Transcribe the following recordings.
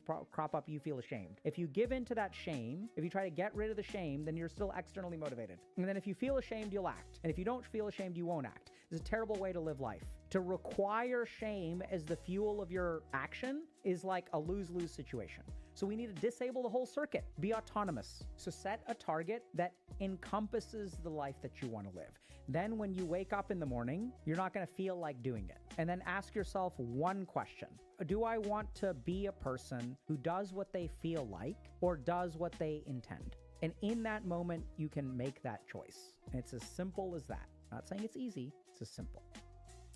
crop up, you feel ashamed. If you give in to that shame, if you try to get rid of the shame, then you're still externally motivated. And then if you feel ashamed, you'll act. And if you don't feel ashamed, you won't act. It's a terrible way to live life. To require shame as the fuel of your action is like a lose-lose situation. So we need to disable the whole circuit. Be autonomous. So set a target that encompasses the life that you want to live. Then when you wake up in the morning, you're not going to feel like doing it. And then ask yourself one question. Do I want to be a person who does what they feel like or does what they intend? And in that moment, you can make that choice. And it's as simple as that. Not saying it's easy, it's as simple.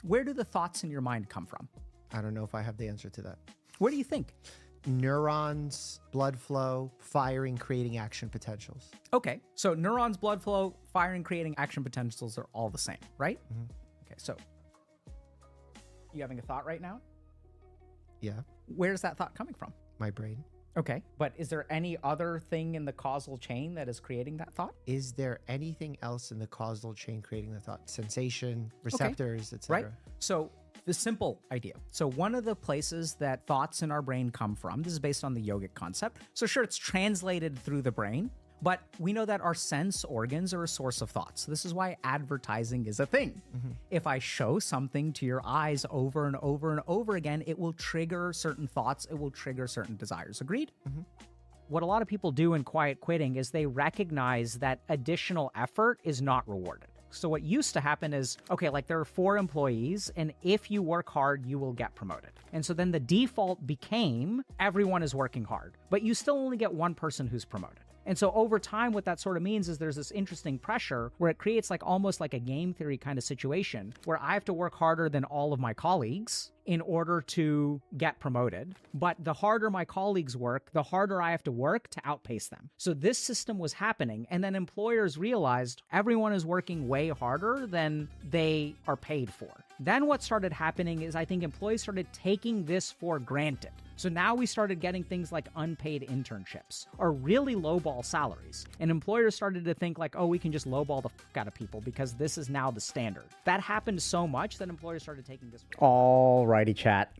Where do the thoughts in your mind come from? I don't know if I have the answer to that. What do you think? Neurons, blood flow, firing, creating action potentials. Okay, so neurons, blood flow, firing, creating action potentials are all the same, right? Mm-hmm. Okay, so you having a thought right now? Yeah. Where's that thought coming from? My brain. Okay, but is there any other thing in the causal chain that is creating that thought? Is there anything else in the causal chain creating the thought? Sensation, receptors, etc. Right. So the simple idea. So one of the places that thoughts in our brain come from, this is based on the yogic concept. So sure, it's translated through the brain, but we know that our sense organs are a source of thoughts. This is why advertising is a thing. Mm-hmm. If I show something to your eyes over and over and over again, it will trigger certain thoughts. It will trigger certain desires. Agreed? Mm-hmm. What a lot of people do in quiet quitting is they recognize that additional effort is not rewarded. So what used to happen is, okay, like there are 4 employees, and if you work hard, you will get promoted. And so then the default became everyone is working hard, but you still only get one person who's promoted. And so over time, what that sort of means is there's this interesting pressure where it creates like almost like a game theory kind of situation where I have to work harder than all of my colleagues in order to get promoted. But the harder my colleagues work, the harder I have to work to outpace them. So this system was happening. And then employers realized everyone is working way harder than they are paid for. Then what started happening is I think employees started taking this for granted. So now we started getting things like unpaid internships or really lowball salaries. And employers started to think like, oh, we can just lowball the fuck out of people because this is now the standard. That happened so much that employers started taking this. Alrighty, chat.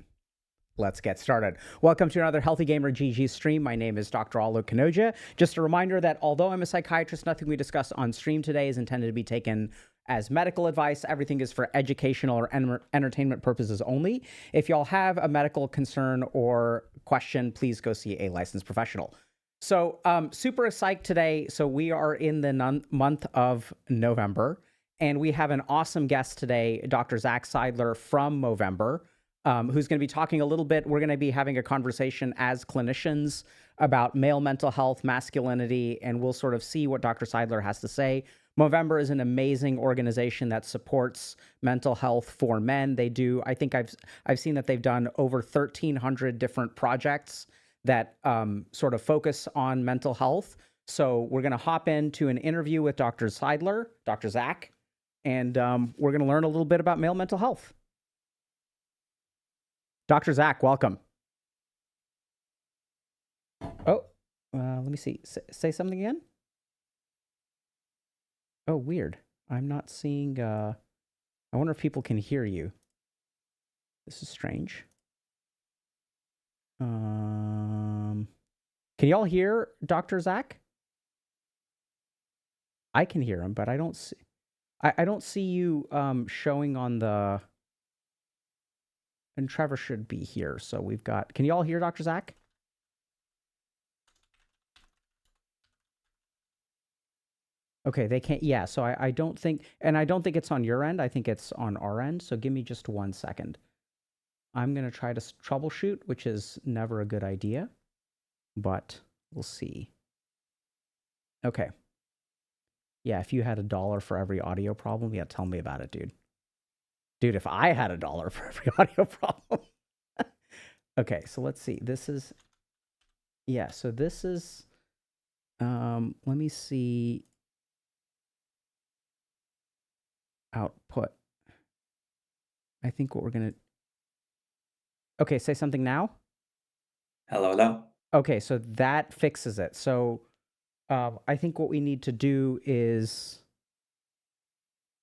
Let's get started. Welcome to another Healthy Gamer GG stream. My name is Dr. Alok Kanoja. Just a reminder that although I'm a psychiatrist, nothing we discuss on stream today is intended to be taken as medical advice. Everything is for educational or entertainment purposes only. If y'all have a medical concern or question, please go see a licensed professional. So super psyched today. So we are in the month of November, and we have an awesome guest today, Dr. Zach Seidler from Movember, who's going to be talking a little bit. We're going to be having a conversation as clinicians about male mental health, masculinity, and we'll sort of see what Dr. Seidler has to say. Movember is an amazing organization that supports mental health for men. They do, I think I've seen that they've done over 1,300 different projects that sort of focus on mental health. So we're going to hop into an interview with Dr. Seidler, Dr. Zach, and we're going to learn a little bit about male mental health. Dr. Zach, welcome. Oh, let me see. Say something again. Oh, weird. I'm not seeing, I wonder if people can hear you. This is strange. Can y'all hear Dr. Zach? I can hear him, but I don't see, I don't see you showing on the, and Trevor should be here. So we've got, can y'all hear Dr. Zach? Okay, they can't, yeah, so I don't think, and I don't think it's on your end, I think it's on our end, so give me just 1 second. I'm going to try to troubleshoot, which is never a good idea, but we'll see. Okay. Yeah, if you had $1 for every audio problem, yeah, tell me about it, dude. Dude, if I had $1 for every audio problem. Okay, so let's see, this is, yeah, so this is, let me see. Output. I think what we're going to... Okay, say something now. Hello, hello. Okay, so that fixes it. So I think what we need to do is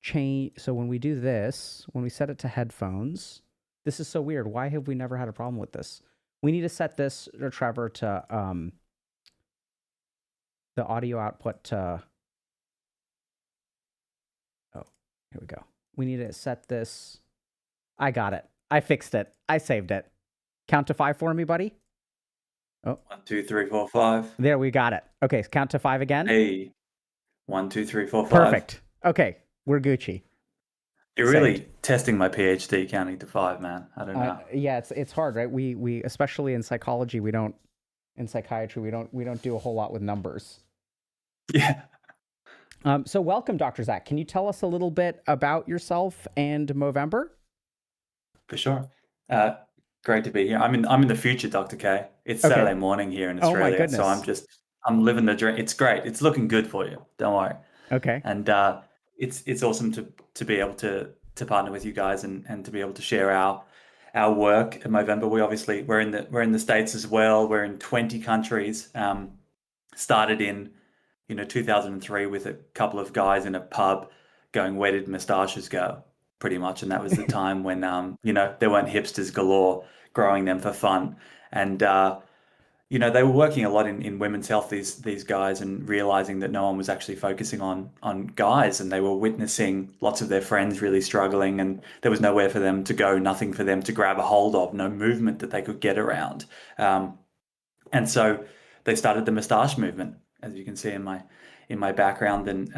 change... So when we do this, when we set it to headphones, this is so weird. Why have we never had a problem with this? We need to set this, Trevor, to the audio output to. Oh, here we go. We need to set this. I got it. I fixed it. I saved it. Count to 5 for me, buddy. Oh. 1, 2, 3, 4, 5. There, we got it. Okay, count to 5 again. Hey. 1, 2, 3, 4, 5. Perfect. Okay, we're Gucci. You're really testing my PhD counting to 5, man. I don't know. Yeah, it's hard, right? We especially in psychology, in psychiatry, we don't do a whole lot with numbers. Yeah. So welcome, Dr. Zach. Can you tell us a little bit about yourself and Movember? For sure. Great to be here. I'm in the future, Dr. K. It's Saturday morning here in Australia. Oh my goodness. So I'm living the dream. It's great. It's looking good for you. Don't worry. Okay. And it's awesome to be able to partner with you guys and to be able to share our work at Movember. We're in the States as well. We're in 20 countries. Started in 2003 with a couple of guys in a pub going, "Where did mustaches go?" pretty much. And that was the time when there weren't hipsters galore growing them for fun. And they were working a lot in women's health, these guys, and realizing that no one was actually focusing on guys, and they were witnessing lots of their friends really struggling, and there was nowhere for them to go, nothing for them to grab a hold of, no movement that they could get around. And so they started the mustache movement, as you can see in my background. And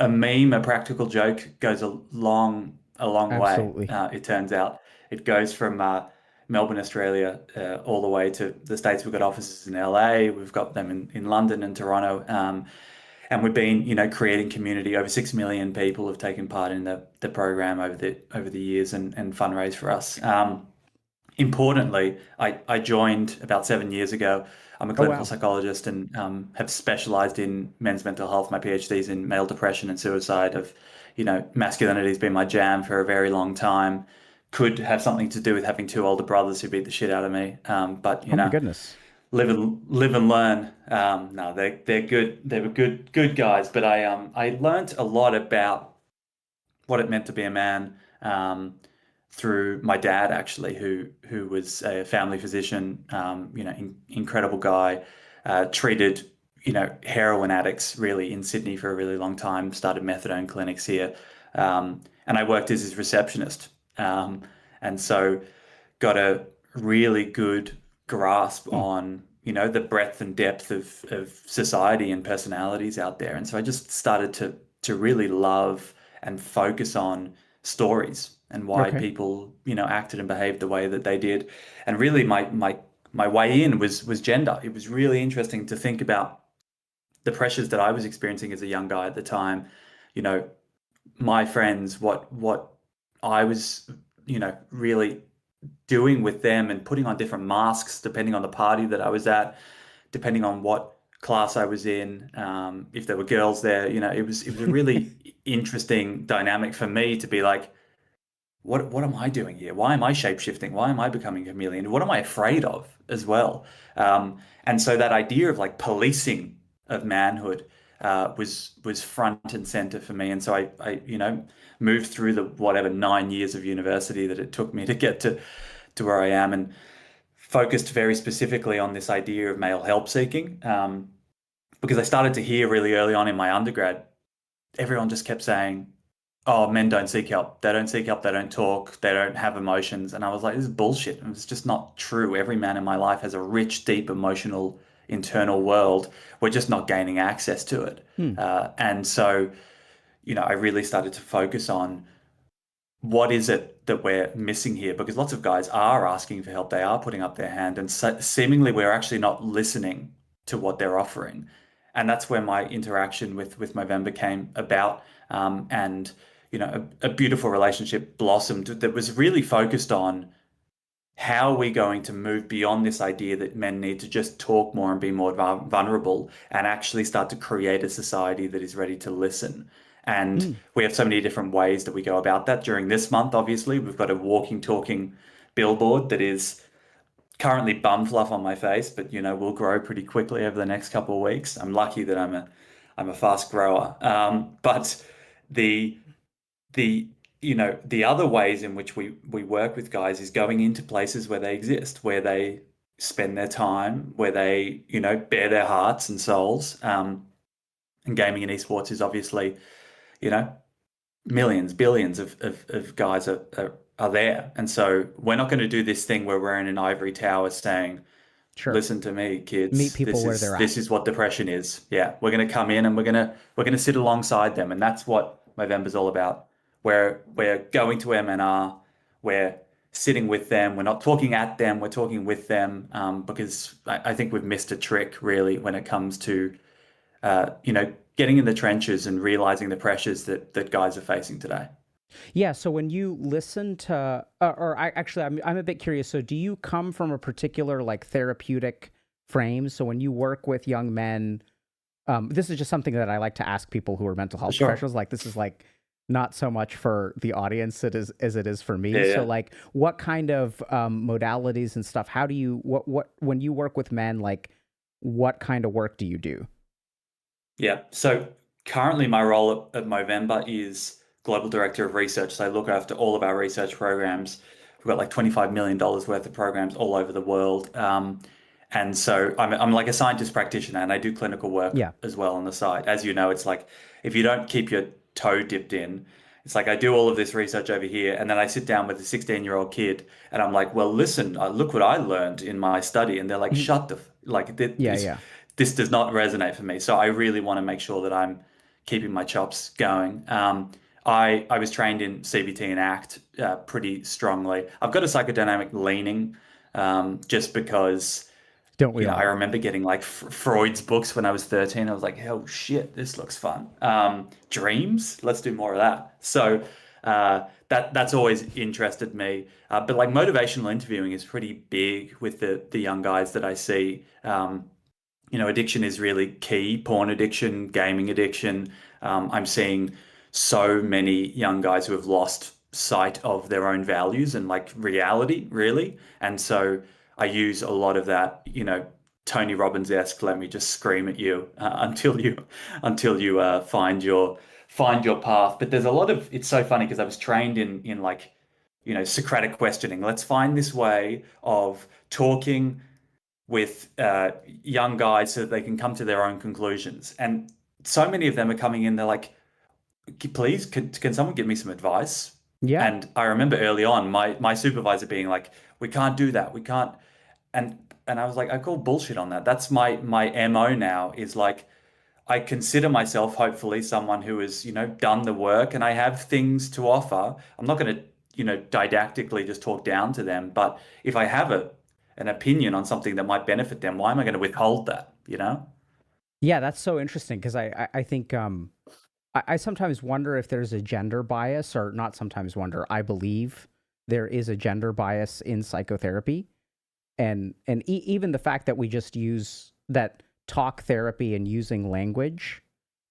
a meme, a practical joke goes a long Absolutely. way. It turns out it goes from Melbourne, Australia, all the way to the States. We've got offices in LA, we've got them in London and Toronto, and we've been, creating community. Over 6 million people have taken part in the program over the years and fundraised for us. Importantly, I joined about 7 years ago. I'm a clinical psychologist and have specialized in men's mental health. My PhD's in male depression and suicide. Masculinity has been my jam for a very long time. Could have something to do with having 2 older brothers who beat the shit out of me. But my goodness, live and learn. No, they're good. They were good guys. But I learned a lot about what it meant to be a man through my dad, actually, who was a family physician. Incredible guy. Treated heroin addicts really in Sydney for a really long time. Started methadone clinics here, and I worked as his receptionist. And so got a really good grasp on, the breadth and depth of society and personalities out there. And so I just started to really love and focus on stories and why people, acted and behaved the way that they did. And really my way in was gender. It was really interesting to think about the pressures that I was experiencing as a young guy at the time. My friends, what I was, really doing with them and putting on different masks depending on the party that I was at, depending on what class I was in, if there were girls there. It was a really interesting dynamic for me to be like, what am I doing here? Why am I shape-shifting? Why am I becoming a chameleon? What am I afraid of as well? And so that idea of like policing of manhood was front and center for me. And so I moved through the 9 years of university that it took me to get to where I am, and focused very specifically on this idea of male help seeking, because I started to hear really early on in my undergrad, everyone just kept saying, "Oh, men don't seek help. They don't seek help. They don't talk. They don't have emotions." And I was like, this is bullshit. And it's just not true. Every man in my life has a rich, deep, emotional, internal world. We're just not gaining access to it. And so, I really started to focus on what is it that we're missing here? Because lots of guys are asking for help. They are putting up their hand, and seemingly we're actually not listening to what they're offering. And that's where my interaction with Movember came about. And, a beautiful relationship blossomed that was really focused on how are we going to move beyond this idea that men need to just talk more and be more vulnerable, and actually start to create a society that is ready to listen. And we have so many different ways that we go about that. During this month, obviously, we've got a walking, talking billboard that is currently bum fluff on my face, but will grow pretty quickly over the next couple of weeks. I'm lucky that I'm a fast grower. But the the other ways in which we work with guys is going into places where they exist, where they spend their time, where they, bare their hearts and souls. And gaming and esports is obviously, you know, millions, billions of guys are there. And so we're not going to do this thing where we're in an ivory tower saying, Sure. listen to me, kids. Meet people where they're at. This is what depression is. Yeah, we're going to come in and we're gonna sit alongside them, and that's what Movember's all about. We're going to MNR, we're sitting with them. We're not talking at them. We're talking with them, because I think we've missed a trick really when it comes to getting in the trenches and realizing the pressures that guys are facing today. Yeah. So when you listen to, I'm a bit curious. So do you come from a particular like therapeutic frame? So when you work with young men, this is just something that I like to ask people who are mental health professionals. Like this is like not so much for the audience as it is for me. Yeah. So like what kind of modalities and stuff, how do you, when you work with men, like what kind of work do you do? Yeah. So currently my role at Movember is Global Director of Research. So I look after all of our research programs. We've got like $25 million worth of programs all over the world. And so I'm like a scientist practitioner, and I do clinical work as well on the side. As you know, it's like if you don't keep your toe dipped in, it's like I do all of this research over here, and then I sit down with a 16-year-old kid, and I'm like, well, listen, look what I learned in my study. And they're like, shut the, this does not resonate for me. So I really want to make sure that I'm keeping my chops going. I was trained in CBT and ACT pretty strongly. I've got a psychodynamic leaning, just because don't we all? I remember getting like Freud's books when I was 13. I was like, oh shit, this looks fun. Dreams, let's do more of that. So that's always interested me. But like motivational interviewing is pretty big with the young guys that I see. Addiction is really key. Porn addiction, gaming addiction. I'm seeing so many young guys who have lost sight of their own values and like reality, really. And so I use a lot of that, Tony Robbins-esque, let me just scream at you until you find your path. But there's a lot of, it's so funny because I was trained in like, Socratic questioning. Let's find this way of talking with young guys so that they can come to their own conclusions. And so many of them are coming in, they're like, please, can someone give me some advice? Yeah. And I remember early on my supervisor being like, we can't do that. We can't. And I was like, I call bullshit on that. That's my MO now, is like, I consider myself hopefully someone who has, done the work, and I have things to offer. I'm not going to, didactically just talk down to them. But if I have an opinion on something that might benefit them, why am I going to withhold that, Yeah, that's so interesting, because I think I sometimes wonder if there's a gender bias, or not sometimes wonder, I believe there is a gender bias in psychotherapy. And even the fact that we just use that talk therapy and using language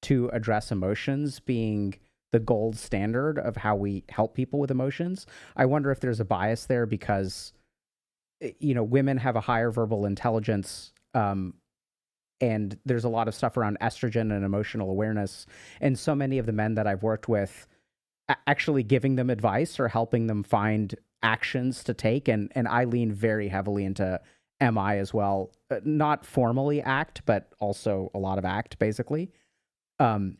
to address emotions being the gold standard of how we help people with emotions. I wonder if there's a bias there because, women have a higher verbal intelligence, and there's a lot of stuff around estrogen and emotional awareness. And so many of the men that I've worked with, actually giving them advice or helping them find actions to take. And I lean very heavily into MI as well. Not formally ACT, but also a lot of ACT, basically. And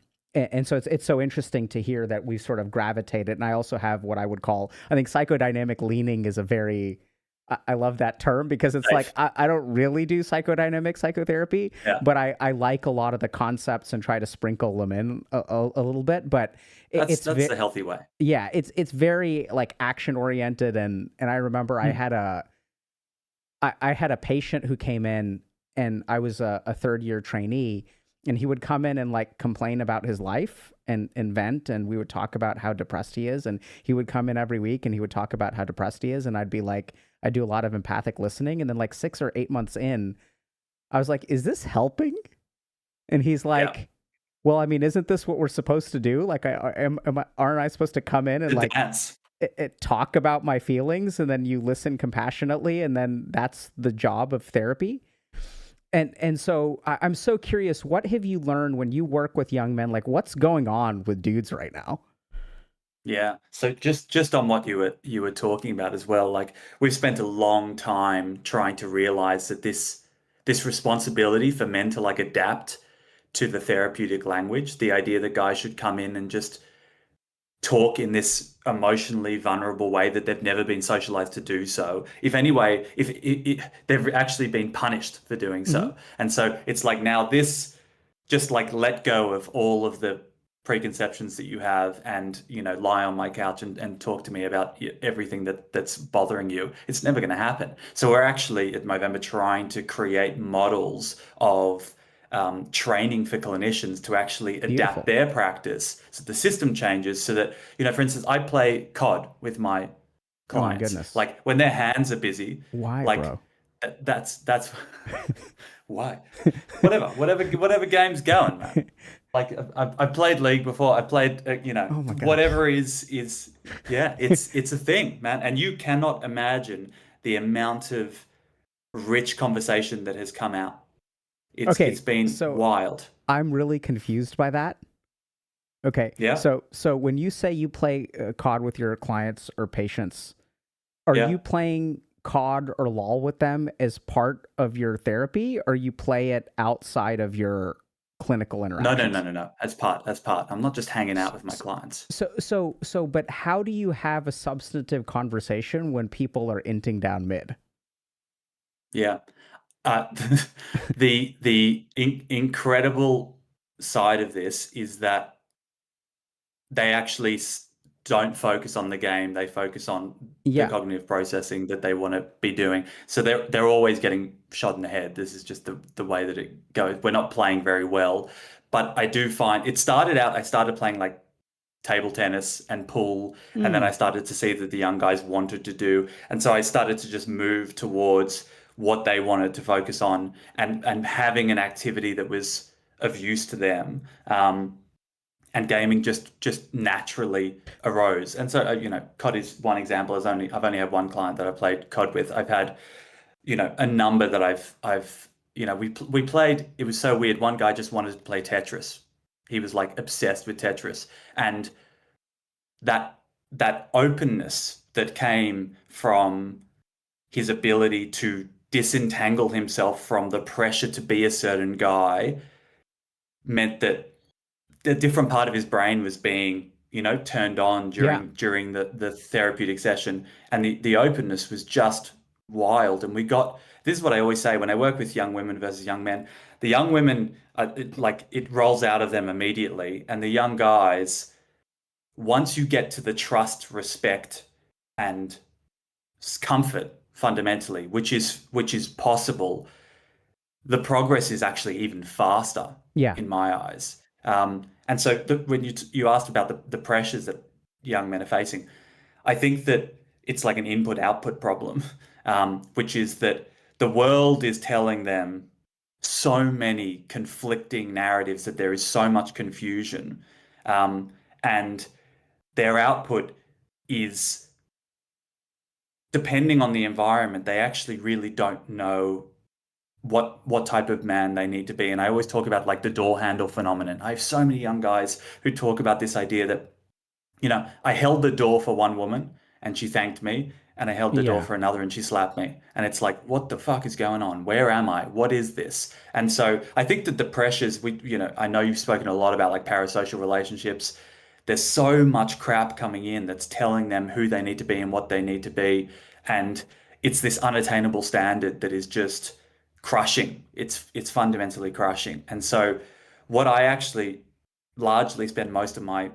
so it's so interesting to hear that we've sort of gravitated. And I also have what I would call, I think psychodynamic leaning is a very... I love that term, because it's like, I don't really do psychodynamic psychotherapy, but I like a lot of the concepts and try to sprinkle them in a little bit, but that's the healthy way. Yeah. It's very like action oriented. And I remember I had a patient who came in, and I was a third year trainee, and he would come in and like complain about his life and vent, and we would talk about how depressed he is. And he would come in every week and he would talk about how depressed he is. And I'd be like, I do a lot of empathic listening. And then like 6 or 8 months in, I was like, is this helping? And he's like, well, I mean, isn't this what we're supposed to do? Like, aren't I supposed to come in and like talk about my feelings, and then you listen compassionately, and then that's the job of therapy? And so I'm so curious, what have you learned when you work with young men? Like, what's going on with dudes right now? Yeah. So just on what you were talking about as well, like we've spent a long time trying to realize that this responsibility for men to like adapt to the therapeutic language, the idea that guys should come in and just talk in this emotionally vulnerable way that they've never been socialized to do so. If anyway, if they've actually been punished for doing Hmm. so. And so it's like now this just like let go of all of the preconceptions that you have and lie on my couch and talk to me about everything that's bothering you. It's never going to happen. So we're actually at Movember trying to create models of training for clinicians to actually adapt Beautiful. their practice so the system changes so that, for instance, I play COD with my Oh my clients. goodness. Like when their hands are busy, Why, like bro? that's why. Whatever game's going, man. Like I've played League before. I played, Oh my god. whatever is yeah, it's a thing, man. And you cannot imagine the amount of rich conversation that has come out. It's Okay, been so wild. I'm really confused by that. Okay, Yeah, so when you say you play COD with your clients or patients, are yeah. you playing COD or LOL with them as part of your therapy, or you play it outside of your clinical No, no, no, interactions? no, no. That's part. That's part. I'm not just hanging out with my S- clients. but how do you have a substantive conversation when people are inting down mid? Yeah. Uh, the incredible side of this is that they actually don't focus on the game. They focus on the Yeah, cognitive processing that they want to be doing. So they're always getting shot in the head. This is just the way that it goes. We're not playing very well, but I do find it started out. I started playing like table tennis and pool, and then I mm, started to see that the young guys wanted to do, and so I started to just move towards what they wanted to focus on and having an activity that was of use to them. And gaming just naturally arose. And so, COD is one example. I've only had one client that I played COD with. I've had, a number that I've we played. It was so weird. One guy just wanted to play Tetris. He was like obsessed with Tetris, and that that openness that came from his ability to disentangle himself from the pressure to be a certain guy meant that a different part of his brain was being, turned on yeah, during the therapeutic session, and the openness was just wild. And we got this is what I always say when I work with young women versus young men. The young women, it rolls out of them immediately, and the young guys, once you get to the trust, respect, and comfort fundamentally, which is possible, the progress is actually even faster yeah, in my eyes. And so when you asked about the pressures that young men are facing, I think that it's like an input output problem, which is that the world is telling them so many conflicting narratives that there is so much confusion, and their output is depending on the environment. They actually really don't know what type of man they need to be. And I always talk about like the door handle phenomenon. I have so many young guys who talk about this idea that, I held the door for one woman and she thanked me, and I held the door yeah. for another and she slapped me. And it's like, what the fuck is going on? Where am I? What is this? And so I think that the pressures I know you've spoken a lot about like parasocial relationships. There's so much crap coming in that's telling them who they need to be and what they need to be. And it's this unattainable standard that is just crushing. It's fundamentally crushing. And so what I actually largely spend most of my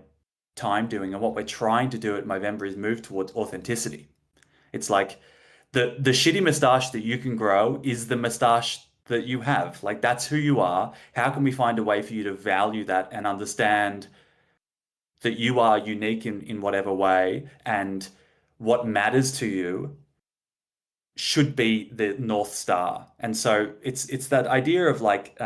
time doing and what we're trying to do at Movember is move towards authenticity. It's like the shitty mustache that you can grow is the mustache that you have. Like that's who you are. How can we find a way for you to value that and understand that you are unique in whatever way, and what matters to you should be the North Star. And so it's that idea of like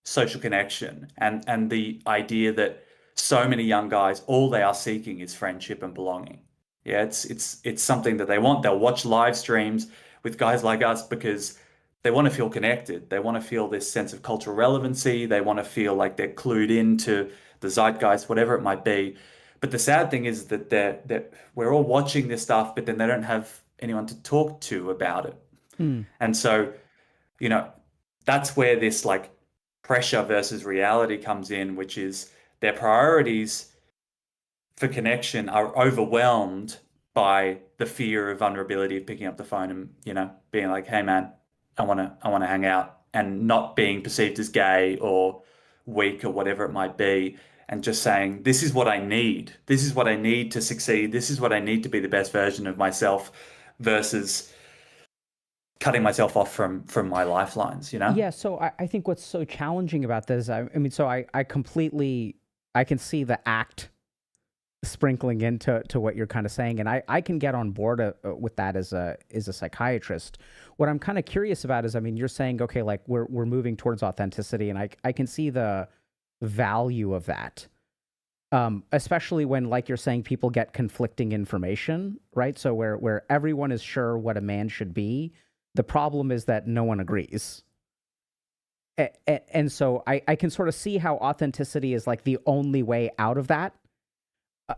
social connection and the idea that so many young guys, all they are seeking is friendship and belonging. Yeah, it's something that they want. They'll watch live streams with guys like us because they want to feel connected. They want to feel this sense of cultural relevancy. They want to feel like they're clued into the zeitgeist, whatever it might be. But the sad thing is that we're all watching this stuff, but then they don't have anyone to talk to about it. Hmm. And so, you know, that's where this like pressure versus reality comes in, which is their priorities for connection are overwhelmed by the fear of vulnerability of picking up the phone and, being like, hey man, I want to hang out, and not being perceived as gay or weak or whatever it might be, and just saying, this is what I need. This is what I need to succeed. This is what I need to be the best version of myself, versus cutting myself off from my lifelines, Yeah, so I think what's so challenging about this, I mean, so I completely, I can see the act sprinkling into what you're kind of saying, and I can get on board with that as a psychiatrist. What I'm kind of curious about is, I mean, you're saying, okay, like we're moving towards authenticity, and I can see the value of that. Especially when, like you're saying, people get conflicting information, right? So where everyone is sure what a man should be, the problem is that no one agrees. And so I can sort of see how authenticity is like the only way out of that.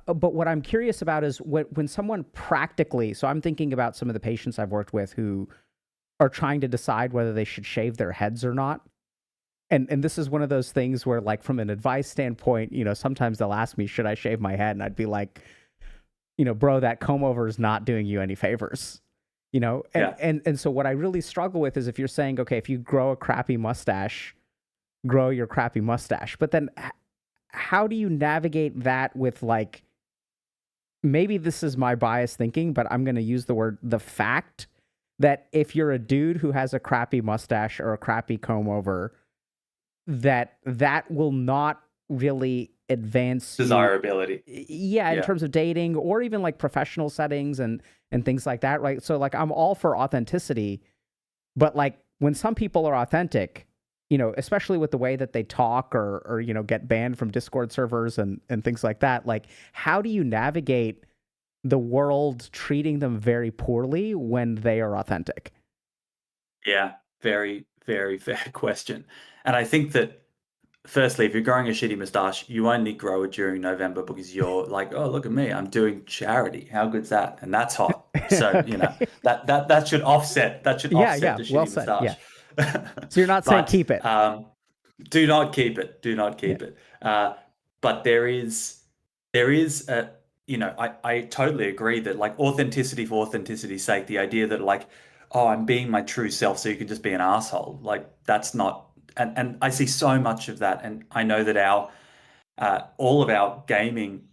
But what I'm curious about is when someone practically, so I'm thinking about some of the patients I've worked with who are trying to decide whether they should shave their heads or not. And this is one of those things where, like, from an advice standpoint, sometimes they'll ask me, should I shave my head? And I'd be like, bro, that comb over is not doing you any favors. And so what I really struggle with is if you're saying, okay, if you grow a crappy mustache, grow your crappy mustache. But then how do you navigate that with, like, maybe this is my biased thinking, but I'm going to use the fact that if you're a dude who has a crappy mustache or a crappy comb over, that will not really advance desirability. In terms of dating or even like professional settings and things like that, right? So like I'm all for authenticity, but like when some people are authentic, especially with the way that they talk or get banned from Discord servers and things like that, like how do you navigate the world treating them very poorly when they are authentic? Yeah, very, very fair question. And I think that, firstly, if you're growing a shitty moustache, you only grow it during November because you're like, oh, look at me, I'm doing charity. How good's that? And that's hot. So, Okay. that should offset the shitty Well said. moustache. Yeah. So you're not saying keep it. Do not keep it. Do not keep it. But there is a, I totally agree that, like, authenticity for authenticity's sake, the idea that, like, oh, I'm being my true self so you can just be an asshole, like, that's not, and I see so much of that. And I know that all of our gaming,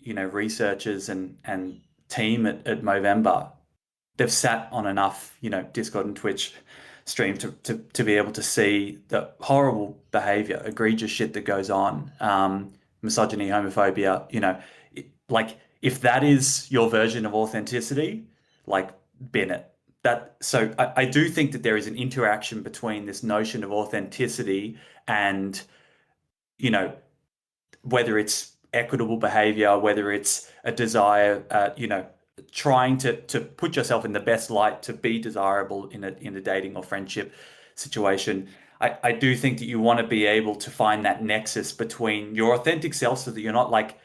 researchers and team at Movember, they've sat on enough, Discord and Twitch stream to be able to see the horrible behavior, egregious shit that goes on, misogyny, homophobia, like, if that is your version of authenticity, like, bin it. So I do think that there is an interaction between this notion of authenticity and, whether it's equitable behavior, whether it's a desire, trying to put yourself in the best light to be desirable in a dating or friendship situation. I do think that you want to be able to find that nexus between your authentic self so that you're not, like,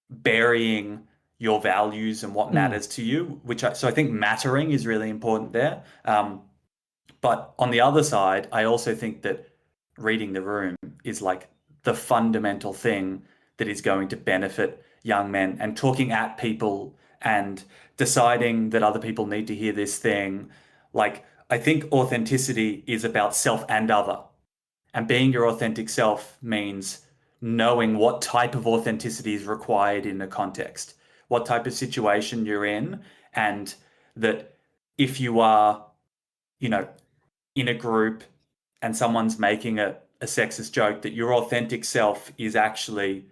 burying your values and what matters to you, so I think mattering is really important there. But on the other side, I also think that reading the room is, like, the fundamental thing that is going to benefit young men, and talking at people and deciding that other people need to hear this thing. Like, I think authenticity is about self and other. And being your authentic self means knowing what type of authenticity is required in a context, what type of situation you're in, and that if you are, in a group and someone's making a sexist joke, that your authentic self is actually,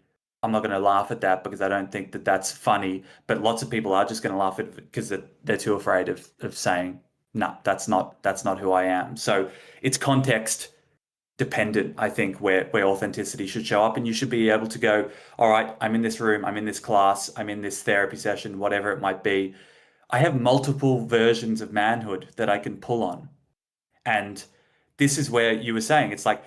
I'm not going to laugh at that because I don't think that that's funny, but lots of people are just going to laugh at it because they're too afraid of saying, no, that's not who I am. So it's context dependent, I think, where authenticity should show up. And you should be able to go, all right, I'm in this room, I'm in this class, I'm in this therapy session, whatever it might be. I have multiple versions of manhood that I can pull on. And this is where you were saying, it's like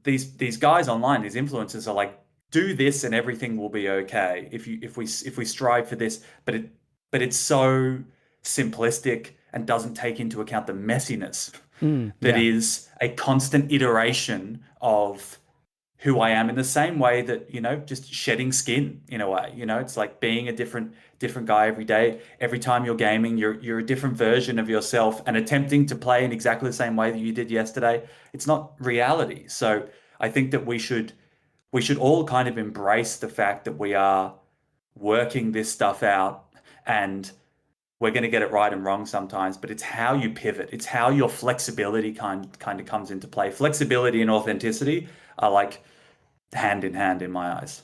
these guys online, these influencers, are like do this and everything will be okay. If we strive for this, but it's so simplistic and doesn't take into account the messiness that Yeah. is a constant iteration of who I am, in the same way that, just shedding skin in a way. It's like being a different guy every day. Every time you're gaming, you're a different version of yourself, and attempting to play in exactly the same way that you did yesterday. It's not reality. So I think that we should all kind of embrace the fact that we are working this stuff out, and we're going to get it right and wrong sometimes, but it's how you pivot. It's how your flexibility kind of comes into play. Flexibility and authenticity are like hand in hand in my eyes.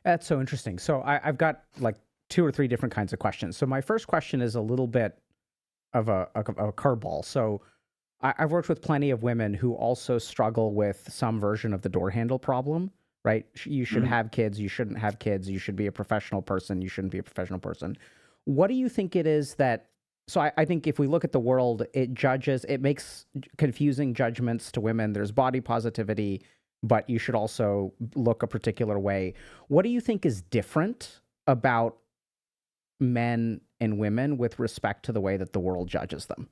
That's so interesting. So I've got like two or three different kinds of questions. So my first question is a little bit of a curveball. So I've worked with plenty of women who also struggle with some version of the door handle problem, right? You should have kids. You shouldn't have kids. You should be a professional person. You shouldn't be a professional person. What do you think it is that, so I think if we look at the world, it makes confusing judgments to women. There's body positivity, but you should also look a particular way. What do you think is different about men and women with respect to the way that the world judges them?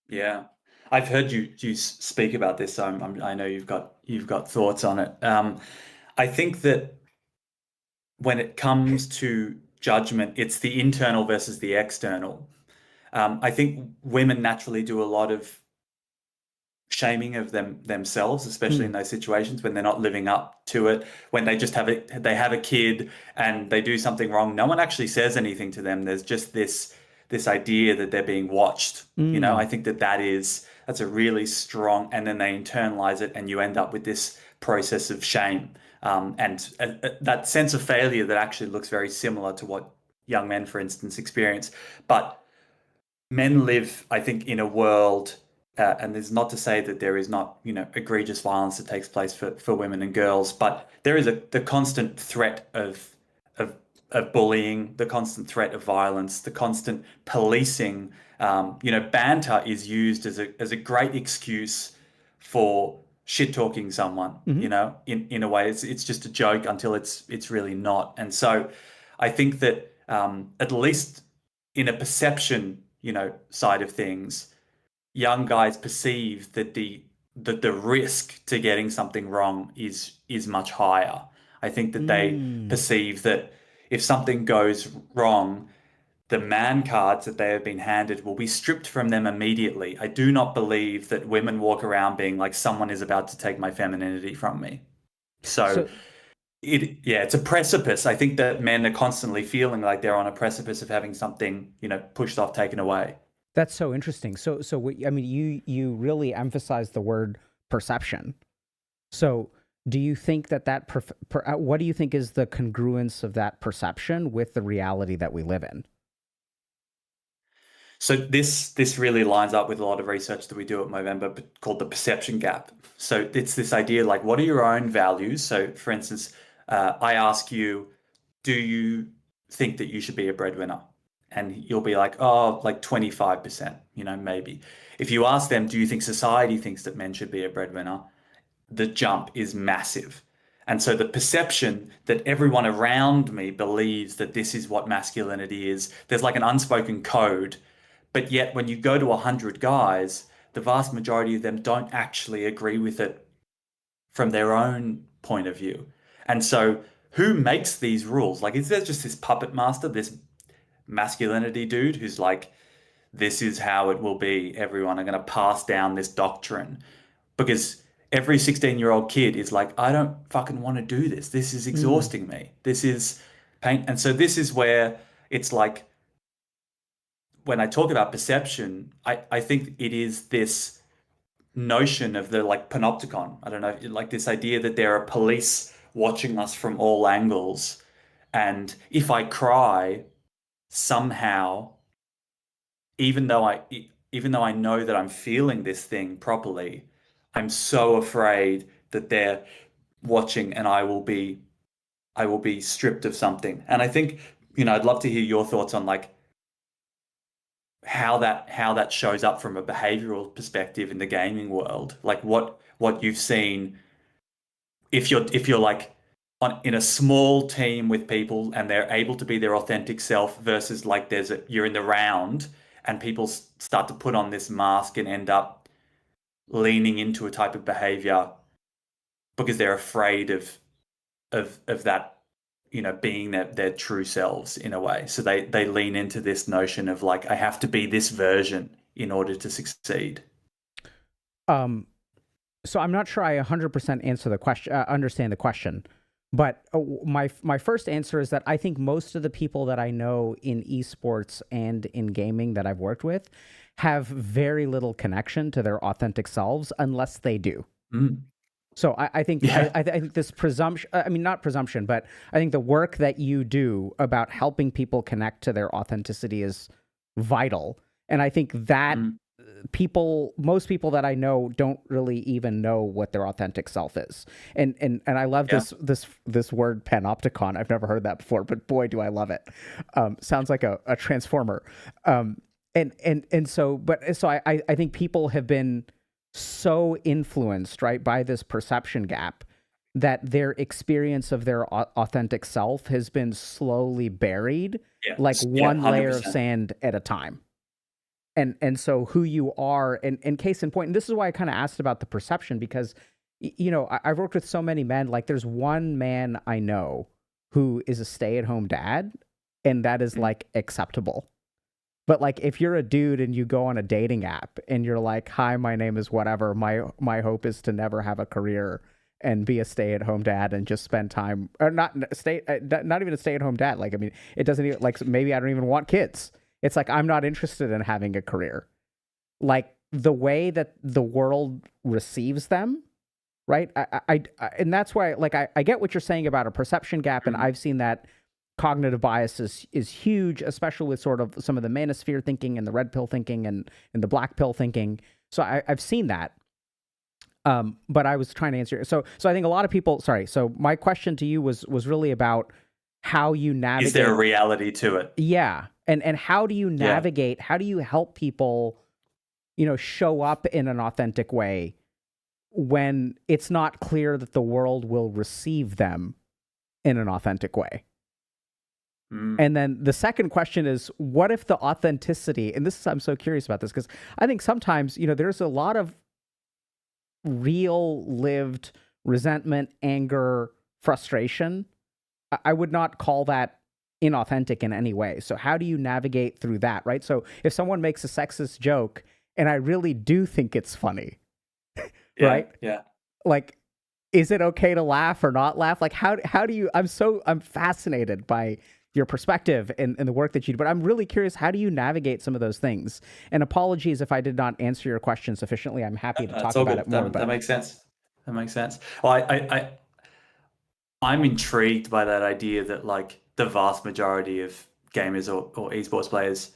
Yeah, I've heard you speak about this. So I know you've got thoughts on it. I think that when it comes to judgment, it's the internal versus the external. I think women naturally do a lot of shaming of themselves, especially in those situations when they're not living up to it, when they have a kid and they do something wrong. No one actually says anything to them. There's just this idea that they're being watched. I think that's a really strong, and then they internalize it, and you end up with this process of shame, and that sense of failure that actually looks very similar to what young men, for instance, experience. But men live, I think, in a world, and there's not to say that there is not, egregious violence that takes place for women and girls, but there is the constant threat of bullying, the constant threat of violence, the constant policing. Banter is used as a great excuse for shit talking someone. In a way, it's just a joke until it's really not. And so, I think that at least in a perception, side of things, young guys perceive that the risk to getting something wrong is much higher. I think that they perceive that if something goes wrong, the man cards that they have been handed will be stripped from them immediately. I do not believe that women walk around being like, someone is about to take my femininity from me. So it's a precipice. I think that men are constantly feeling like they're on a precipice of having something, pushed off, taken away. That's so interesting. I mean, you really emphasize the word perception. So do you think what do you think is the congruence of that perception with the reality that we live in? So this really lines up with a lot of research that we do at Movember called the perception gap. So it's this idea, like, what are your own values? So for instance, I ask you, do you think that you should be a breadwinner? And you'll be like, oh, like 25%, maybe. If you ask them, do you think society thinks that men should be a breadwinner? The jump is massive. And so the perception that everyone around me believes that this is what masculinity is, there's like an unspoken code. But yet when you go to 100 guys, the vast majority of them don't actually agree with it from their own point of view. And so who makes these rules? Like, is there just this puppet master, this masculinity dude who's like, this is how it will be, everyone are going to pass down this doctrine? Because every 16-year-old kid is like, I don't fucking want to do this. This is exhausting me. This is pain. And so this is where it's like, when I talk about perception, I think it is this notion of the like panopticon. I don't know, like this idea that there are police watching us from all angles. And if I cry, somehow, even though I know that I'm feeling this thing properly, I'm so afraid that they're watching and I will be stripped of something. And I think, I'd love to hear your thoughts on like how that shows up from a behavioral perspective in the gaming world. Like what you've seen, if you're like in a small team with people and they're able to be their authentic self versus like you're in the round and people start to put on this mask and end up leaning into a type of behavior because they're afraid of that, being their true selves in a way. So they lean into this notion of like, I have to be this version in order to succeed. So I'm not sure I 100% answer the question, understand the question, but my first answer is that I think most of the people that I know in esports and in gaming that I've worked with have very little connection to their authentic selves unless they do. So I think I think this presumption, I mean, not presumption, but I think the work that you do about helping people connect to their authenticity is vital. And I think that most people that I know don't really even know what their authentic self is. And I love this word panopticon. I've never heard that before, but boy, do I love it. Sounds like a transformer. So I think people have been so influenced, right, by this perception gap that their experience of their authentic self has been slowly buried, like one layer of sand at a time. And so who you are, and case in point, and this is why I kind of asked about the perception, because, I've worked with so many men. Like there's one man I know who is a stay-at-home dad, and that is like acceptable. But like if you're a dude and you go on a dating app and you're like, hi, my name is whatever, my hope is to never have a career and be a stay-at-home dad and just spend time, or not even a stay-at-home dad. Like, I mean, it doesn't even, like, maybe I don't even want kids. It's like, I'm not interested in having a career. Like the way that the world receives them, right? And that's why, like, I get what you're saying about a perception gap. And I've seen that cognitive bias is huge, especially with sort of some of the manosphere thinking and the red pill thinking and the black pill thinking. So I've seen that. But I was trying to answer. So I think a lot of people, so my question to you was really about how you navigate. Is there a reality to it? Yeah. And how do you navigate, how do you help people, show up in an authentic way when it's not clear that the world will receive them in an authentic way? And then the second question is, what if the authenticity, and I'm so curious about this because I think sometimes, there's a lot of real lived resentment, anger, frustration. I would not call that inauthentic in any way. So how do you navigate through that, right? So if someone makes a sexist joke and I really do think it's funny, right? Yeah. Like, is it okay to laugh or not laugh? Like, how do you, I'm fascinated by your perspective and the work that you do, but I'm really curious, how do you navigate some of those things? And apologies if I did not answer your question sufficiently. I'm happy to talk about it more. That makes sense. Well, I'm intrigued by that idea that like the vast majority of gamers or esports players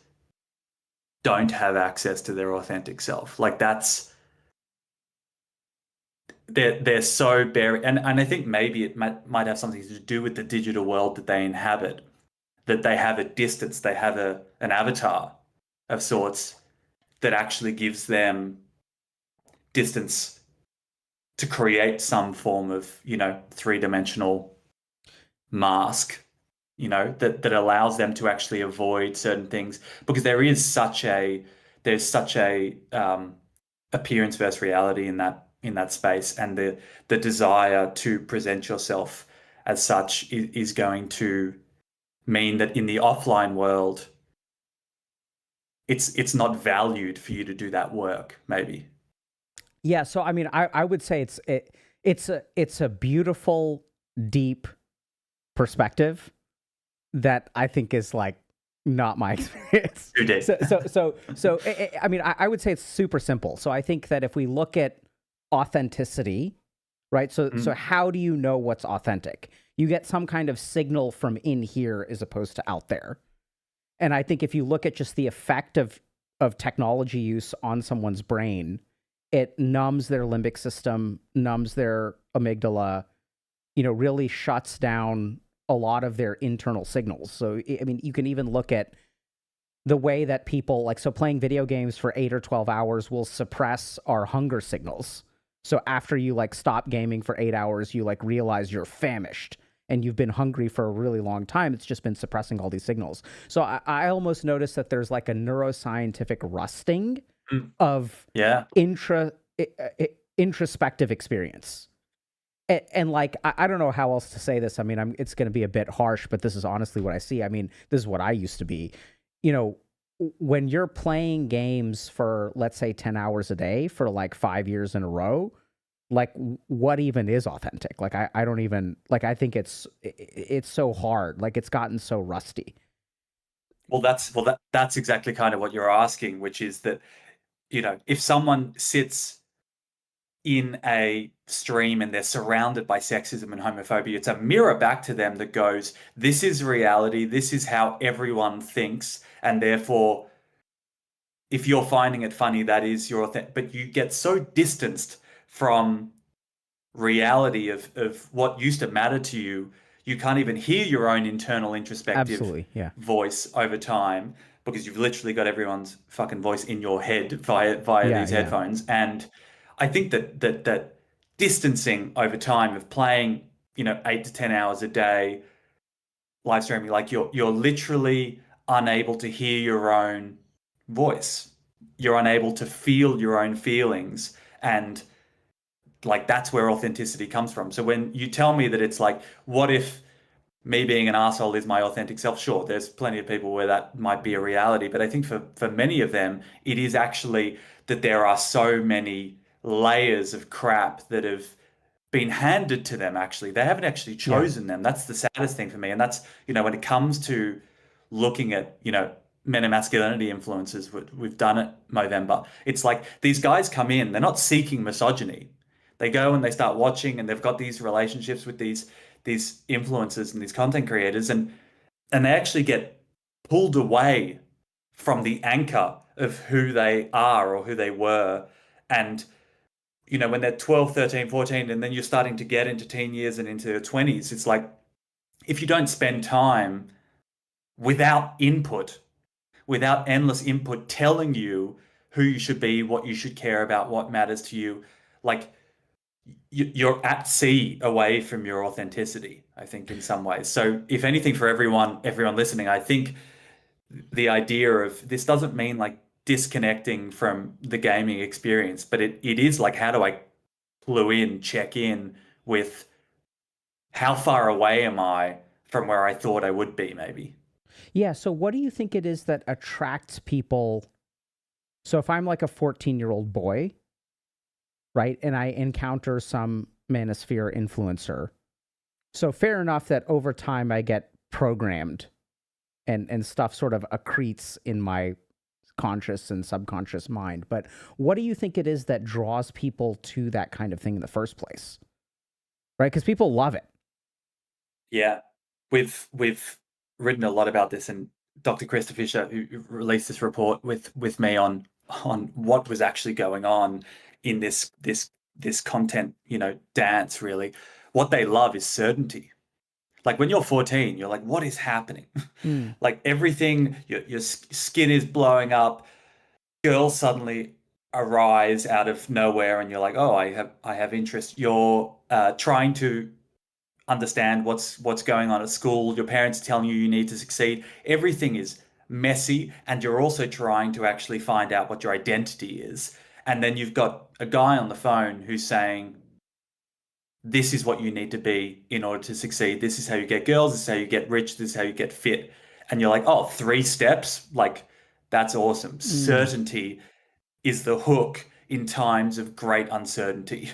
don't have access to their authentic self. Like they're so buried, and I think maybe it might have something to do with the digital world that they inhabit, that they have a distance, they have an avatar of sorts that actually gives them distance to create some form of, three-dimensional mask, that allows them to actually avoid certain things, because there's such a appearance versus reality in that space, and the desire to present yourself as such is going to mean that in the offline world, it's not valued for you to do that work, maybe. Yeah, so I mean, I would say it's a beautiful, deep perspective that I think is like not my experience. So I mean, I would say it's super simple. So I think that if we look at authenticity, right? So how do you know what's authentic? You get some kind of signal from in here as opposed to out there. And I think if you look at just the effect of technology use on someone's brain, it numbs their limbic system, numbs their amygdala, really shuts down a lot of their internal signals. So, I mean, you can even look at the way that people, so playing video games for 8 or 12 hours will suppress our hunger signals. So after you stop gaming for 8 hours, you realize you're famished and you've been hungry for a really long time, it's just been suppressing all these signals. So I almost notice that there's like a neuroscientific rusting Mm. of Yeah. introspective experience. And like, I don't know how else to say this. I mean, it's going to be a bit harsh, but this is honestly what I see. I mean, this is what I used to be. You know, when you're playing games for, let's say, 10 hours a day for like 5 years in a row, like what even is authentic? Like, I don't even, like, I think it's so hard. Like, it's gotten so rusty. Well, that's exactly kind of what you're asking, which is that, you know, if someone sits in a stream and they're surrounded by sexism and homophobia, it's a mirror back to them that goes, this is reality, this is how everyone thinks, and therefore, if you're finding it funny, that is your thing. But you get so distanced from reality of what used to matter to you, you can't even hear your own internal introspective Absolutely, yeah. voice over time, because you've literally got everyone's fucking voice in your head via Yeah, these yeah. headphones. And I think that distancing over time of playing, you know, 8 to 10 hours a day live streaming, like you're literally unable to hear your own voice. You're unable to feel your own feelings, and like that's where authenticity comes from. So when you tell me that it's like, what if me being an asshole is my authentic self? Sure, there's plenty of people where that might be a reality, but I think for many of them, it is actually that there are so many layers of crap that have been handed to them. Actually, they haven't actually Yeah. chosen them. That's the saddest thing for me. And that's, you know, when it comes to looking at, you know, men and masculinity influences, we've done it Movember. It's like these guys come in, they're not seeking misogyny. They go and they start watching, and they've got these relationships with these influencers and these content creators, and they actually get pulled away from the anchor of who they are or who they were. And, you know, when they're 12, 13, 14, and then you're starting to get into teen years and into your 20s, it's like, if you don't spend time without input, without endless input telling you who you should be, what you should care about, what matters to you, like you're at sea away from your authenticity, I think, in some ways. So if anything, for everyone listening, I think the idea of this doesn't mean like disconnecting from the gaming experience, but it is like, how do I check in with how far away am I from where I thought I would be, maybe. Yeah. So what do you think it is that attracts people? So if I'm like a 14-year-old boy, right, and I encounter some manosphere influencer, so fair enough that over time I get programmed and stuff sort of accretes in my conscious and subconscious mind. But what do you think it is that draws people to that kind of thing in the first place? Right? Because people love it. Yeah, we've written a lot about this, and Dr. Krista Fisher, who released this report with me on what was actually going on in this content, you know, dance, really. What they love is certainty. Like when you're 14, you're like, what is happening? Mm. Like everything, your skin is blowing up. Girls suddenly arise out of nowhere, and you're like, oh, I have interest. You're trying to understand what's going on at school. Your parents are telling you need to succeed. Everything is messy, and you're also trying to actually find out what your identity is. And then you've got a guy on the phone who's saying, this is what you need to be in order to succeed. This is how you get girls. This is how you get rich. This is how you get fit. And you're like, oh, 3 steps? Like, that's awesome. Certainty is the hook in times of great uncertainty.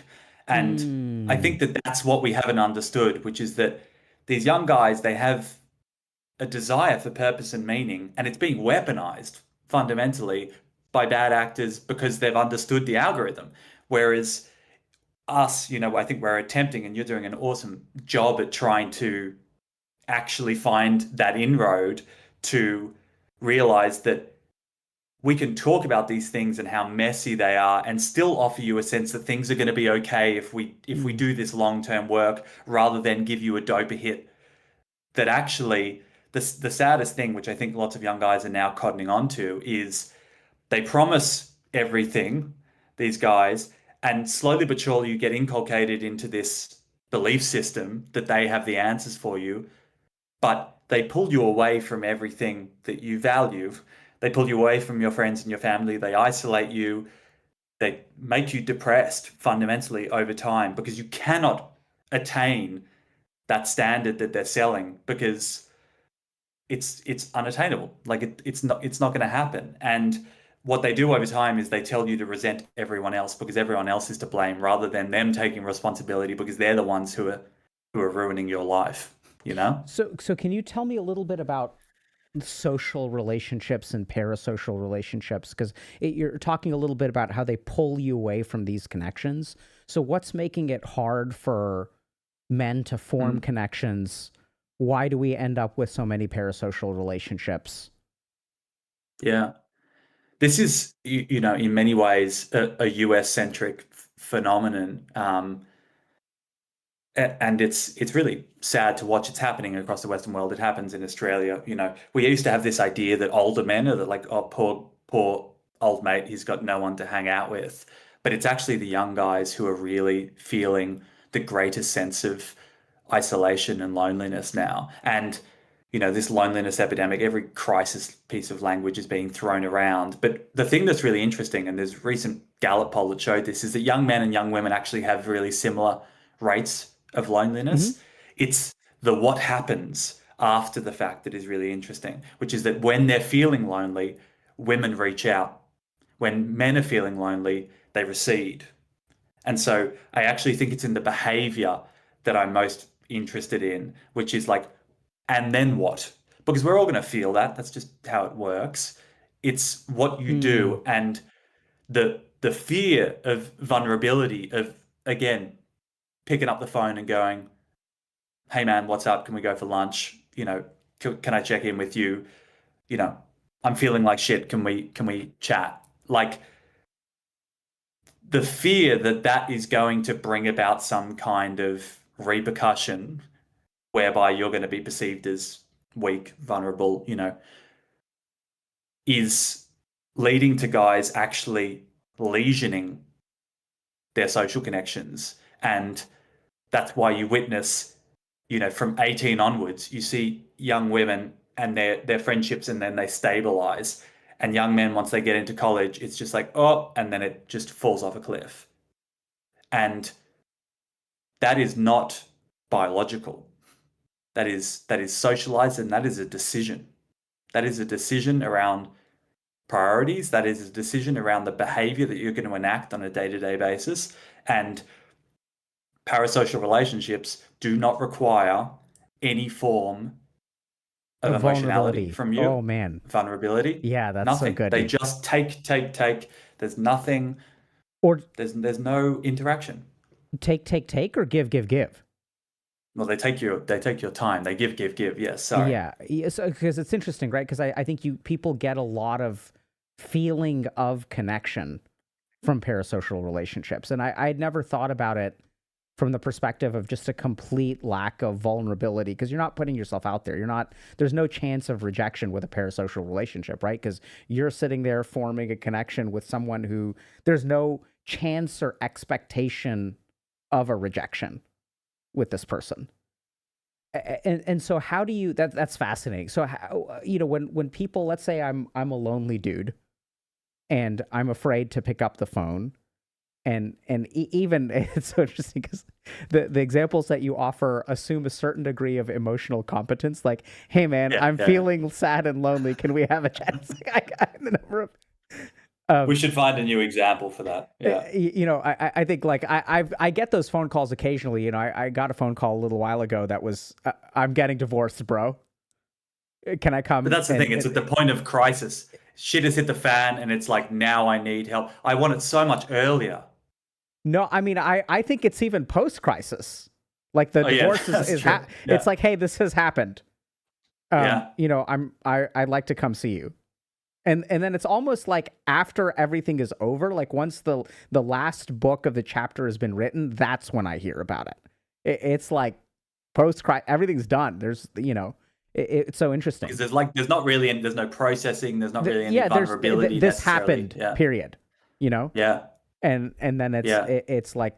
And I think that that's what we haven't understood, which is that these young guys, they have a desire for purpose and meaning, and it's being weaponized fundamentally by bad actors because they've understood the algorithm. Whereas us, you know, I think we're attempting, and you're doing an awesome job at trying to actually find that inroad to realize that we can talk about these things and how messy they are and still offer you a sense that things are going to be okay if we do this long-term work, rather than give you a dopa hit that actually the saddest thing, which I think lots of young guys are now cottoning onto, is they promise everything, these guys, and slowly but surely you get inculcated into this belief system that they have the answers for you, but they pull you away from everything that you value. They pull you away from your friends and your family. They isolate you. They make you depressed fundamentally over time because you cannot attain that standard that they're selling because it's unattainable. Like it's not going to happen. And what they do over time is they tell you to resent everyone else because everyone else is to blame rather than them taking responsibility because they're the ones who are ruining your life, you know? So can you tell me a little bit about social relationships and parasocial relationships? Because you're talking a little bit about how they pull you away from these connections. So what's making it hard for men to form connections? Why do we end up with so many parasocial relationships? Yeah. This is, you know, in many ways, a US-centric phenomenon. And it's really sad to watch. It's happening across the Western world. It happens in Australia. You know, we used to have this idea that older men are like, oh, poor old mate, he's got no one to hang out with. But it's actually the young guys who are really feeling the greatest sense of isolation and loneliness now. And, you know, this loneliness epidemic, every crisis piece of language is being thrown around. But the thing that's really interesting, and there's a recent Gallup poll that showed this, is that young men and young women actually have really similar rates of loneliness. It's the what happens after the fact that is really interesting, which is that when they're feeling lonely, women reach out. When men are feeling lonely, they recede. And so I actually think it's in the behavior that I'm most interested in, which is like, and then what? Because we're all going to feel that. That's just how it works. It's what you do and the fear of vulnerability of, again, picking up the phone and going, hey man, what's up? Can we go for lunch? You know, can I check in with you? You know, I'm feeling like shit. Can we chat? Like the fear that that is going to bring about some kind of repercussion whereby you're going to be perceived as weak, vulnerable, you know, is leading to guys actually lesioning their social connections. And that's why you witness, you know, from 18 onwards, you see young women and their friendships, and then they stabilize. And young men, once they get into college, it's just like, oh, and then it just falls off a cliff. And that is not biological. That is socialized, and that is a decision. That is a decision around priorities. That is a decision around the behavior that you're going to enact on a day-to-day basis. And parasocial relationships do not require any form of emotionality from you. Oh man. Vulnerability. Yeah, that's nothing. So good. They just take. There's nothing, or there's no interaction. Take or give. Well, they take your time. They give. Yes, sorry. Yeah, because it's interesting, right? Because I think people get a lot of feeling of connection from parasocial relationships, and I'd never thought about it from the perspective of just a complete lack of vulnerability, because you're not putting yourself out there. There's no chance of rejection with a parasocial relationship, right? Because you're sitting there forming a connection with someone who there's no chance or expectation of a rejection with this person. And so how do you, that's fascinating. So how, you know, when people, let's say I'm a lonely dude and I'm afraid to pick up the phone, and even it's so interesting because the examples that you offer assume a certain degree of emotional competence. Like, hey man, I'm feeling sad and lonely. Can we have a chat? It's like, I got the number of. We should find a new example for that. Yeah. You know, I think like I get those phone calls occasionally. You know, I got a phone call a little while ago that was, I'm getting divorced, bro. Can I come? But that's the thing. It's at the point of crisis. Shit has hit the fan, and it's like, now I need help. I want it so much earlier. No, I mean, I think it's even post-crisis. Like the divorce is it's like, hey, this has happened. You know, I'd like to come see you. And then it's almost like after everything is over, like once the last book of the chapter has been written, that's when I hear about it. It's like post-crisis, everything's done. There's, you know, it's so interesting. Because there's no processing, there's not really any vulnerability. This happened, period. You know? Yeah. And then it's like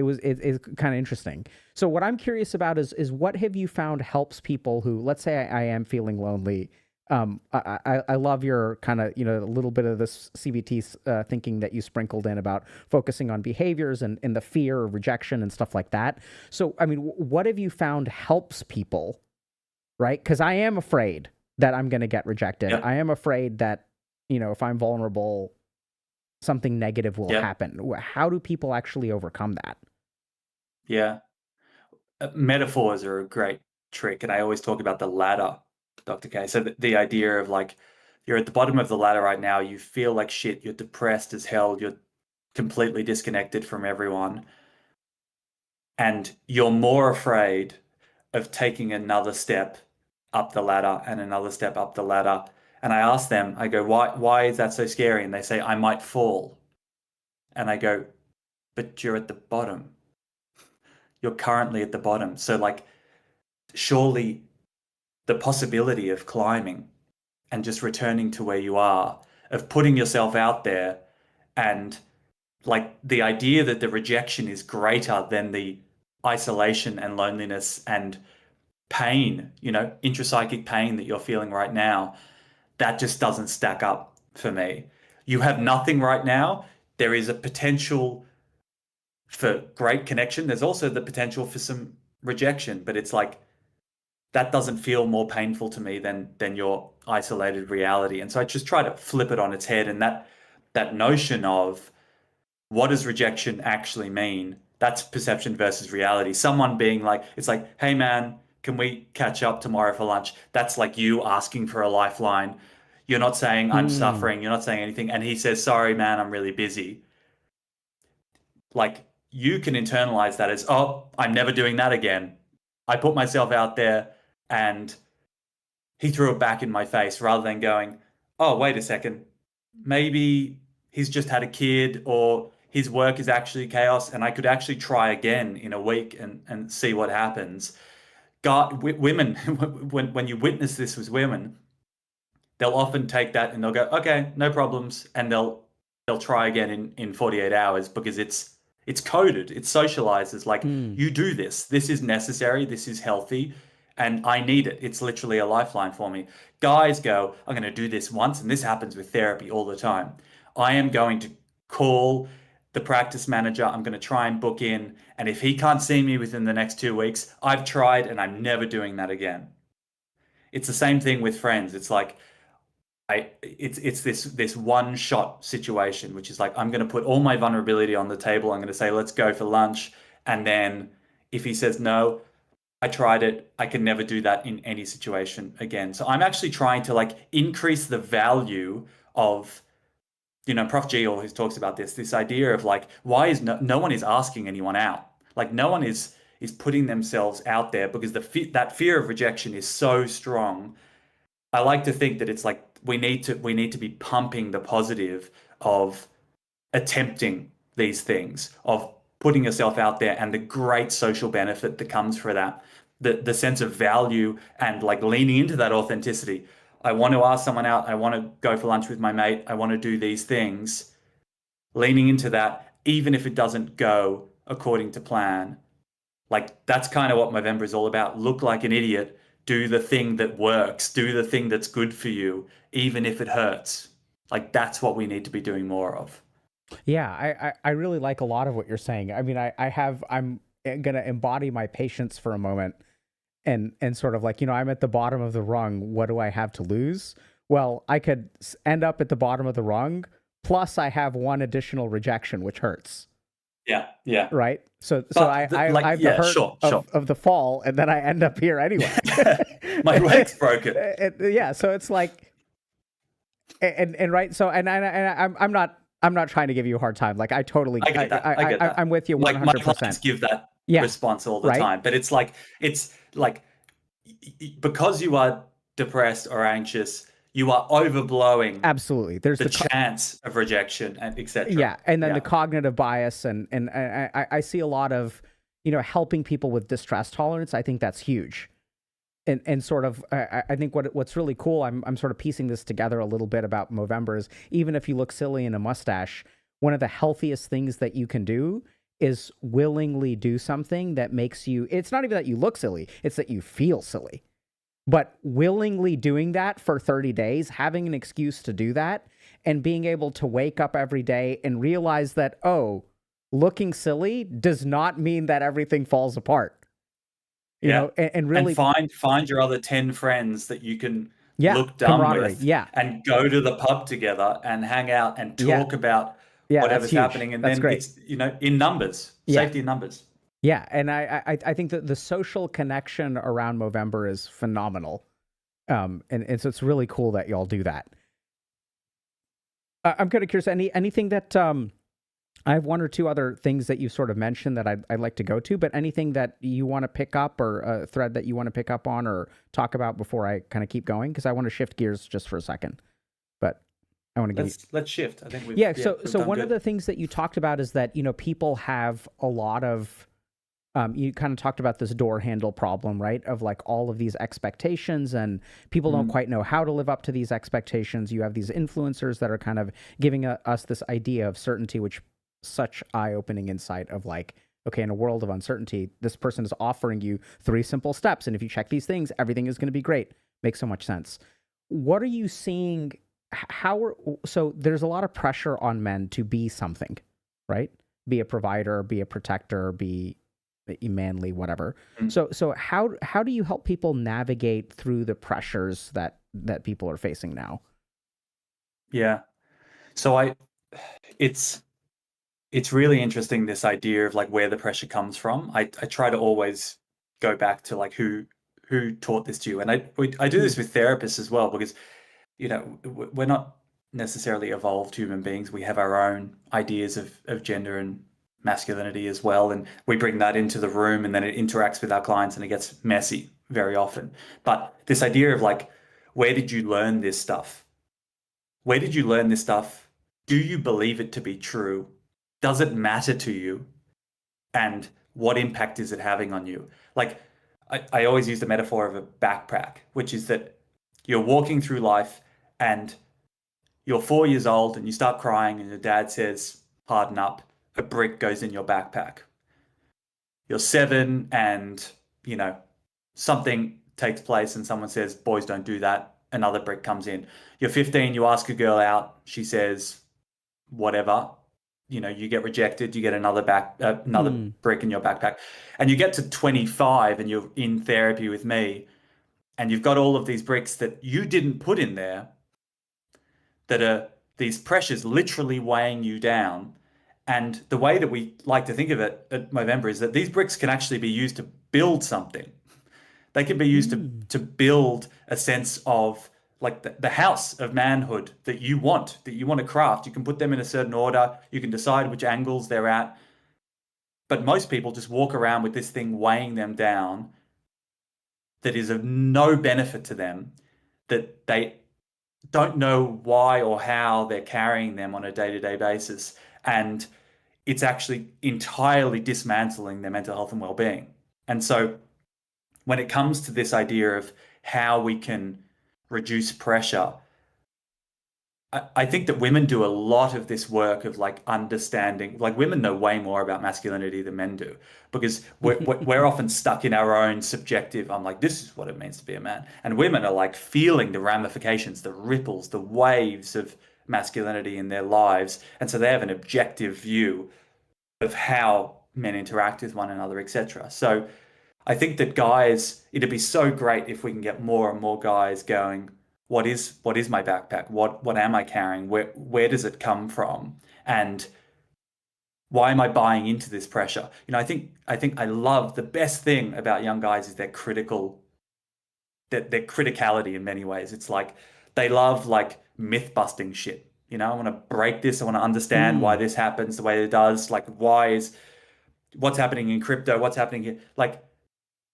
it's kind of interesting. So what I'm curious about is what have you found helps people who, let's say I am feeling lonely. I love your kind of, a little bit of this CBT thinking that you sprinkled in about focusing on behaviors and the fear of rejection and stuff like that. So, I mean, what have you found helps people, right? Because I am afraid that I'm going to get rejected. Yep. I am afraid that, if I'm vulnerable, something negative will happen. How do people actually overcome that? Yeah. Metaphors are a great trick. And I always talk about the ladder, Dr. K. So the idea of like, you're at the bottom of the ladder right now, you feel like shit, you're depressed as hell, you're completely disconnected from everyone. And you're more afraid of taking another step up the ladder and another step up the ladder. And I ask them, I go, why is that so scary? And they say, I might fall. And I go, but you're at the bottom. You're currently at the bottom. So like, surely the possibility of climbing and just returning to where you are, of putting yourself out there, and like the idea that the rejection is greater than the isolation and loneliness and pain, intrapsychic pain that you're feeling right now, that just doesn't stack up for me. You have nothing right now. There is a potential for great connection. There's also the potential for some rejection, but it's like, that doesn't feel more painful to me than your isolated reality. And so I just try to flip it on its head. And that notion of what does rejection actually mean? That's perception versus reality. Someone being like, it's like, hey man, can we catch up tomorrow for lunch? That's like you asking for a lifeline. You're not saying I'm suffering. You're not saying anything. And he says, sorry, man, I'm really busy. Like, you can internalize that as, oh, I'm never doing that again. I put myself out there and he threw it back in my face, rather than going, oh, wait a second, maybe he's just had a kid, or his work is actually chaos and I could actually try again in a week and see what happens. Women, when you witness this with women, they'll often take that and they'll go, okay, no problems. And they'll try again in 48 hours, because it's coded, it's socialized as like, you do this. This is necessary. This is healthy. And I need it. It's literally a lifeline for me. Guys go, I'm going to do this once. And this happens with therapy all the time. I am going to call the practice manager. I'm going to try and book in. And if he can't see me within the next 2 weeks, I've tried and I'm never doing that again. It's the same thing with friends. It's like, it's this one shot situation, which is like, I'm going to put all my vulnerability on the table. I'm going to say, let's go for lunch. And then if he says no, I tried it, I can never do that in any situation again. So I'm actually trying to like increase the value of, Prof G always talks about this idea of like, why is no one is asking anyone out? Like, no one is putting themselves out there, because that fear of rejection is so strong. I like to think that it's like, we need to be pumping the positive of attempting these things, of putting yourself out there, and the great social benefit that comes for that, the sense of value, and like leaning into that authenticity. I want to ask someone out. I want to go for lunch with my mate. I want to do these things. Leaning into that, even if it doesn't go according to plan. Like, that's kind of what Movember is all about. Look like an idiot. Do the thing that works. Do the thing that's good for you, even if it hurts. Like, that's what we need to be doing more of. Yeah, I really like a lot of what you're saying. I mean, I'm going to embody my patience for a moment and sort of like, I'm at the bottom of the rung. What do I have to lose? Well, I could end up at the bottom of the rung, plus I have one additional rejection, which hurts. Yeah. Right? So I have the hurt of the fall, and then I end up here anyway. My leg's broken. Yeah, so it's like, and right, so and I'm not trying to give you a hard time. Like, I totally, I get that. I'm with you 100%. Like, my clients give that response all the time, but it's like because you are depressed or anxious, you are overblowing. Absolutely, there's the chance of rejection and etc. Yeah, and then the cognitive bias, and I see a lot of helping people with distress tolerance. I think that's huge. And sort of, I think what's really cool, I'm sort of piecing this together a little bit about Movember, is even if you look silly in a mustache, one of the healthiest things that you can do is willingly do something that makes you, it's not even that you look silly, it's that you feel silly. But willingly doing that for 30 days, having an excuse to do that, and being able to wake up every day and realize that, oh, looking silly does not mean that everything falls apart. You know, and really find your other 10 friends that you can look dumb camaraderie. with, and go to the pub together and hang out and talk about whatever's happening. And that's then great. It's, in numbers, safety in numbers. Yeah, and I think that the social connection around Movember is phenomenal, and so it's really cool that y'all do that. I'm kind of curious. Anything that I have one or two other things that you sort of mentioned that I'd like to go to, but anything that you want to pick up, or a thread that you want to pick up on or talk about before I kind of keep going, because I want to shift gears just for a second. But I want to let's shift. I think so one of the things that you talked about is that people have a lot of you kind of talked about this door handle problem, right? Of like all of these expectations, and people don't quite know how to live up to these expectations. You have these influencers that are kind of giving us this idea of certainty, which such eye-opening insight of like, okay, in a world of uncertainty, this person is offering you 3 simple steps, and if you check these things, everything is going to be great. Makes so much sense. What are you seeing? So there's a lot of pressure on men to be something, right? Be a provider, be a protector, be manly, whatever. So how do you help people navigate through the pressures that people are facing now? Yeah. So it's really interesting, this idea of like where the pressure comes from. I try to always go back to like who taught this to you, and I do this with therapists as well, because we're not necessarily evolved human beings. We have our own ideas of gender and masculinity as well, and we bring that into the room, and then it interacts with our clients, and it gets messy very often. But this idea of like, where did you learn this stuff? Where did you learn this stuff? Do you believe it to be true? Does it matter to you? And what impact is it having on you? Like, I always use the metaphor of a backpack, which is that you're walking through life and you're 4 years old and you start crying, and your dad says, harden up. A brick goes in your backpack. You're 7 and, something takes place and someone says, boys don't do that. Another brick comes in. You're 15, you ask a girl out. She says, whatever. You get rejected, you get another brick in your backpack. And you get to 25 and you're in therapy with me, and you've got all of these bricks that you didn't put in there, that are these pressures literally weighing you down. And the way that we like to think of it at Movember is that these bricks can actually be used to build something. They can be used to build a sense of like the house of manhood that you want to craft. You can put them in a certain order. You can decide which angles they're at. But most people just walk around with this thing weighing them down that is of no benefit to them, that they don't know why or how they're carrying them on a day-to-day basis. And it's actually entirely dismantling their mental health and well-being. And so when it comes to this idea of how we can reduce pressure, I think that women do a lot of this work of like understanding, like women know way more about masculinity than men do, because we're often stuck in our own subjective, I'm like, this is what it means to be a man. And women are like feeling the ramifications, the ripples, the waves of masculinity in their lives. And so they have an objective view of how men interact with one another, etc. So I think that guys, it'd be so great if we can get more and more guys going, what is my backpack? What am I carrying? Where does it come from? And why am I buying into this pressure? I think I love, the best thing about young guys is their criticality in many ways. It's like they love like myth busting shit. I want to break this. I want to understand why this happens the way it does. Like, what's happening in crypto? What's happening here? Like,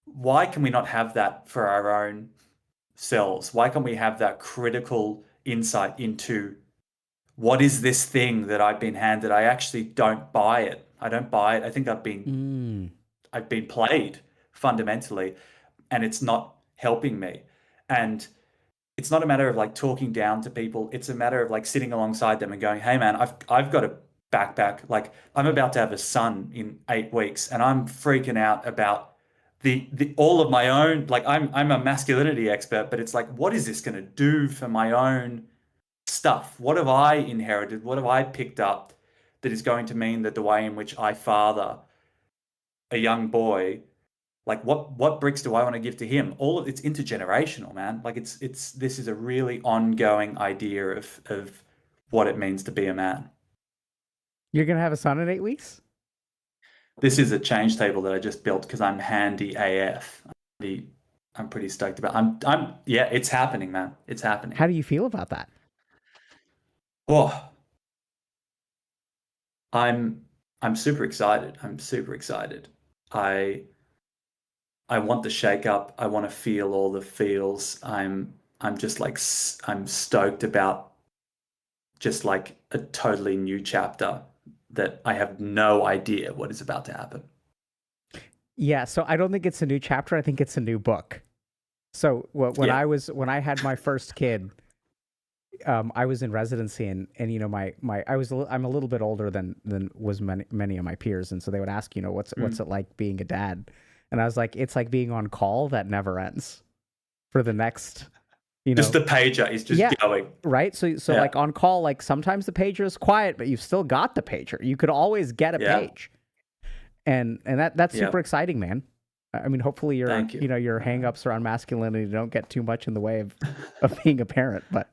why can we not have that for our own selves? Why can't we have that critical insight into what is this thing that I've been handed? I actually don't buy it. I don't buy it. I think I've been played fundamentally, and it's not helping me. And it's not a matter of like talking down to people. It's a matter of like sitting alongside them and going, hey man, I've got backpack. Like I'm about to have a son in 8 weeks, and I'm freaking out about the all of my own. Like I'm a masculinity expert, but it's like, what is this going to do for my own stuff? What have I inherited? What have I picked up that is going to mean that the way in which I father a young boy, like what bricks do I want to give to him? All of it's intergenerational, man. Like it's this is a really ongoing idea of what it means to be a man. You're gonna have a son in 8 weeks? This is a change table that I just built because I'm handy AF. I'm pretty stoked about. Yeah, it's happening, man. It's happening. How do you feel about that? Oh, I'm super excited. I'm super excited. I I want the shake up. I want to feel all the feels. I'm just like I'm stoked about just like a totally new chapter that I have no idea what is about to happen. Yeah, so I don't think it's a new chapter. I think it's a new book. So when I had my first kid, I was in residency, and you know I'm a little bit older than was many of my peers, and so they would ask, you know, what's it like being a dad, and I was like, it's like being on call that never ends for the next, you know, just the pager is just going right. So like on call, like sometimes the pager is quiet, but you've still got the pager. You could always get a page, and that's super exciting, man. I mean, hopefully your hangups around masculinity don't get too much in the way of being a parent, but.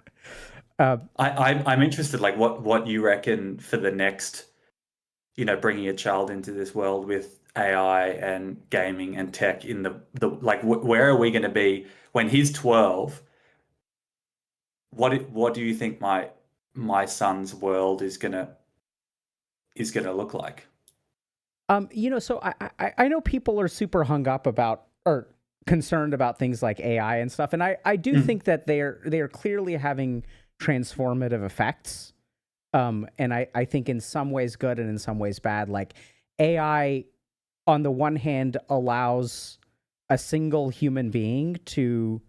I'm interested, like what you reckon for the next, you know, bringing a child into this world with AI and gaming and tech in the like, where are we going to be when he's 12? What do you think my son's world is gonna look like? You know, so I know people are super hung up about or concerned about things like AI and stuff, and I do think that they are clearly having transformative effects. And I think in some ways good and in some ways bad. Like AI, on the one hand, allows a single human being to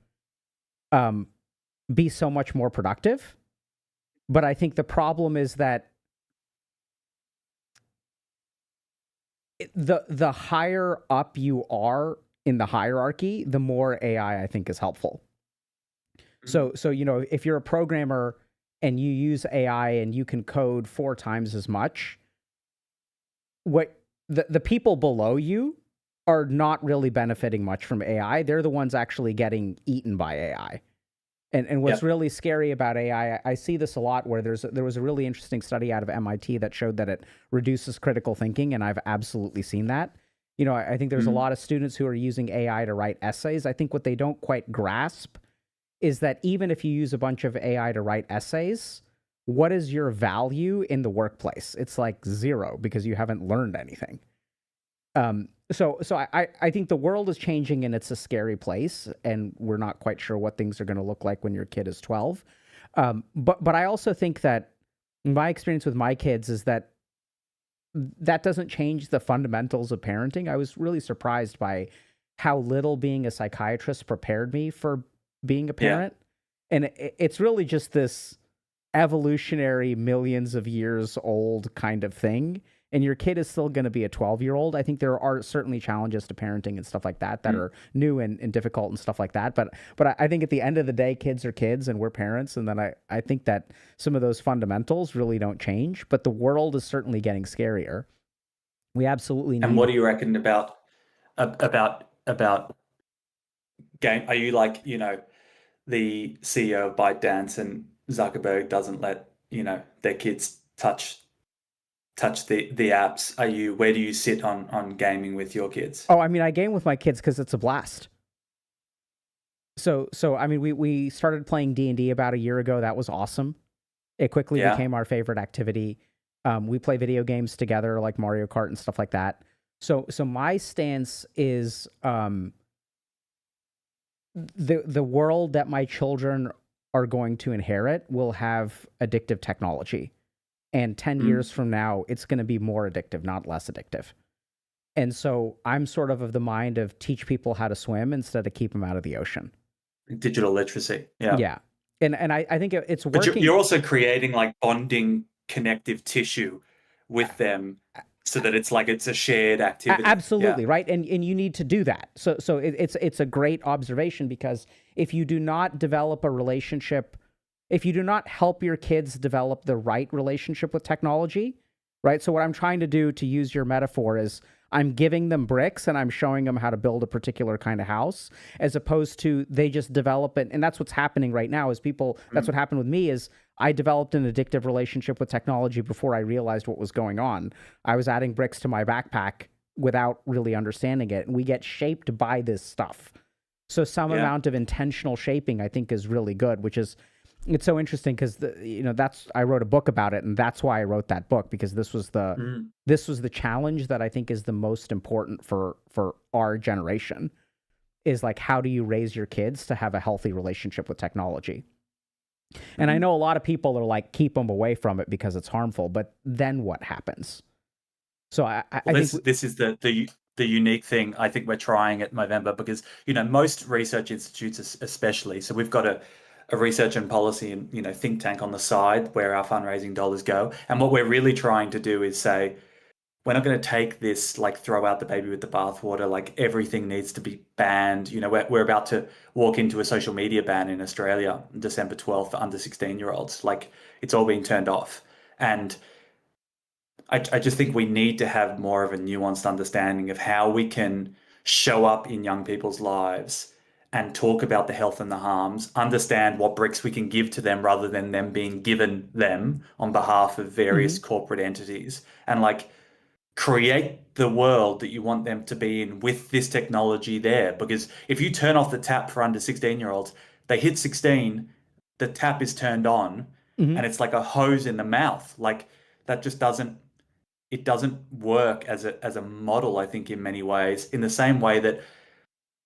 be so much more productive. But I think the problem is that the higher up you are in the hierarchy, the more AI I think is helpful. So you know, if you're a programmer and you use AI and you can code 4 times as much, what the people below you are not really benefiting much from AI. They're the ones actually getting eaten by AI. And what's really scary about AI, I see this a lot where there was a really interesting study out of MIT that showed that it reduces critical thinking, and I've absolutely seen that. You know, I think there's a lot of students who are using AI to write essays. I think what they don't quite grasp is that even if you use a bunch of AI to write essays, what is your value in the workplace? It's like 0 because you haven't learned anything. So I think the world is changing and it's a scary place, and we're not quite sure what things are going to look like when your kid is 12. But I also think that my experience with my kids is that doesn't change the fundamentals of parenting. I was really surprised by how little being a psychiatrist prepared me for being a parent. And it's really just this evolutionary millions of years old kind of thing. And your kid is still going to be a 12-year-old. I think there are certainly challenges to parenting and stuff like that are new and difficult and stuff like that. But I think at the end of the day, kids are kids and we're parents. And then I think that some of those fundamentals really don't change. But the world is certainly getting scarier. We absolutely need. And what do you reckon about game? Are you like, you know, the CEO of ByteDance and Zuckerberg doesn't let, you know, their kids touch the apps? Where do you sit on gaming with your kids? Oh, I mean, I game with my kids because it's a blast. So I mean, we started playing D&D about a year ago. That was awesome. It quickly became our favorite activity. We play video games together, like Mario Kart and stuff like that. So my stance is the world that my children are going to inherit will have addictive technology. And 10 years from now, it's going to be more addictive, not less addictive. And so I'm sort of the mind of teach people how to swim instead of keep them out of the ocean. Digital literacy. Yeah. Yeah. And I think it's working. But you're also creating like bonding connective tissue with them so that it's like it's a shared activity. Absolutely, right? And you need to do that. So it's a great observation, because if you do not develop a relationship, if you do not help your kids develop the right relationship with technology, right? So what I'm trying to do, to use your metaphor, is I'm giving them bricks and I'm showing them how to build a particular kind of house, as opposed to they just develop it. And that's what's happening right now is people, that's what happened with me, is I developed an addictive relationship with technology before I realized what was going on. I was adding bricks to my backpack without really understanding it. And we get shaped by this stuff. So some amount of intentional shaping, I think, is really good, which is, it's so interesting because I wrote a book about it, and that's why I wrote that book, because this was the challenge that I think is the most important for our generation, is like, how do you raise your kids to have a healthy relationship with technology? And I know a lot of people are like, keep them away from it because it's harmful, but then what happens? So I think this is the unique thing I think we're trying at Movember, because most research institutes especially, so we've got a research and policy and think tank on the side where our fundraising dollars go, and what we're really trying to do is say, we're not going to take this, like, throw out the baby with the bathwater, like everything needs to be banned. We're about to walk into a social media ban in Australia December 12th for under 16-year-olds. Like, it's all being turned off. And I just think we need to have more of a nuanced understanding of how we can show up in young people's lives and talk about the health and the harms, understand what bricks we can give to them rather than them being given them on behalf of various corporate entities, and like create the world that you want them to be in with this technology there. Because if you turn off the tap for under 16-year-olds, they hit 16, the tap is turned on, and it's like a hose in the mouth. Like, that just doesn't work as a model, I think, in many ways. In the same way that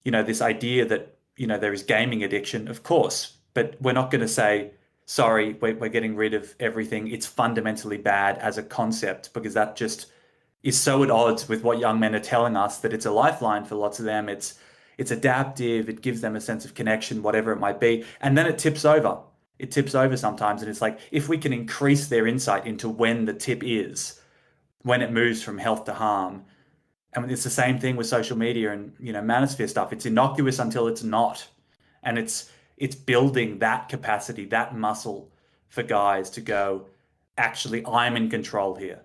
this idea that there is gaming addiction, of course, but we're not going to say, sorry, we're getting rid of everything, it's fundamentally bad as a concept, because that just is so at odds with what young men are telling us, that it's a lifeline for lots of them. It's adaptive, it gives them a sense of connection, whatever it might be, and then it tips over. It tips over sometimes, and it's like, if we can increase their insight into when the tip is, when it moves from health to harm. And it's the same thing with social media and manosphere stuff. It's innocuous until it's not, and it's building that capacity, that muscle for guys to go, actually, I'm in control here.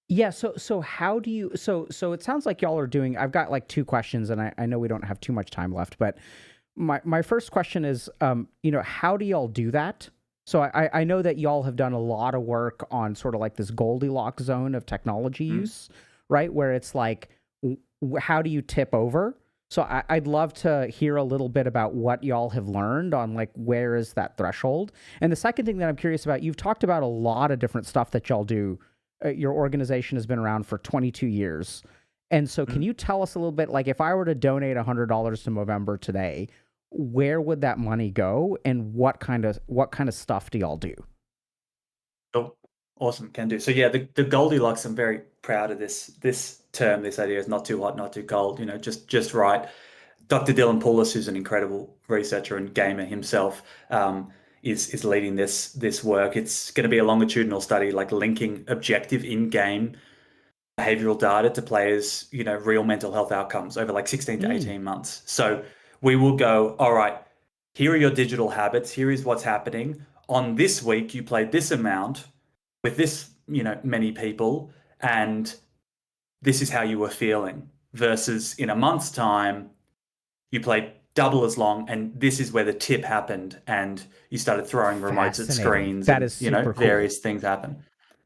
Yeah. So how do you? So it sounds like y'all are doing. I've got like two questions, and I know we don't have too much time left, but my first question is, how do y'all do that? So I know that y'all have done a lot of work on sort of like this Goldilocks zone of technology use, right? Where it's like, how do you tip over? So I'd love to hear a little bit about what y'all have learned on, like, where is that threshold? And the second thing that I'm curious about, you've talked about a lot of different stuff that y'all do. Your organization has been around for 22 years. And so can you tell us a little bit, like, if I were to donate $100 to Movember today, where would that money go, and what kind of stuff do y'all do? Oh, awesome, can do. So yeah, the Goldilocks, I'm very proud of this term. This idea is not too hot, not too cold. Just right. Dr. Dylan Poulos, who's an incredible researcher and gamer himself, is leading this work. It's going to be a longitudinal study, like linking objective in-game behavioral data to players, real mental health outcomes over like 16 to 18 months. So we will go, all right, here are your digital habits. Here is what's happening. On this week, you played this amount with this, many people, and this is how you were feeling. Versus in a month's time, you played double as long, and this is where the tip happened, and you started throwing remotes at screens. That is super cool. Various things happen.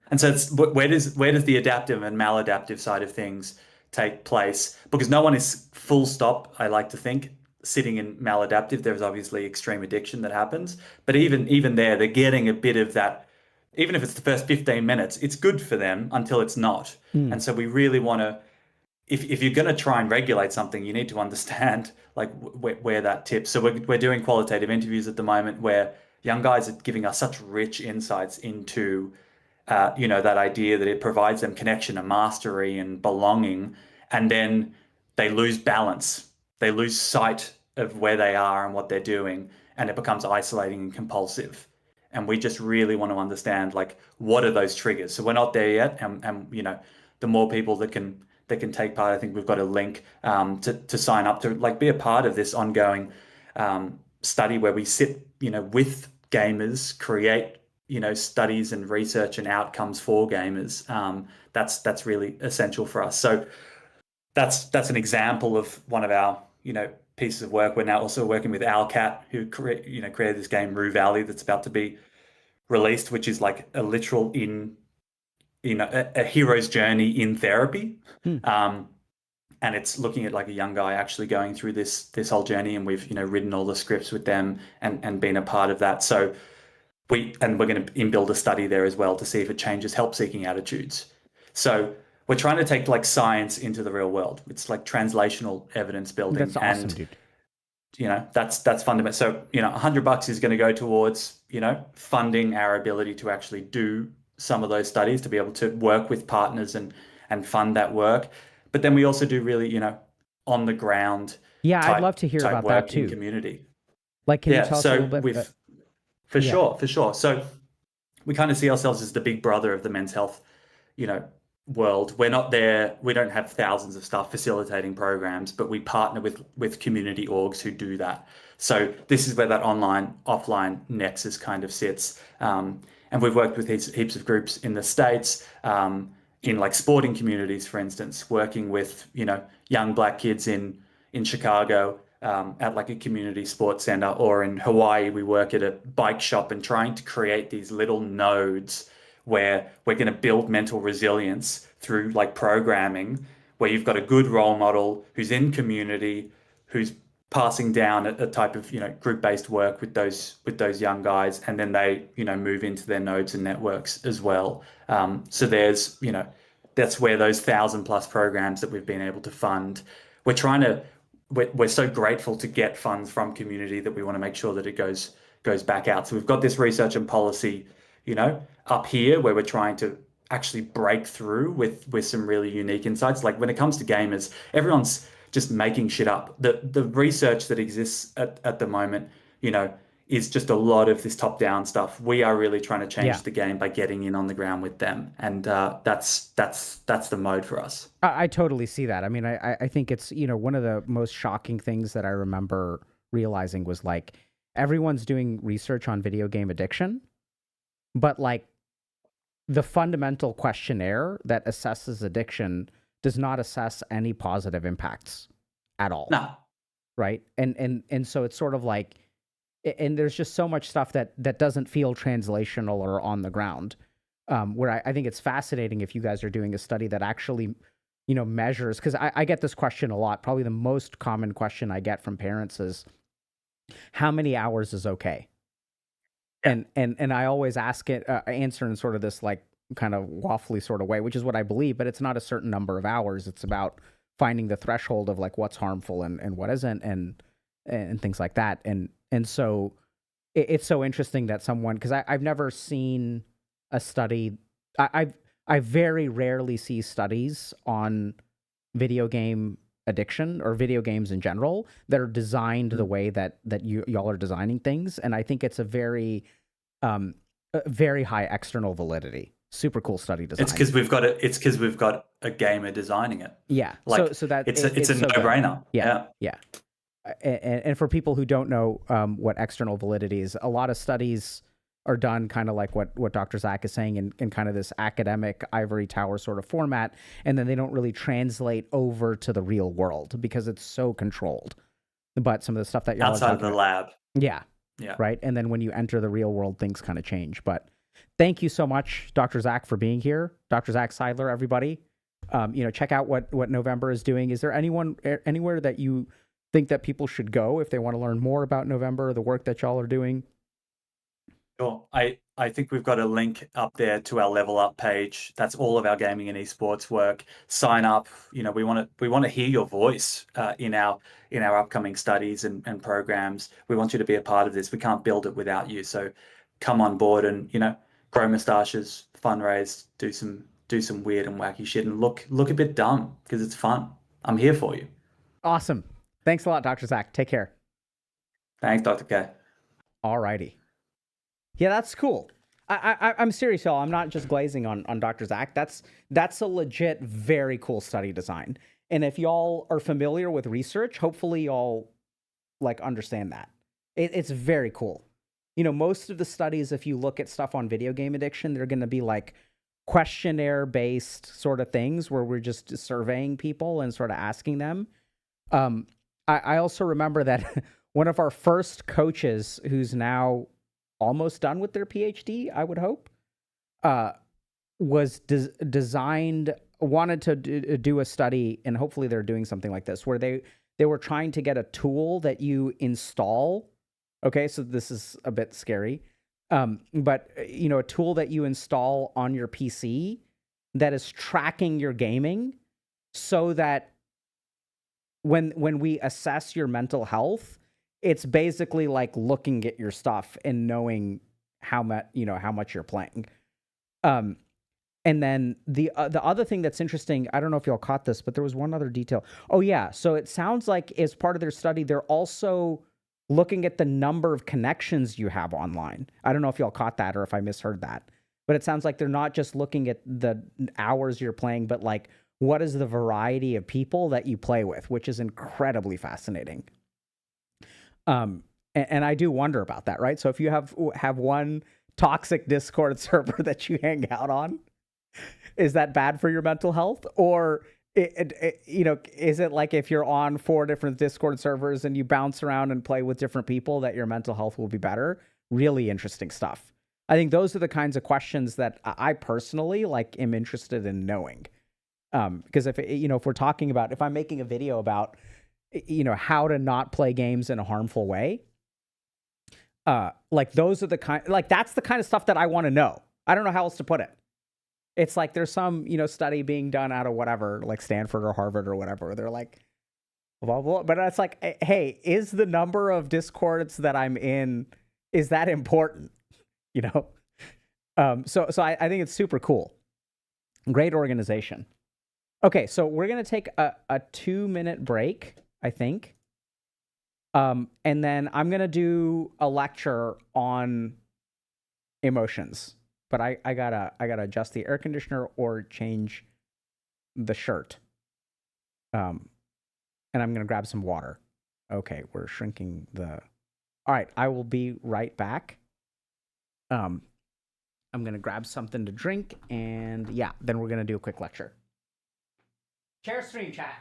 And so it's, where does the adaptive and maladaptive side of things take place? Because no one is full stop, I like to think, sitting in maladaptive. There's obviously extreme addiction that happens, but even there, they're getting a bit of that. Even if it's the first 15 minutes, it's good for them until it's not. And so we really want to, if you're going to try and regulate something, you need to understand like where that tips. So we're doing qualitative interviews at the moment where young guys are giving us such rich insights into that idea that it provides them connection and mastery and belonging, and then they lose balance. They lose sight of where they are and what they're doing, and it becomes isolating and compulsive. and we just really want to understand like what are those triggers. So we're not there yet, and the more people that can take part, I think we've got a link to sign up to like be a part of this ongoing study where we sit with gamers, create studies and research and outcomes for gamers. That's really essential for us. So that's an example of one of our pieces of work. We're now also working with Owlcat, who created this game Rue Valley that's about to be released, which is like a literal a hero's journey in therapy. And it's looking at like a young guy actually going through this whole journey, and we've written all the scripts with them and been a part of that. So we're going to inbuild a study there as well to see if it changes help-seeking attitudes. So we're trying to take like science into the real world. It's like translational evidence building. That's awesome, dude. That's fundamental. So $100 is going to go towards funding our ability to actually do some of those studies, to be able to work with partners and fund that work. But then we also do really on the ground. Yeah, I'd love to hear about that too. In community. Like, can you tell us a little bit? For sure. So we kind of see ourselves as the big brother of the men's health, world. We're not there. We don't have thousands of staff facilitating programs, but we partner with community orgs who do that. So this is where that online offline nexus kind of sits. And we've worked with heaps of groups in the States, in like sporting communities, for instance, working with young Black kids in Chicago, at like a community sports center, or in Hawaii we work at a bike shop, and trying to create these little nodes where we're going to build mental resilience through like programming, where you've got a good role model who's in community, who's passing down a type of group-based work with those young guys, and then they move into their nodes and networks as well. So there's that's where those 1,000+ programs that we've been able to fund. We're so grateful to get funds from community that we want to make sure that it goes back out. So we've got this research and policy up here where we're trying to actually break through with some really unique insights. Like when it comes to gamers, everyone's just making shit up. The research that exists at the moment, is just a lot of this top-down stuff. We are really trying to change the game by getting in on the ground with them, and that's the mode for us. I totally see that. I mean, I think it's one of the most shocking things that I remember realizing was like everyone's doing research on video game addiction, but like the fundamental questionnaire that assesses addiction does not assess any positive impacts at all. No. Right. And so it's sort of like, and there's just so much stuff that doesn't feel translational or on the ground, where I think it's fascinating if you guys are doing a study that actually, measures, because I get this question a lot. Probably the most common question I get from parents is, how many hours is okay? And I always answer in sort of this like kind of waffly sort of way, which is what I believe, but it's not a certain number of hours. It's about finding the threshold of like what's harmful and what isn't, and things like that. And so it's so interesting that someone, because I've never seen a study. I very rarely see studies on video game addiction or video games in general that are designed the way that y'all are designing things. And I think it's a very high external validity. Super cool study design. It's because we've got a gamer designing it. Yeah. Like, so that it's a no-brainer. Yeah. And for people who don't know what external validity is, a lot of studies are done kind of like what Dr. Zach is saying in kind of this academic ivory tower sort of format, and then they don't really translate over to the real world because it's so controlled. But some of the stuff that y'all outside of the lab. Yeah. Right. And then when you enter the real world, things kind of change. But thank you so much, Dr. Zach, for being here. Dr. Zach Seidler, everybody. Check out what November is doing. Is there anywhere that you think that people should go if they want to learn more about November, the work that y'all are doing? Sure. I think we've got a link up there to our Level Up page. That's all of our gaming and esports work. Sign up. We want to hear your voice in our upcoming studies and programs. We want you to be a part of this. We can't build it without you. So come on board and grow mustaches, fundraise, do some weird and wacky shit, and look a bit dumb because it's fun. I'm here for you. Awesome. Thanks a lot, Dr. Zach. Take care. Thanks, Dr. K. All righty. Yeah, that's cool. I'm serious, y'all. I'm not just glazing on Dr. Zach. That's a legit, very cool study design. And if y'all are familiar with research, hopefully y'all like understand that. It's very cool. You know, most of the studies, if you look at stuff on video game addiction, they're going to be like questionnaire based sort of things where we're just surveying people and sort of asking them. I also remember that one of our first coaches, who's now almost done with their PhD, I would hope, was wanted to do a study, and hopefully they're doing something like this, where they were trying to get a tool that you install. Okay, so this is a bit scary. But you know, a tool that you install on your PC that is tracking your gaming, so that when we assess your mental health, it's basically like looking at your stuff and knowing how much you're playing. And then the other thing that's interesting, I don't know if y'all caught this, but there was one other detail. Oh yeah, so it sounds like as part of their study, they're also looking at the number of connections you have online. I don't know if y'all caught that or if I misheard that, but it sounds like they're not just looking at the hours you're playing, but like what is the variety of people that you play with, which is incredibly fascinating. And I do wonder about that, right? So if you have one toxic Discord server that you hang out on, is that bad for your mental health? Or is it like if you're on 4 different Discord servers and you bounce around and play with different people that your mental health will be better? Really interesting stuff. I think those are the kinds of questions that I personally am interested in knowing. Because if we're talking about, if I'm making a video about how to not play games in a harmful way, those are the that's the kind of stuff that I want to know. I don't know how else to put it. It's like there's some, study being done out of whatever, like Stanford or Harvard or whatever. They're like, blah, blah, but it's like, hey, is the number of Discords that I'm in, is that important? So I think it's super cool. Great organization. Okay, so we're going to take a 2-minute break, I think. And then I'm going to do a lecture on emotions. But I gotta adjust the air conditioner or change the shirt. And I'm gonna grab some water. Okay, we're shrinking the. All right, I will be right back. I'm gonna grab something to drink, and yeah, then we're gonna do a quick lecture. Share stream chat.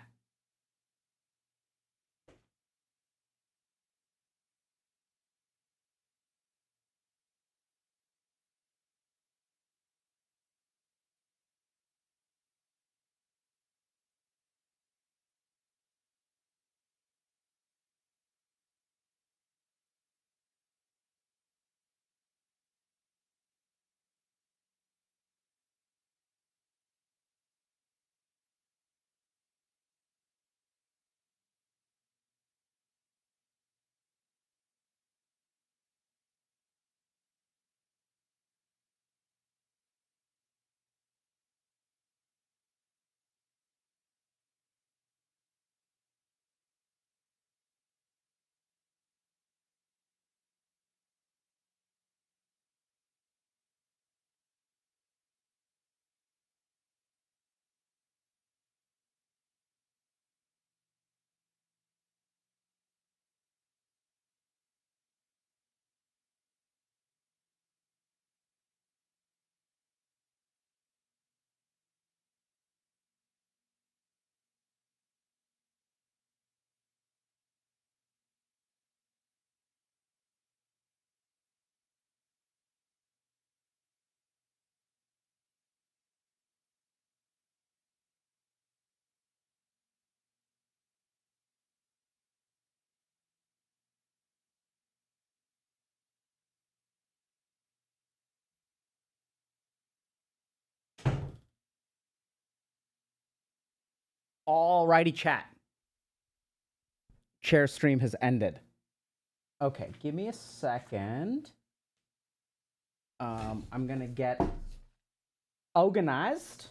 Alrighty, chat. Share stream has ended. Okay, give me a second. I'm gonna get organized.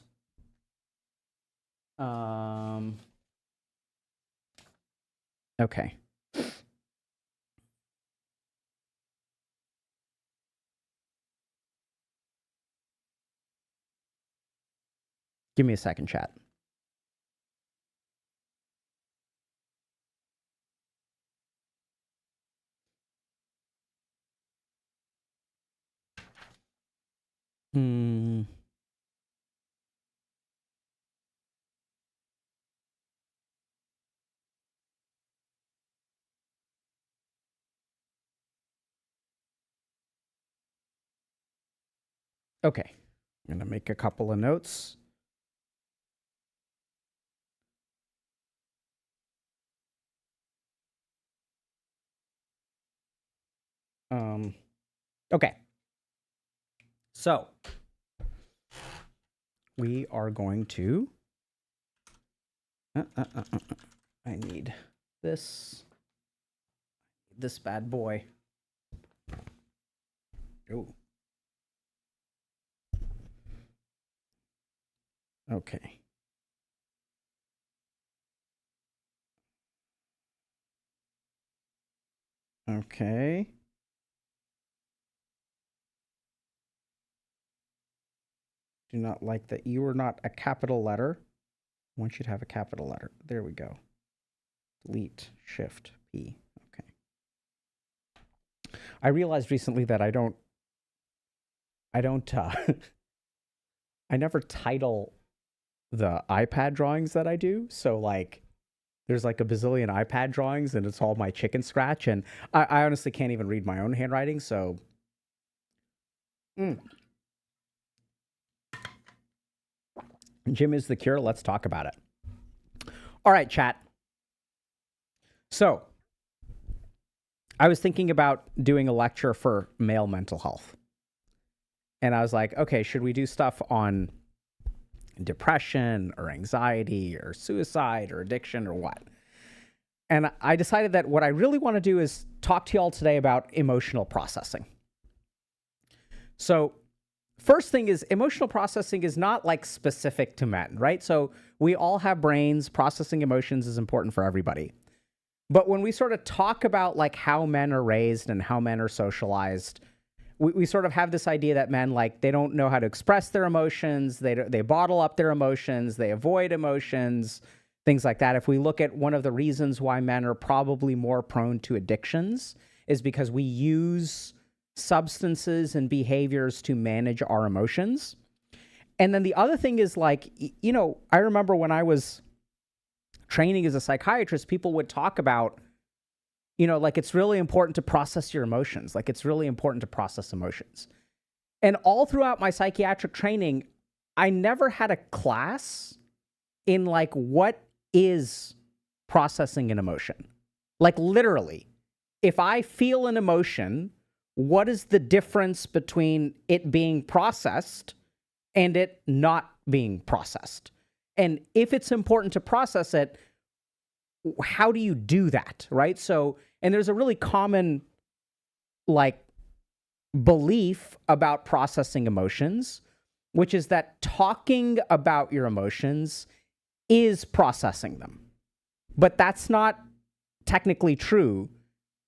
Okay. Give me a second, chat. Okay, I'm going to make a couple of notes. Okay. So we are going to, I need this bad boy. Oh. Okay. Okay. Do not like that you are not a capital letter. I want you to have a capital letter. There we go. Delete, Shift, P. Okay. I realized recently that I never title the iPad drawings that I do. So like, there's like a bazillion iPad drawings and it's all my chicken scratch. And I honestly can't even read my own handwriting. So, Gym is the cure. Let's talk about it. All right, chat. So I was thinking about doing a lecture for male mental health. And I was like, okay, should we do stuff on depression or anxiety or suicide or addiction or what? And I decided that what I really want to do is talk to y'all today about emotional processing. So first thing is, emotional processing is not like specific to men, right? So we all have brains. Processing emotions is important for everybody. But when we sort of talk about like how men are raised and how men are socialized, we sort of have this idea that men, like, they don't know how to express their emotions. They bottle up their emotions. They avoid emotions, things like that. If we look at one of the reasons why men are probably more prone to addictions is because we use substances and behaviors to manage our emotions. And then the other thing is, like, you know, I remember when I was training as a psychiatrist, people would talk about, you know, like, it's really important to process your emotions. Like, it's really important to process emotions. And all throughout my psychiatric training, I never had a class in like, what is processing an emotion? Like, literally, if I feel an emotion, what is the difference between it being processed and it not being processed? And if it's important to process it, how do you do that, right? So, and there's a really common, like, belief about processing emotions, which is that talking about your emotions is processing them. But that's not technically true.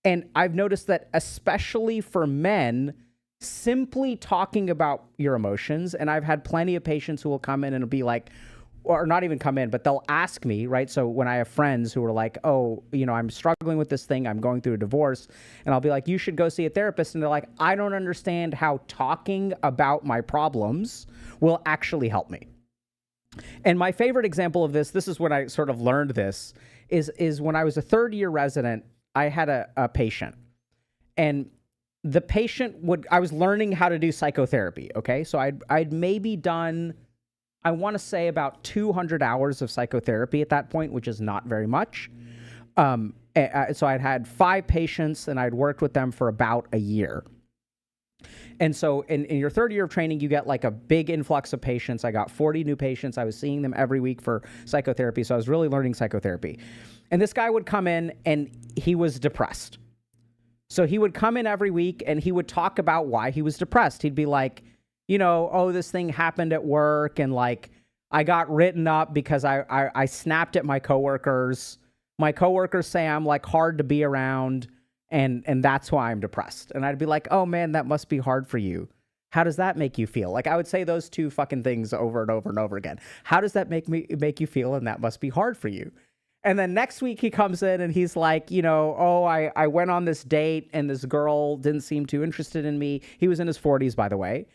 And I've noticed that especially for men, simply talking about your emotions, and I've had plenty of patients who will come in and be like, or not even come in, but they'll ask me, right? So when I have friends who are like, oh, you know, I'm struggling with this thing, I'm going through a divorce, and I'll be like, you should go see a therapist. And they're like, I don't understand how talking about my problems will actually help me. And my favorite example of this is when I sort of learned this, is when I was a third-year resident, I had a patient. And the patient I was learning how to do psychotherapy, okay? So I'd maybe done, I want to say, about 200 hours of psychotherapy at that point, which is not very much. So I'd had 5 patients, and I'd worked with them for about a year. And so in your third year of training, you get like a big influx of patients. I got 40 new patients. I was seeing them every week for psychotherapy. So I was really learning psychotherapy. And this guy would come in and he was depressed. So he would come in every week and he would talk about why he was depressed. He'd be like, you know, oh, this thing happened at work, and like, I got written up because I snapped at my coworkers. My coworkers say I'm like hard to be around, and that's why I'm depressed. And I'd be like, oh man, that must be hard for you. How does that make you feel? Like, I would say those two fucking things over and over and over again. How does that make you feel? And that must be hard for you. And then next week he comes in and he's like, oh, I went on this date and this girl didn't seem too interested in me. He was in his 40s, by the way.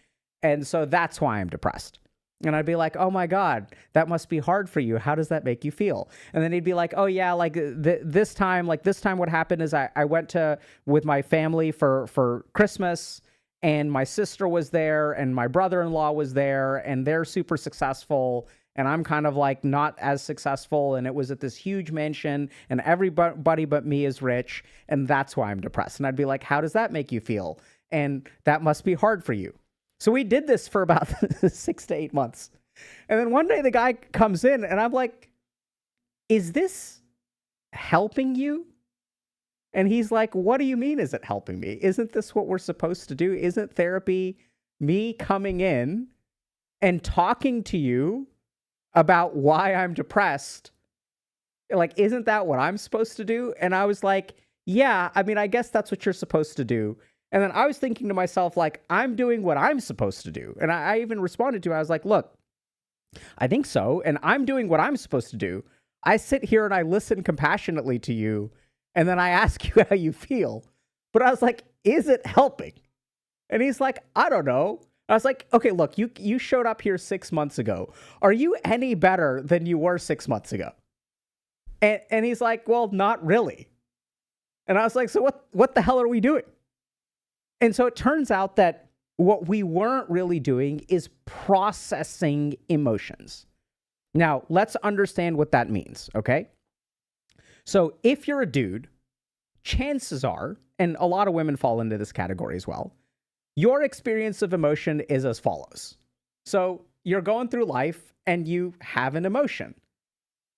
And so that's why I'm depressed. And I'd be like, oh my God, that must be hard for you. How does that make you feel? And then he'd be like, oh yeah, like this time what happened is I went with my family for Christmas, and my sister was there and my brother-in-law was there, and they're super successful. And I'm kind of like not as successful. And it was at this huge mansion and everybody but me is rich. And that's why I'm depressed. And I'd be like, how does that make you feel? And that must be hard for you. So we did this for about 6 to 8 months. And then one day the guy comes in and I'm like, is this helping you? And he's like, what do you mean, is it helping me? Isn't this what we're supposed to do? Isn't therapy me coming in and talking to you about why I'm depressed? Like, isn't that what I'm supposed to do? And I was like, yeah, I mean, I guess that's what you're supposed to do. And then I was thinking to myself, like, I'm doing what I'm supposed to do. And I even responded to it. I was like, look, I think so. And I'm doing what I'm supposed to do. I sit here and I listen compassionately to you. And then I ask you how you feel. But I was like, is it helping? And he's like, I don't know. I was like, okay, look, you showed up here 6 months ago. Are you any better than you were 6 months ago? And he's like, well, not really. And I was like, so what the hell are we doing? And so it turns out that what we weren't really doing is processing emotions. Now, let's understand what that means, okay? So if you're a dude, chances are, and a lot of women fall into this category as well, your experience of emotion is as follows. So you're going through life and you have an emotion.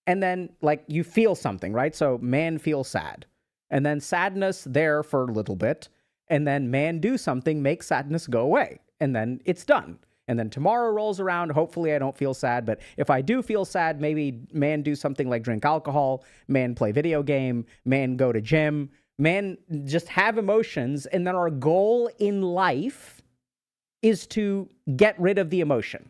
And then, like, you feel something, right? So man feels sad. And then sadness there for a little bit. And then man do something, make sadness go away. And then it's done. And then tomorrow rolls around. Hopefully I don't feel sad. But if I do feel sad, maybe man do something like drink alcohol, man play video game, man go to gym, man just have emotions. And then our goal in life is to get rid of the emotion,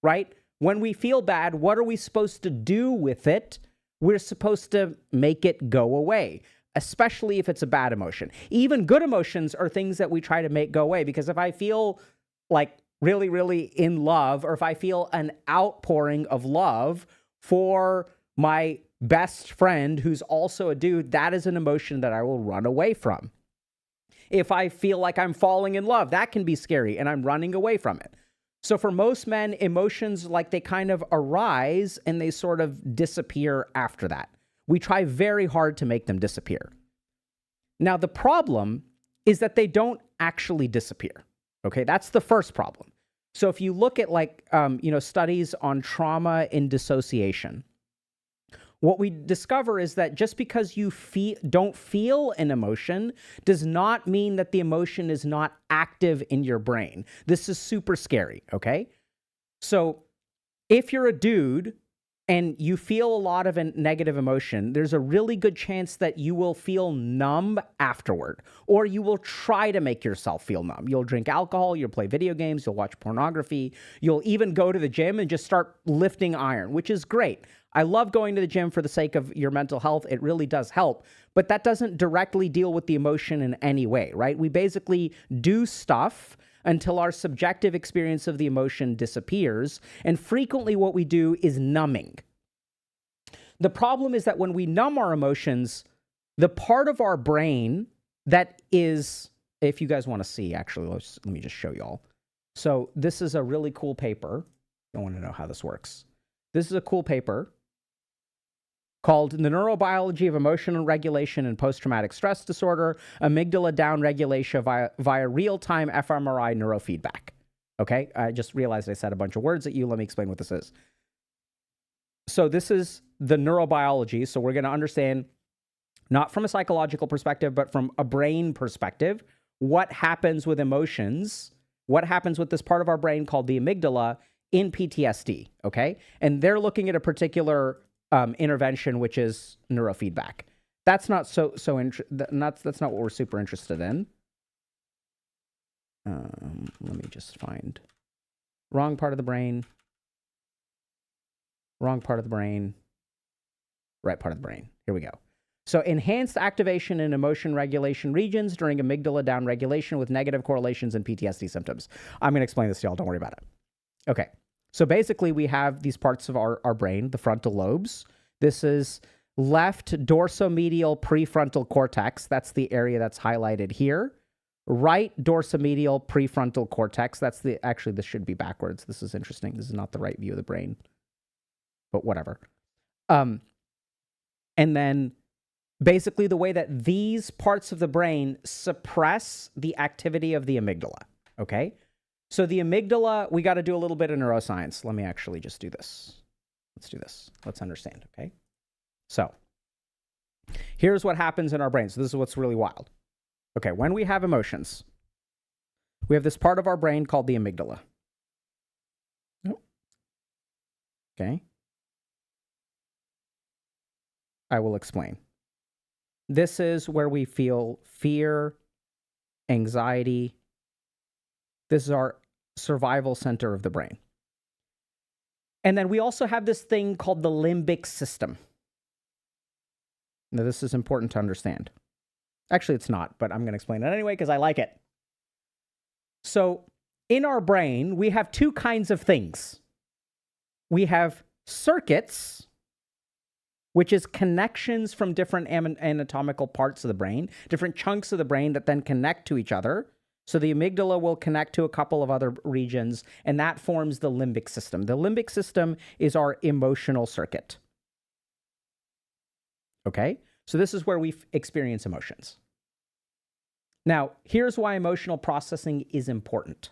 right? When we feel bad, what are we supposed to do with it? We're supposed to make it go away, especially if it's a bad emotion. Even good emotions are things that we try to make go away, because if I feel like really, really in love, or if I feel an outpouring of love for my best friend who's also a dude, that is an emotion that I will run away from. If I feel like I'm falling in love, that can be scary and I'm running away from it. So for most men, emotions, like, they kind of arise and they sort of disappear after that. We try very hard to make them disappear. Now, the problem is that they don't actually disappear. Okay, that's the first problem. So if you look at studies on trauma and dissociation, what we discover is that just because you don't feel an emotion does not mean that the emotion is not active in your brain. This is super scary, okay? So if you're a dude and you feel a lot of a negative emotion, there's a really good chance that you will feel numb afterward, or you will try to make yourself feel numb. You'll drink alcohol, you'll play video games, you'll watch pornography, you'll even go to the gym and just start lifting iron, which is great. I love going to the gym for the sake of your mental health. It really does help, but that doesn't directly deal with the emotion in any way, right? We basically do stuff until our subjective experience of the emotion disappears. And frequently what we do is numbing. The problem is that when we numb our emotions, the part of our brain that is, if you guys want to see, actually, let me just show y'all. So this is a really cool paper. I want to know how this works. This is a cool paper called The Neurobiology of Emotional Regulation and Post-Traumatic Stress Disorder, Amygdala Downregulation via Real-Time fMRI Neurofeedback. Okay, I just realized I said a bunch of words at you. Let me explain what this is. So this is the neurobiology. So we're going to understand, not from a psychological perspective, but from a brain perspective, what happens with emotions, what happens with this part of our brain called the amygdala in PTSD, okay? And they're looking at a particular intervention, which is neurofeedback. That's not that's not what we're super interested in. Let me just find wrong part of the brain, right part of the brain. Here we go. So enhanced activation in emotion regulation regions during amygdala downregulation with negative correlations in PTSD symptoms. I'm going to explain this to y'all. Don't worry about it. Okay. So basically we have these parts of our brain, the frontal lobes. This is left dorsomedial prefrontal cortex. That's the area that's highlighted here. Right dorsomedial prefrontal cortex. Actually, this should be backwards. This is interesting. This is not the right view of the brain, but whatever. And then basically the way that these parts of the brain suppress the activity of the amygdala, okay? So the amygdala, we got to do a little bit of neuroscience. Let me actually just do this. Let's do this. Let's understand, okay? So here's what happens in our brain. So this is what's really wild. Okay, when we have emotions, we have this part of our brain called the amygdala. Okay. I will explain. This is where we feel fear, anxiety. This is our survival center of the brain. And then we also have this thing called the limbic system. Now, this is important to understand. Actually, it's not, but I'm going to explain it anyway because I like it. So, in our brain, we have two kinds of things. We have circuits, which is connections from different anatomical parts of the brain, different chunks of the brain that then connect to each other. So the amygdala will connect to a couple of other regions, and that forms the limbic system. The limbic system is our emotional circuit. Okay? So this is where we experience emotions. Now, here's why emotional processing is important.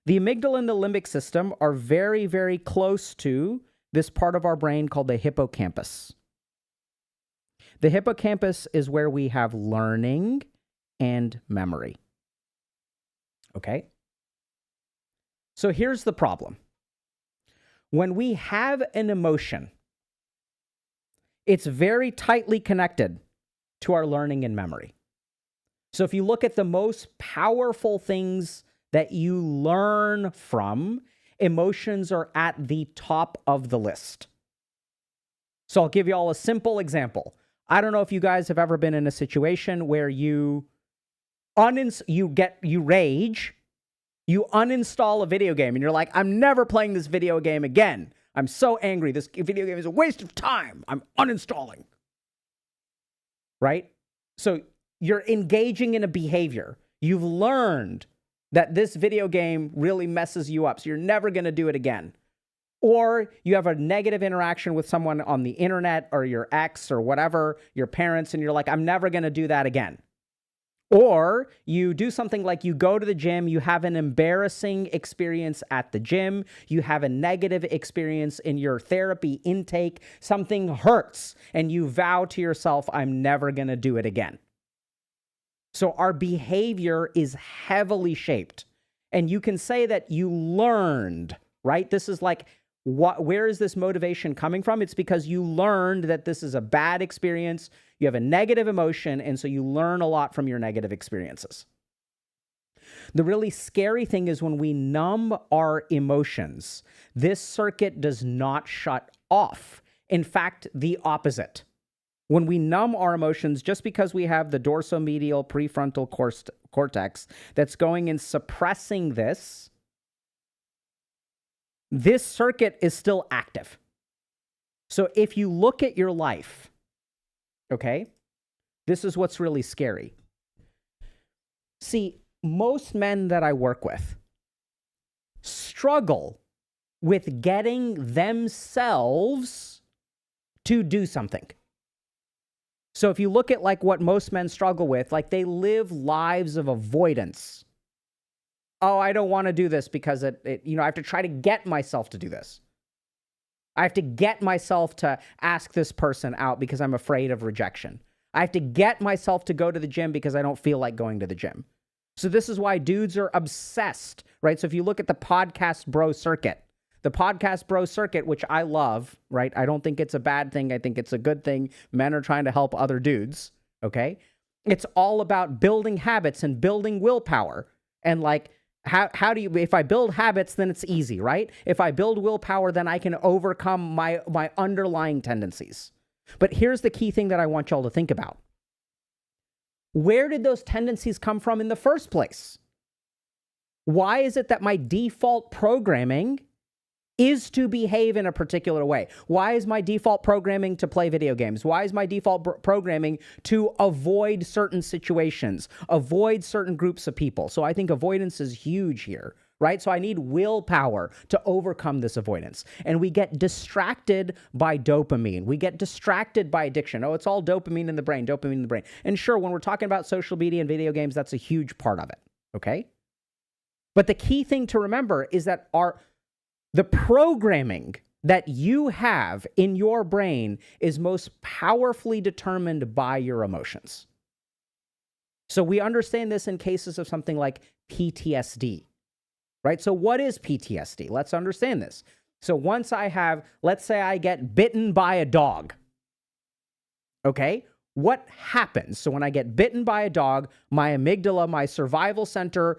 The amygdala and the limbic system are very, very close to this part of our brain called the hippocampus. The hippocampus is where we have learning and memory. Okay? So here's the problem. When we have an emotion, it's very tightly connected to our learning and memory. So if you look at the most powerful things that you learn from, emotions are at the top of the list. So I'll give you all a simple example. I don't know if you guys have ever been in a situation where you rage, you uninstall a video game and you're like, I'm never playing this video game again. I'm so angry. This video game is a waste of time. I'm uninstalling. Right? So you're engaging in a behavior. You've learned that this video game really messes you up, so you're never going to do it again. Or you have a negative interaction with someone on the internet or your ex or whatever, your parents, and you're like, I'm never going to do that again. Or you do something like you go to the gym, you have an embarrassing experience at the gym, you have a negative experience in your therapy intake, something hurts, and you vow to yourself, I'm never going to do it again. So our behavior is heavily shaped. And you can say that you learned, right? This is like, where is this motivation coming from? It's because you learned that this is a bad experience. You have a negative emotion, and so you learn a lot from your negative experiences. The really scary thing is when we numb our emotions, this circuit does not shut off. In fact, the opposite. When we numb our emotions, just because we have the dorsomedial prefrontal cortex that's going and suppressing this circuit is still active. So if you look at your life, okay, this is what's really scary. See, most men that I work with struggle with getting themselves to do something. So if you look at like what most men struggle with, like they live lives of avoidance. Oh, I don't want to do this because I have to try to get myself to do this. I have to get myself to ask this person out because I'm afraid of rejection. I have to get myself to go to the gym because I don't feel like going to the gym. So this is why dudes are obsessed, right? So if you look at the podcast bro circuit, which I love, right? I don't think it's a bad thing. I think it's a good thing. Men are trying to help other dudes, okay? It's all about building habits and building willpower and like How do you, if I build habits, then it's easy, right? If I build willpower, then I can overcome my underlying tendencies. But here's the key thing that I want y'all to think about. Where did those tendencies come from in the first place? Why is it that my default programming is to behave in a particular way? Why is my default programming to play video games? Why is my default programming to avoid certain situations, avoid certain groups of people? So I think avoidance is huge here, right? So I need willpower to overcome this avoidance. And we get distracted by dopamine. We get distracted by addiction. Oh, it's all dopamine in the brain, dopamine in the brain. And sure, when we're talking about social media and video games, that's a huge part of it, okay? But the key thing to remember is that the programming that you have in your brain is most powerfully determined by your emotions. So we understand this in cases of something like PTSD, right? So what is PTSD? Let's understand this. So once let's say I get bitten by a dog, okay? What happens? So when I get bitten by a dog, my amygdala, my survival center,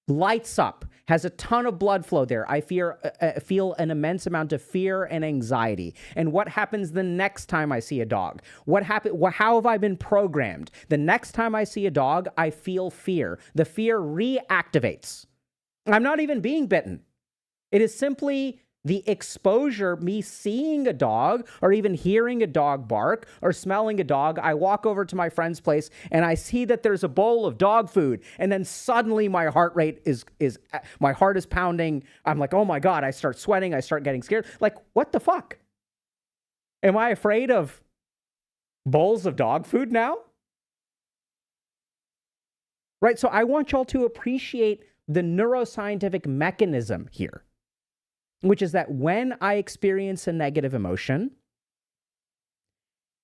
lights up, has a ton of blood flow there. I feel an immense amount of fear and anxiety. And what happens the next time I see a dog? How have I been programmed? The next time I see a dog, I feel fear. The fear reactivates. I'm not even being bitten. It is simply the exposure, me seeing a dog or even hearing a dog bark or smelling a dog. I walk over to my friend's place and I see that there's a bowl of dog food. And then suddenly my heart rate my heart is pounding. I'm like, oh my God, I start sweating. I start getting scared. Like, what the fuck? Am I afraid of bowls of dog food now? Right. So I want y'all to appreciate the neuroscientific mechanism here, which is that when I experience a negative emotion,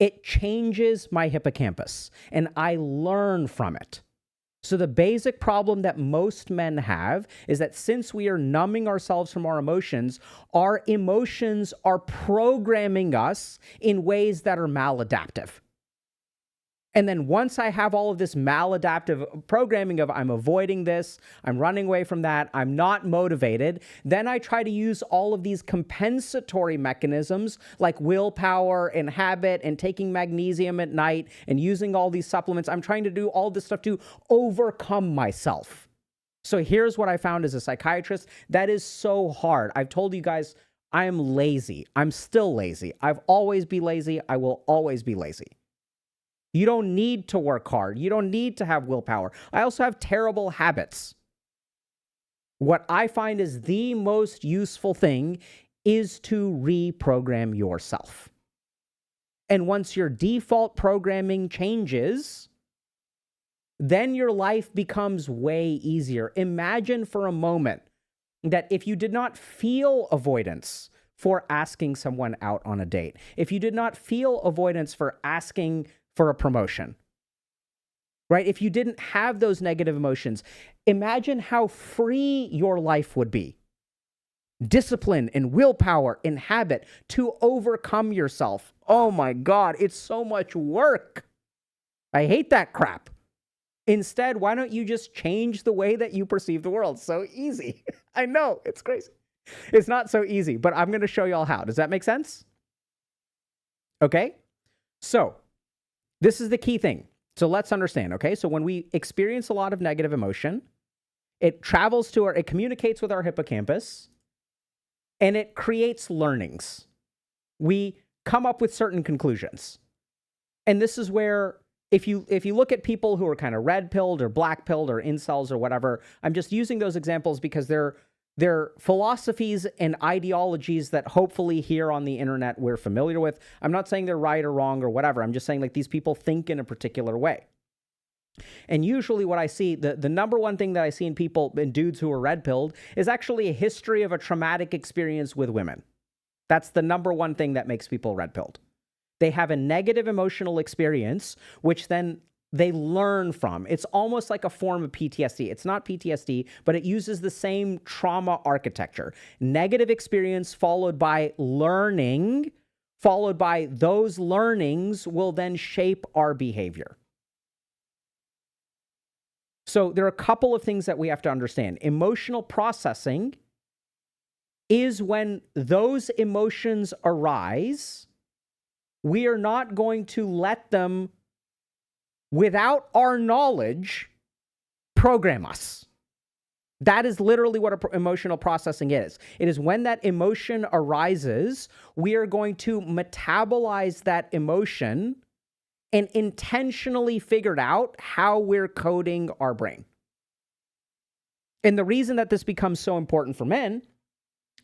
it changes my hippocampus and I learn from it. So the basic problem that most men have is that since we are numbing ourselves from our emotions are programming us in ways that are maladaptive. And then once I have all of this maladaptive programming of I'm avoiding this, I'm running away from that, I'm not motivated, then I try to use all of these compensatory mechanisms like willpower and habit and taking magnesium at night and using all these supplements. I'm trying to do all this stuff to overcome myself. So here's what I found as a psychiatrist. That is so hard. I've told you guys, I am lazy. I'm still lazy. I've always been lazy. I will always be lazy. You don't need to work hard. You don't need to have willpower. I also have terrible habits. What I find is the most useful thing is to reprogram yourself. And once your default programming changes, then your life becomes way easier. Imagine for a moment that if you did not feel avoidance for asking someone out on a date, if you did not feel avoidance for asking for a promotion, right? If you didn't have those negative emotions, imagine how free your life would be. Discipline and willpower and habit to overcome yourself. Oh my God, it's so much work. I hate that crap. Instead, why don't you just change the way that you perceive the world? So easy. I know, it's crazy. It's not so easy, but I'm going to show y'all how. Does that make sense? Okay? So, this is the key thing. So let's understand, okay? So when we experience a lot of negative emotion, it communicates with our hippocampus, and it creates learnings. We come up with certain conclusions. And this is where, if you look at people who are kind of red-pilled or black-pilled or incels or whatever, I'm just using those examples because they're philosophies and ideologies that hopefully here on the internet we're familiar with. I'm not saying they're right or wrong or whatever. I'm just saying like these people think in a particular way. And usually what I see, the number one thing that I see in people, in dudes who are red-pilled, is actually a history of a traumatic experience with women. That's the number one thing that makes people red-pilled. They have a negative emotional experience, which then they learn from. It's almost like a form of PTSD. It's not PTSD, but it uses the same trauma architecture. Negative experience followed by learning, followed by those learnings will then shape our behavior. So there are a couple of things that we have to understand. Emotional processing is when those emotions arise, we are not going to let them, without our knowledge, program us. That is literally what emotional processing is. It is when that emotion arises, we are going to metabolize that emotion and intentionally figured out how we're coding our brain. And the reason that this becomes so important for men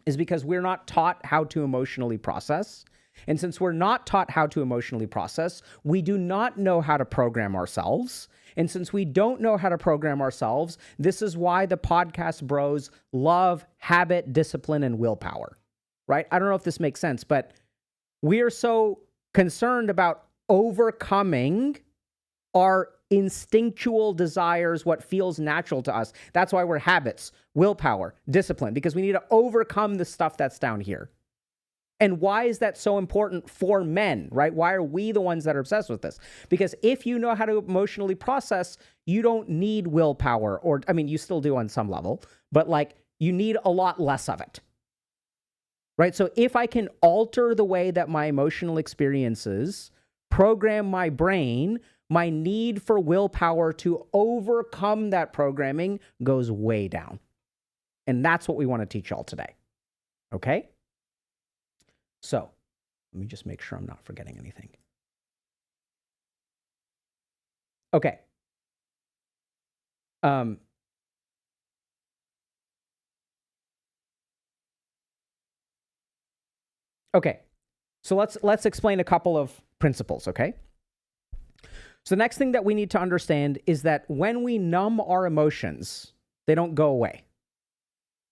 is because we're not taught how to emotionally process. And since we're not taught how to emotionally process, we do not know how to program ourselves. And since we don't know how to program ourselves, this is why the podcast bros love habit, discipline, and willpower, right? I don't know if this makes sense, but we are so concerned about overcoming our instinctual desires, what feels natural to us. That's why we're habits, willpower, discipline, because we need to overcome the stuff that's down here. And why is that so important for men, right? Why are we the ones that are obsessed with this? Because if you know how to emotionally process, you don't need willpower, or, I mean, you still do on some level, but like you need a lot less of it, right? So if I can alter the way that my emotional experiences program my brain, my need for willpower to overcome that programming goes way down. And that's what we want to teach y'all today. Okay? So, let me just make sure I'm not forgetting anything. Okay. Okay. So let's explain a couple of principles, okay? So the next thing that we need to understand is that when we numb our emotions, they don't go away.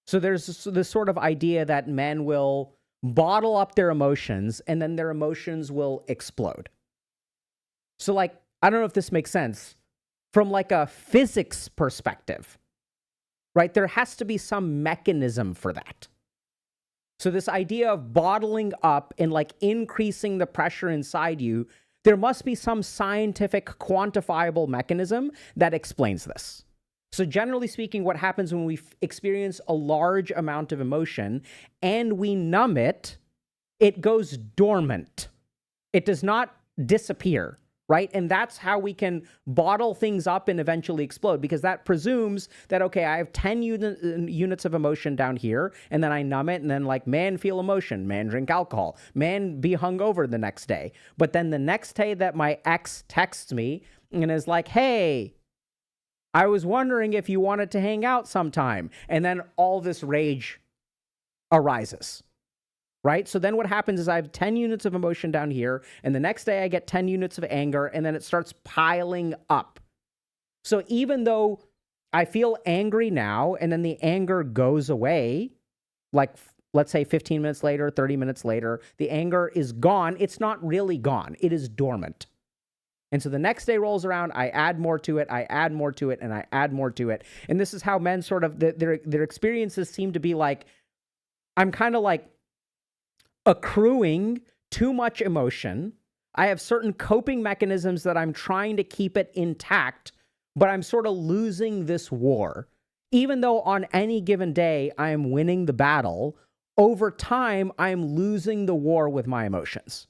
So there's this sort of idea that men will bottle up their emotions and then their emotions will explode. So like, I don't know if this makes sense. From like a physics perspective, right? There has to be some mechanism for that. So this idea of bottling up and like increasing the pressure inside you, there must be some scientific quantifiable mechanism that explains this. So generally speaking, what happens when we experience a large amount of emotion and we numb it, it goes dormant. It does not disappear, right? And that's how we can bottle things up and eventually explode, because that presumes that, okay, I have 10 units of emotion down here, and then I numb it, and then like, man, feel emotion, man, drink alcohol, man, be hungover the next day. But then the next day that my ex texts me and is like, hey, I was wondering if you wanted to hang out sometime. And then all this rage arises, right? So then what happens is I have 10 units of emotion down here, and the next day I get 10 units of anger, and then it starts piling up. So even though I feel angry now, and then the anger goes away, like let's say 15 minutes later, 30 minutes later, the anger is gone. It's not really gone. It is dormant. And so the next day rolls around, I add more to it, I add more to it, and I add more to it. And this is how men sort of, their experiences seem to be like, I'm kind of like accruing too much emotion. I have certain coping mechanisms that I'm trying to keep it intact, but I'm sort of losing this war. Even though on any given day I am winning the battle, over time I'm losing the war with my emotions.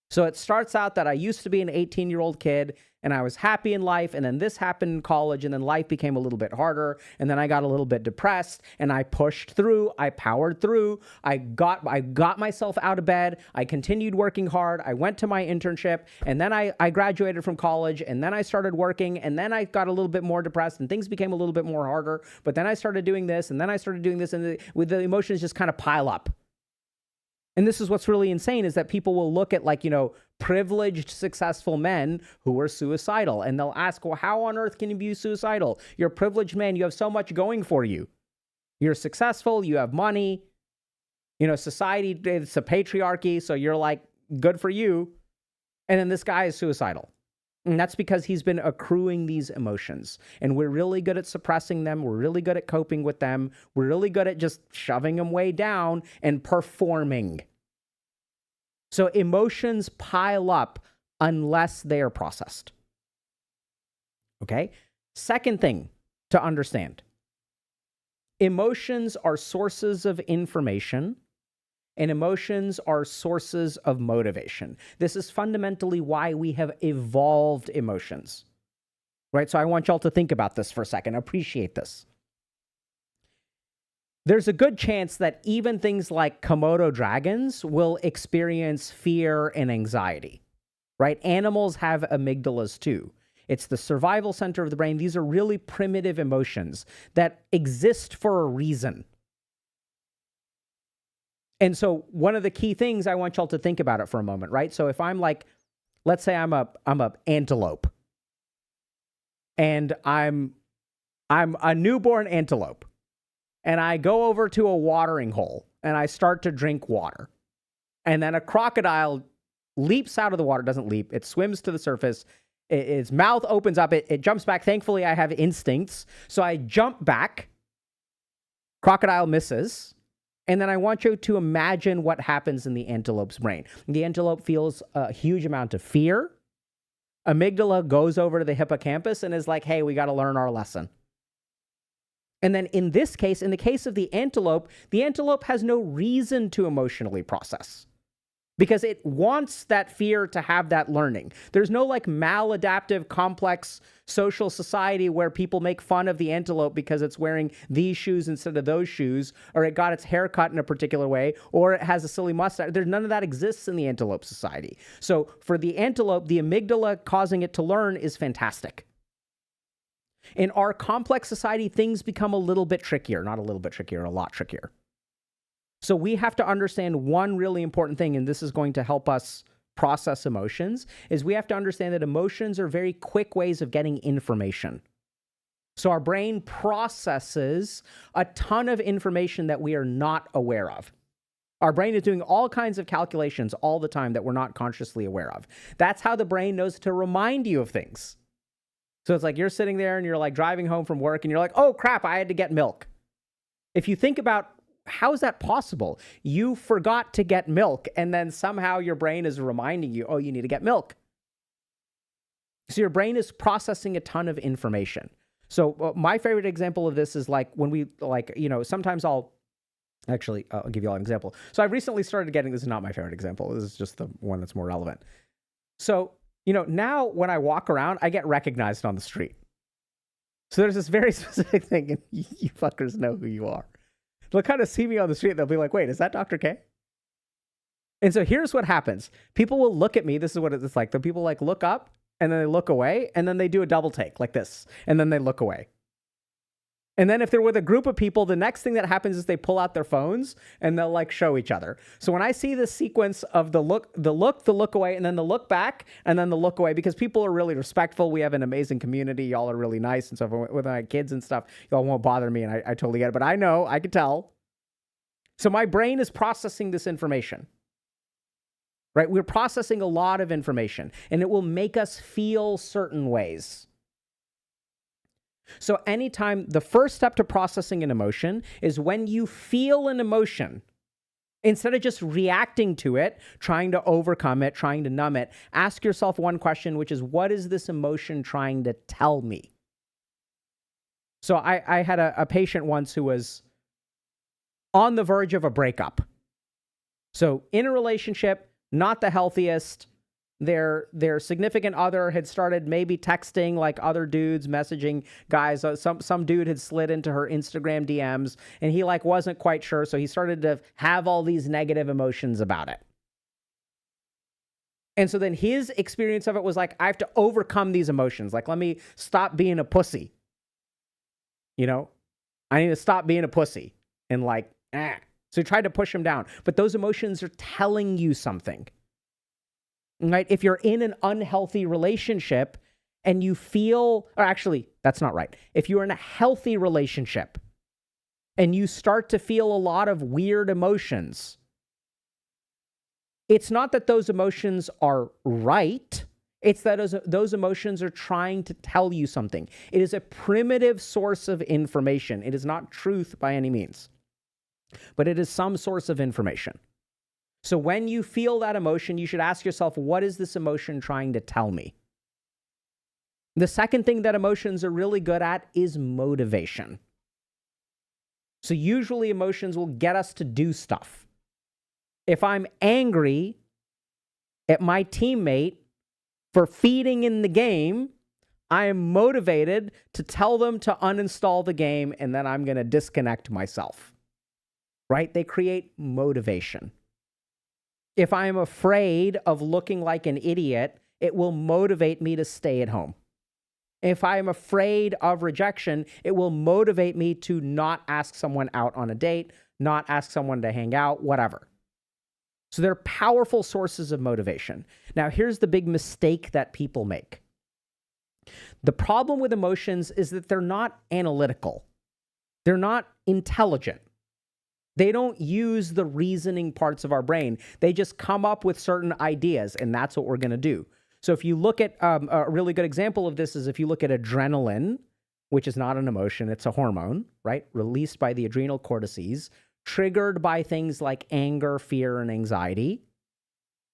So it starts out that I used to be an 18-year-old kid and I was happy in life, and then this happened in college, and then life became a little bit harder, and then I got a little bit depressed, and I pushed through, I powered through, I got myself out of bed, I continued working hard, I went to my internship, and then I graduated from college, and then I started working, and then I got a little bit more depressed, and things became a little bit more harder, but then I started doing this, and then I started doing this, and the emotions just kind of pile up. And this is what's really insane, is that people will look at, like, you know, privileged, successful men who are suicidal, and they'll ask, well, how on earth can you be suicidal? You're a privileged man. You have so much going for you. You're successful. You have money. You know, society, it's a patriarchy, so you're like, good for you. And then this guy is suicidal. And that's because he's been accruing these emotions. And we're really good at suppressing them. We're really good at coping with them. We're really good at just shoving them way down and performing. So emotions pile up unless they are processed. Okay? Second thing to understand, emotions are sources of information and emotions are sources of motivation. This is fundamentally why we have evolved emotions, right? So I want y'all to think about this for a second, appreciate this. There's a good chance that even things like Komodo dragons will experience fear and anxiety, right? Animals have amygdalas too. It's the survival center of the brain. These are really primitive emotions that exist for a reason. And so one of the key things I want y'all to think about it for a moment, right? So if I'm like, let's say I'm a antelope and I'm a newborn antelope and I go over to a watering hole and I start to drink water. And then a crocodile leaps out of the water, doesn't leap, it swims to the surface. Its mouth opens up, it jumps back. Thankfully, I have instincts. So I jump back. Crocodile misses. And then I want you to imagine what happens in the antelope's brain. The antelope feels a huge amount of fear. Amygdala goes over to the hippocampus and is like, hey, we got to learn our lesson. And then in this case, in the case of the antelope has no reason to emotionally process because it wants that fear to have that learning. There's no like maladaptive, complex social society where people make fun of the antelope because it's wearing these shoes instead of those shoes, or it got its hair cut in a particular way, or it has a silly mustache. There's none of that exists in the antelope society. So for the antelope, the amygdala causing it to learn is fantastic. In our complex society, things become a little bit trickier, not a little bit trickier, a lot trickier. So we have to understand one really important thing, and this is going to help us process emotions, is we have to understand that emotions are very quick ways of getting information. So our brain processes a ton of information that we are not aware of. Our brain is doing all kinds of calculations all the time that we're not consciously aware of. That's how the brain knows to remind you of things. So it's like you're sitting there and you're like driving home from work and you're like, oh crap, I had to get milk. If you think about how is that possible? You forgot to get milk, and then somehow your brain is reminding you, oh, you need to get milk. So your brain is processing a ton of information. So my favorite example of this is like when we sometimes I'll give you all an example. So I've recently started getting, this is not my favorite example. This is just the one that's more relevant. So, now when I walk around, I get recognized on the street. So there's this very specific thing, and you fuckers know who you are. They'll kind of see me on the street. They'll be like, wait, is that Dr. K? And so here's what happens. People will look at me. This is what it's like. The people like look up and then they look away and then they do a double take like this. And then they look away. And then if they're with a group of people, the next thing that happens is they pull out their phones and they'll like show each other. So when I see this sequence of the look away, and then the look back, and then the look away, because people are really respectful. We have an amazing community. Y'all are really nice and stuff. With my kids and stuff, y'all won't bother me, and I totally get it. But I know, I can tell. So my brain is processing this information. Right? We're processing a lot of information, and it will make us feel certain ways. So anytime, the first step to processing an emotion is when you feel an emotion, instead of just reacting to it, trying to overcome it, trying to numb it, ask yourself one question, which is, what is this emotion trying to tell me? So I had a patient once who was on the verge of a breakup. So in a relationship, not the healthiest. Their significant other had started maybe texting like other dudes, messaging guys. Some dude had slid into her Instagram DMs, and he like wasn't quite sure, so he started to have all these negative emotions about it. And so then his experience of it was like, I have to overcome these emotions. Like, let me stop being a pussy. I need to stop being a pussy. And like, So he tried to push him down. But those emotions are telling you something. Right? If you're in an unhealthy relationship and you feel, or actually, that's not right. If you're in a healthy relationship and you start to feel a lot of weird emotions, it's not that those emotions are right. It's that those emotions are trying to tell you something. It is a primitive source of information. It is not truth by any means, but it is some source of information. So when you feel that emotion, you should ask yourself, what is this emotion trying to tell me? The second thing that emotions are really good at is motivation. So usually emotions will get us to do stuff. If I'm angry at my teammate for feeding in the game, I am motivated to tell them to uninstall the game, and then I'm going to disconnect myself. Right? They create motivation. If I am afraid of looking like an idiot, it will motivate me to stay at home. If I am afraid of rejection, it will motivate me to not ask someone out on a date, not ask someone to hang out, whatever. So they're powerful sources of motivation. Now, here's the big mistake that people make. The problem with emotions is that they're not analytical. They're not intelligent. They don't use the reasoning parts of our brain. They just come up with certain ideas, and that's what we're going to do. So if you look at a really good example of this is if you look at adrenaline, which is not an emotion, it's a hormone, right? Released by the adrenal cortices, triggered by things like anger, fear, and anxiety,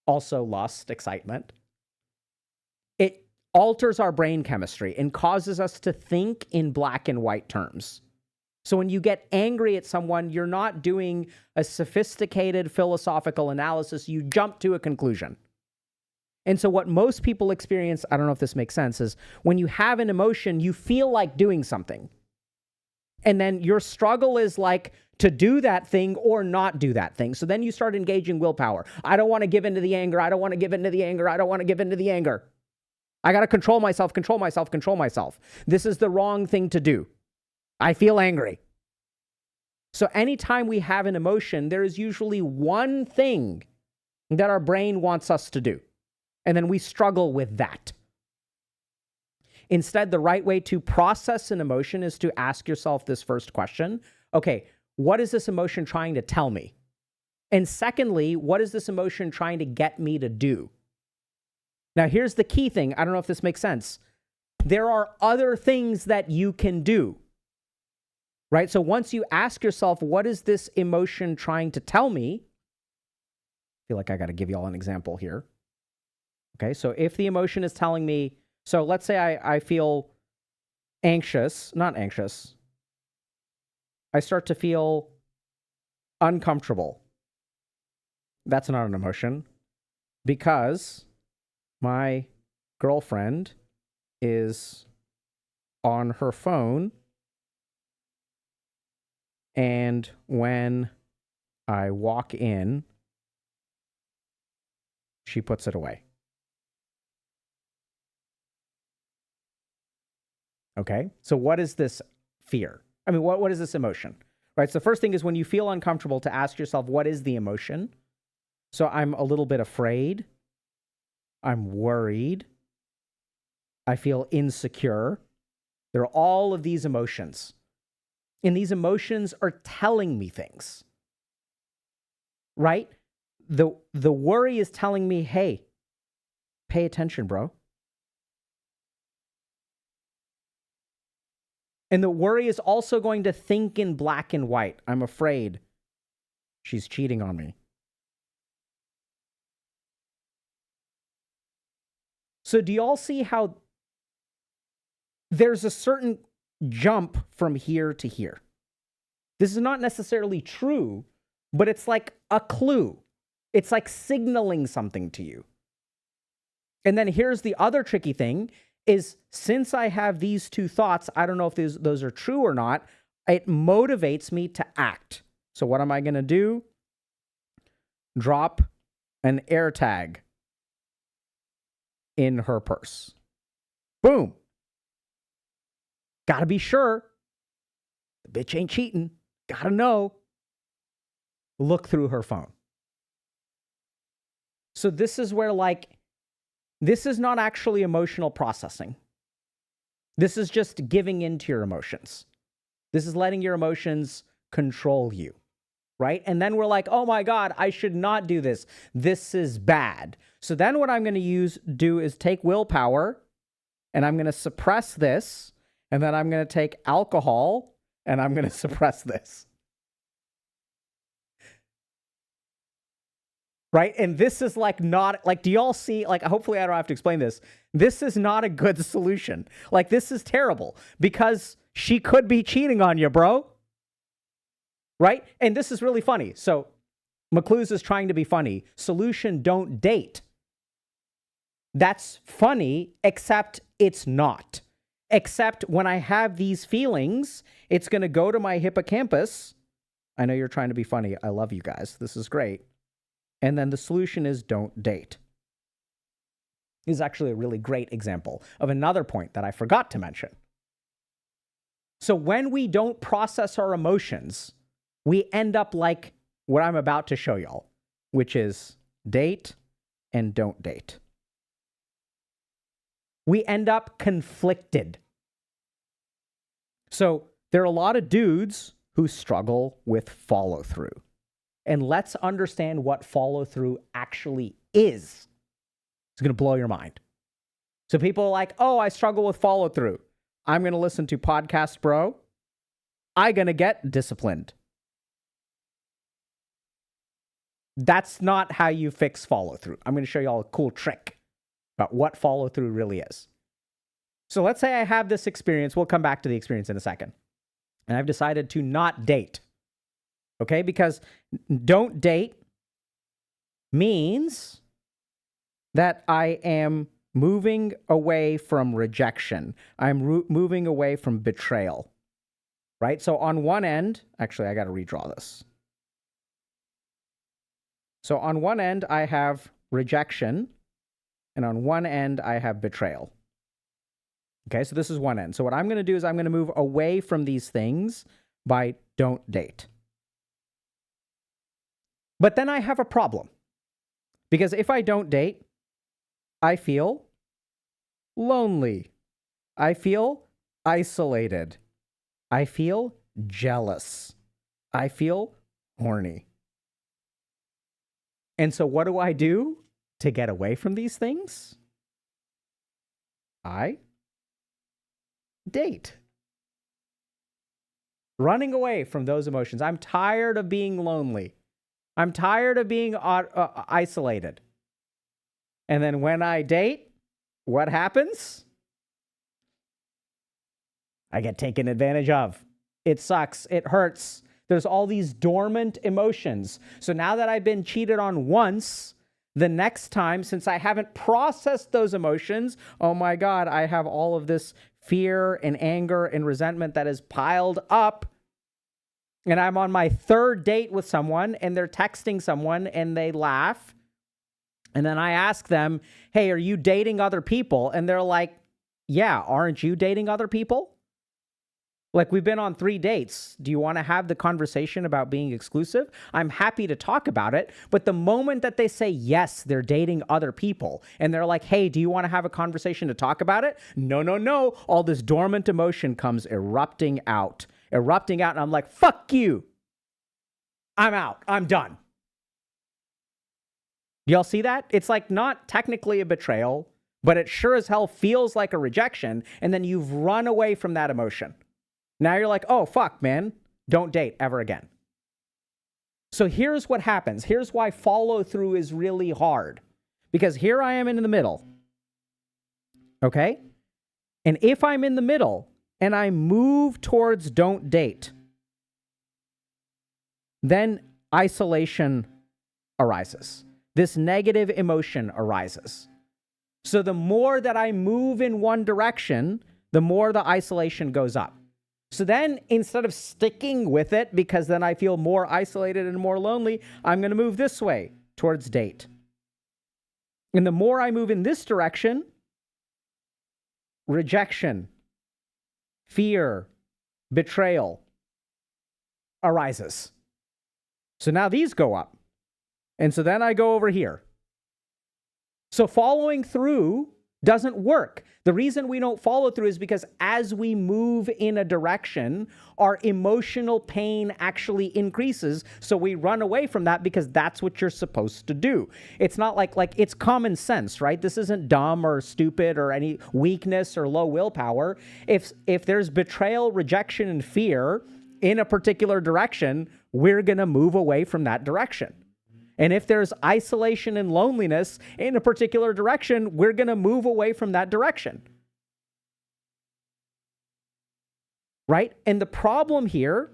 also lust, excitement. It alters our brain chemistry and causes us to think in black and white terms. So when you get angry at someone, you're not doing a sophisticated philosophical analysis. You jump to a conclusion. And so what most people experience, I don't know if this makes sense, is when you have an emotion, you feel like doing something. And then your struggle is like to do that thing or not do that thing. So then you start engaging willpower. I don't want to give into the anger. I don't want to give into the anger. I don't want to give into the anger. I got to control myself, control myself, control myself. This is the wrong thing to do. I feel angry. So anytime we have an emotion, there is usually one thing that our brain wants us to do. And then we struggle with that. Instead, the right way to process an emotion is to ask yourself this first question. Okay, what is this emotion trying to tell me? And secondly, what is this emotion trying to get me to do? Now, here's the key thing. I don't know if this makes sense. There are other things that you can do. Right? So once you ask yourself, what is this emotion trying to tell me? I feel like I got to give you all an example here. Okay, so if the emotion is telling me, so let's say I feel anxious, not anxious. I start to feel uncomfortable. That's not an emotion because my girlfriend is on her phone, and when I walk in, she puts it away. Okay, so what is this fear? I mean, what is this emotion? Right, so the first thing is when you feel uncomfortable to ask yourself, what is the emotion? So I'm a little bit afraid. I'm worried. I feel insecure. There are all of these emotions. And these emotions are telling me things. Right? The worry is telling me, hey, pay attention, bro. And the worry is also going to think in black and white. I'm afraid she's cheating on me. So do you all see how there's a certain jump from here to here? This is not necessarily true, but it's like a clue. It's like signaling something to you. And then here's the other tricky thing is since I have these two thoughts, I don't know if those are true or not, it motivates me to act. So what am I going to do? Drop an AirTag in her purse. Boom. Gotta be sure. The bitch ain't cheating. Gotta know. Look through her phone. So this is where this is not actually emotional processing. This is just giving in to your emotions. This is letting your emotions control you, right? And then we're like, oh my God, I should not do this. This is bad. So then what I'm going to do is take willpower and I'm going to suppress this. And then I'm going to take alcohol and I'm going to suppress this. right? And this is like not, like, do y'all see, like, hopefully I don't have to explain this. This is not a good solution. Like, this is terrible because she could be cheating on you, bro. Right? And this is really funny. So McClue's is trying to be funny. Solution, don't date. That's funny, except it's not. Except when I have these feelings, it's going to go to my hippocampus. I know you're trying to be funny. I love you guys. This is great. And then the solution is don't date. This is actually a really great example of another point that I forgot to mention. So when we don't process our emotions, we end up like what I'm about to show y'all, which is date and don't date. We end up conflicted. So there are a lot of dudes who struggle with follow through. And let's understand what follow through actually is. It's going to blow your mind. So people are like, oh, I struggle with follow through. I'm going to listen to Podcast Bro. I'm going to get disciplined. That's not how you fix follow through. I'm going to show you all a cool trick about what follow through really is. So let's say I have this experience. We'll come back to the experience in a second. And I've decided to not date. Okay? Because don't date means that I am moving away from rejection. I'm moving away from betrayal. Right? So on one end, actually, I got to redraw this. So on one end, I have rejection, and on one end, I have betrayal. Okay, so this is one end. So what I'm going to do is I'm going to move away from these things by don't date. But then I have a problem. Because if I don't date, I feel lonely. I feel isolated. I feel jealous. I feel horny. And so what do I do to get away from these things? I date. Running away from those emotions. I'm tired of being lonely. I'm tired of being isolated. And then when I date, what happens? I get taken advantage of. It sucks. It hurts. There's all these dormant emotions. So now that I've been cheated on once, the next time, since I haven't processed those emotions, oh my God, I have all of this fear and anger and resentment that is piled up. And I'm on my third date with someone and they're texting someone and they laugh. And then I ask them, hey, are you dating other people? And they're like, yeah, aren't you dating other people? Like, we've been on 3 dates. Do you want to have the conversation about being exclusive? I'm happy to talk about it. But the moment that they say, yes, they're dating other people, and they're like, hey, do you want to have a conversation to talk about it? No, no, no. All this dormant emotion comes erupting out. And I'm like, fuck you. I'm out. I'm done. Y'all see that? It's like not technically a betrayal, but it sure as hell feels like a rejection. And then you've run away from that emotion. Now you're like, oh, fuck, man. Don't date ever again. So here's what happens. Here's why follow through is really hard. Because here I am in the middle. Okay? And if I'm in the middle and I move towards don't date, then isolation arises. This negative emotion arises. So the more that I move in one direction, the more the isolation goes up. So then instead of sticking with it, because then I feel more isolated and more lonely, I'm going to move this way towards date. And the more I move in this direction, rejection, fear, betrayal arises. So now these go up. And so then I go over here. So following through doesn't work. The reason we don't follow through is because as we move in a direction, our emotional pain actually increases. So we run away from that because that's what you're supposed to do. It's not like it's common sense, right? This isn't dumb or stupid or any weakness or low willpower. If there's betrayal, rejection, and fear in a particular direction, we're going to move away from that direction. And if there's isolation and loneliness in a particular direction, we're going to move away from that direction. Right? And the problem here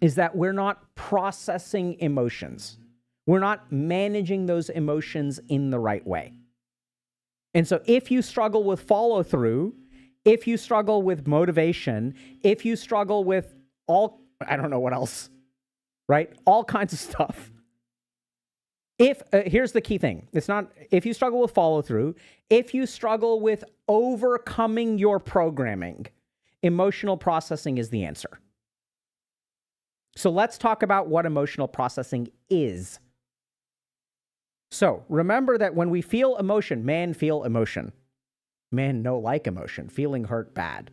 is that we're not processing emotions. We're not managing those emotions in the right way. And so if you struggle with follow through, if you struggle with motivation, if you struggle with I don't know what else, right? All kinds of stuff. Here's the key thing. It's not, if you struggle with follow through, if you struggle with overcoming your programming, emotional processing is the answer. So let's talk about what emotional processing is. So remember that when we feel emotion, man, feel emotion. Man, no like emotion. Feeling hurt, bad.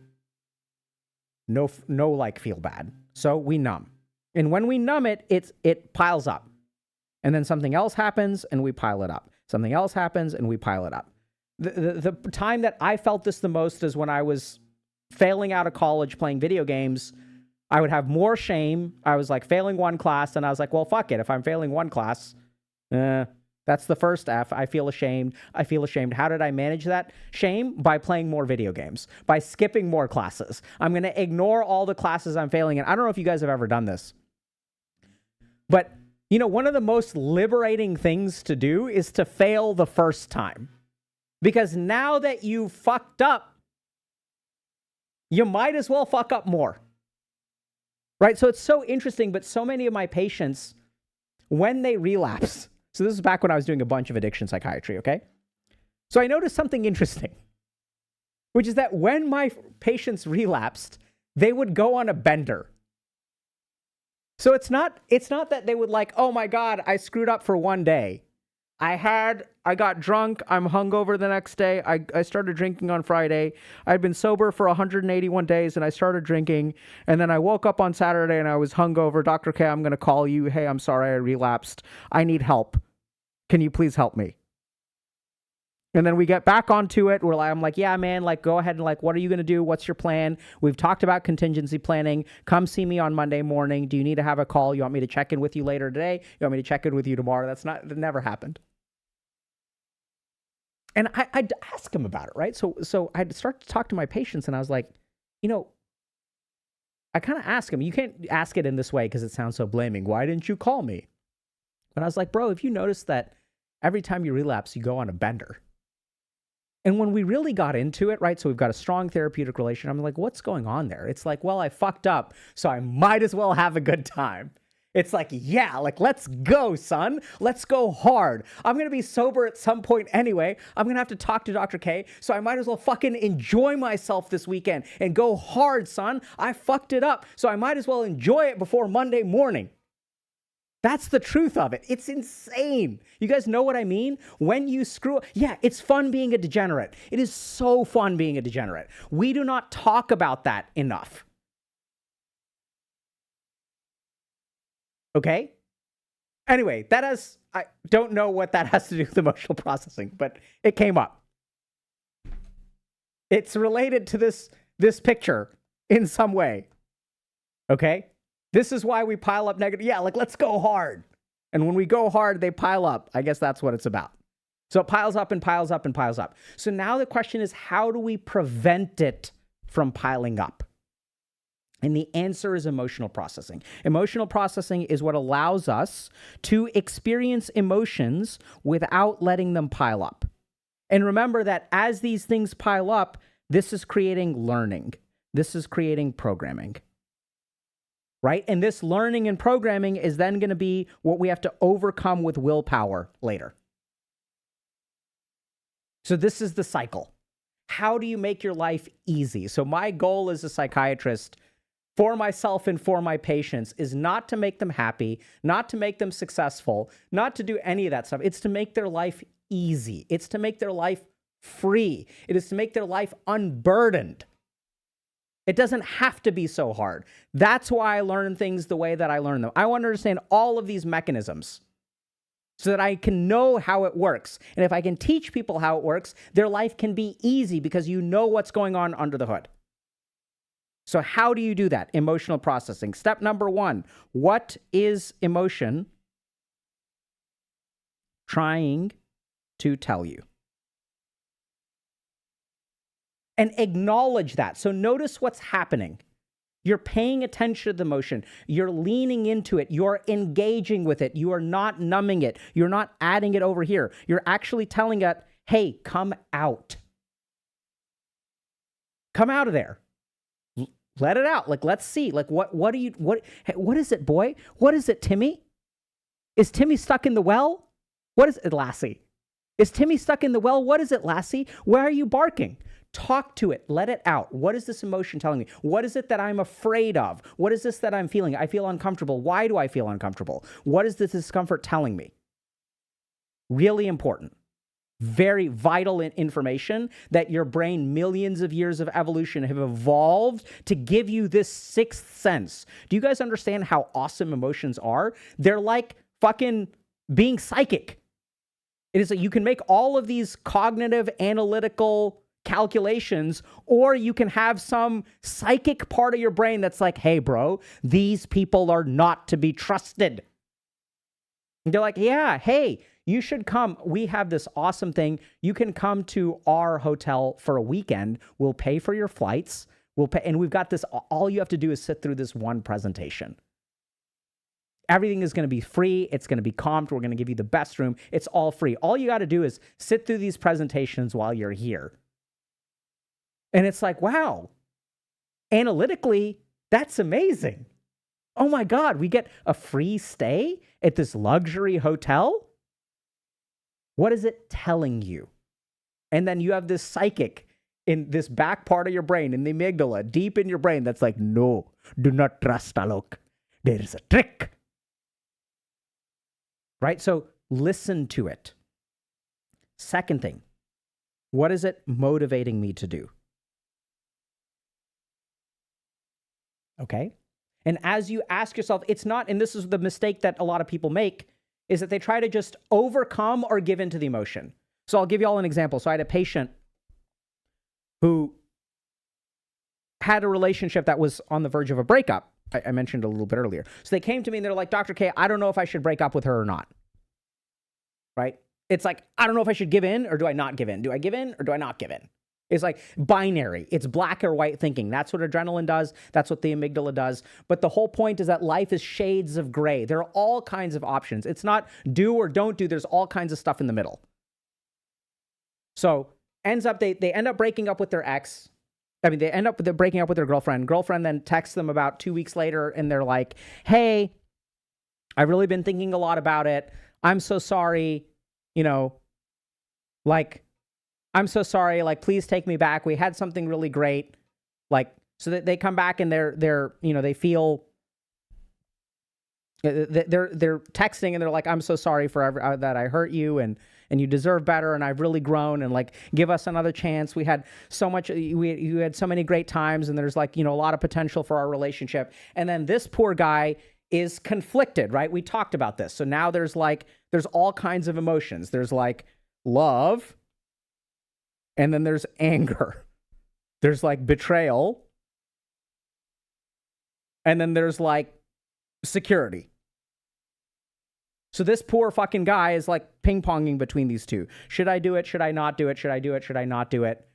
No like feel bad. So we numb. And when we numb it, it piles up. And then something else happens and we pile it up. Something else happens and we pile it up. The time that I felt this the most is when I was failing out of college playing video games. I would have more shame. I was like failing one class and I was like, well, fuck it. If I'm failing one class, that's the first F. I feel ashamed. How did I manage that shame? By playing more video games, by skipping more classes. I'm going to ignore all the classes I'm failing in. I don't know if you guys have ever done this, but one of the most liberating things to do is to fail the first time, because now that you fucked up, you might as well fuck up more. Right? So it's so interesting, but so many of my patients, when they relapse, so this is back when I was doing a bunch of addiction psychiatry, okay? So I noticed something interesting, which is that when my patients relapsed, they would go on a bender. So it's not that they would like, oh my God, I screwed up for one day. I got drunk, I'm hungover the next day, I started drinking on Friday, I'd been sober for 181 days and I started drinking, and then I woke up on Saturday and I was hungover. Dr. K, I'm going to call you. Hey, I'm sorry I relapsed. I need help. Can you please help me? And then we get back onto it. I'm like, yeah, man, like, go ahead and like, what are you going to do? What's your plan? We've talked about contingency planning. Come see me on Monday morning. Do you need to have a call? You want me to check in with you later today? You want me to check in with you tomorrow? That never happened. And I'd ask him about it, right? So I'd start to talk to my patients and I was like, I kind of ask him, you can't ask it in this way because it sounds so blaming. Why didn't you call me? But I was like, bro, if you notice that every time you relapse, you go on a bender. And when we really got into it, right, so we've got a strong therapeutic relation, I'm like, what's going on there? It's like, well, I fucked up, so I might as well have a good time. It's like, yeah, like, let's go, son. Let's go hard. I'm going to be sober at some point anyway. I'm going to have to talk to Dr. K, so I might as well fucking enjoy myself this weekend and go hard, son. I fucked it up, so I might as well enjoy it before Monday morning. That's the truth of it. It's insane. You guys know what I mean? When you screw up, yeah, it's fun being a degenerate. It is so fun being a degenerate. We do not talk about that enough. Okay? Anyway, I don't know what that has to do with emotional processing, but it came up. It's related to this picture in some way. Okay? This is why we pile up negative. Yeah, like, let's go hard. And when we go hard, they pile up. I guess that's what it's about. So it piles up and piles up and piles up. So now the question is, how do we prevent it from piling up? And the answer is emotional processing. Emotional processing is what allows us to experience emotions without letting them pile up. And remember that as these things pile up, this is creating learning. This is creating programming. Right? And this learning and programming is then going to be what we have to overcome with willpower later. So this is the cycle. How do you make your life easy? So my goal as a psychiatrist for myself and for my patients is not to make them happy, not to make them successful, not to do any of that stuff. It's to make their life easy. It's to make their life free. It is to make their life unburdened. It doesn't have to be so hard. That's why I learn things the way that I learn them. I want to understand all of these mechanisms so that I can know how it works. And if I can teach people how it works, their life can be easy because you know what's going on under the hood. So how do you do that? Emotional processing. Step number 1, what is emotion? trying to tell you? And acknowledge that. So notice what's happening. You're paying attention to the emotion. You're leaning into it. You're engaging with it. You are not numbing it. You're not adding it over here. You're actually telling it, hey, come out. Come out of there. Let it out. Like, let's see. Like, what is it, boy? What is it, Timmy? Is Timmy stuck in the well? What is it, Lassie? Is Timmy stuck in the well? What is it, Lassie? Why are you barking? Talk to it. Let it out. What is this emotion telling me? What is it that I'm afraid of? What is this that I'm feeling? I feel uncomfortable. Why do I feel uncomfortable? What is this discomfort telling me? Really important. Very vital information that your brain, millions of years of evolution, have evolved to give you this sixth sense. Do you guys understand how awesome emotions are? They're like fucking being psychic. It is that you can make all of these cognitive, analytical calculations, or you can have some psychic part of your brain that's like, hey, bro, these people are not to be trusted. And they're like, yeah, hey, you should come. We have this awesome thing. You can come to our hotel for a weekend. We'll pay for your flights. We'll pay, and we've got this. All you have to do is sit through this one presentation. Everything is going to be free. It's going to be comped. We're going to give you the best room. It's all free. All you got to do is sit through these presentations while you're here. And it's like, wow, analytically, that's amazing. Oh my God, we get a free stay at this luxury hotel? What is it telling you? And then you have this psychic in this back part of your brain, in the amygdala, deep in your brain, that's like, no, do not trust Alok. There is a trick. Right? So listen to it. Second thing, what is it motivating me to do? Okay? And as you ask yourself, it's not, and this is the mistake that a lot of people make, is that they try to just overcome or give into the emotion. So I'll give you all an example. So I had a patient who had a relationship that was on the verge of a breakup. I mentioned a little bit earlier. So they came to me and they're like, Dr. K, I don't know if I should break up with her or not. Right? It's like, I don't know if I should give in or do I not give in? Do I give in or do I not give in? It's like binary. It's black or white thinking. That's what adrenaline does. That's what the amygdala does. But the whole point is that life is shades of gray. There are all kinds of options. It's not do or don't do. There's all kinds of stuff in the middle. So ends up, they end up breaking up with their ex. I mean, they end up breaking up with their girlfriend. Girlfriend then texts them about 2 weeks later and they're like, hey, I've really been thinking a lot about it. I'm so sorry. You know, like, I'm so sorry, like, please take me back. We had something really great. Like, so that they come back and they're, you know, they feel, they're texting and they're like, I'm so sorry for that I hurt you and you deserve better and I've really grown and like, give us another chance. We had so much, you had so many great times and there's like, you know, a lot of potential for our relationship. And then this poor guy is conflicted, right? We talked about this. So now there's all kinds of emotions. There's like love. And then there's anger. There's like betrayal. And then there's like security. So this poor fucking guy is like ping-ponging between these two. Should I do it? Should I not do it? Should I do it? Should I not do it?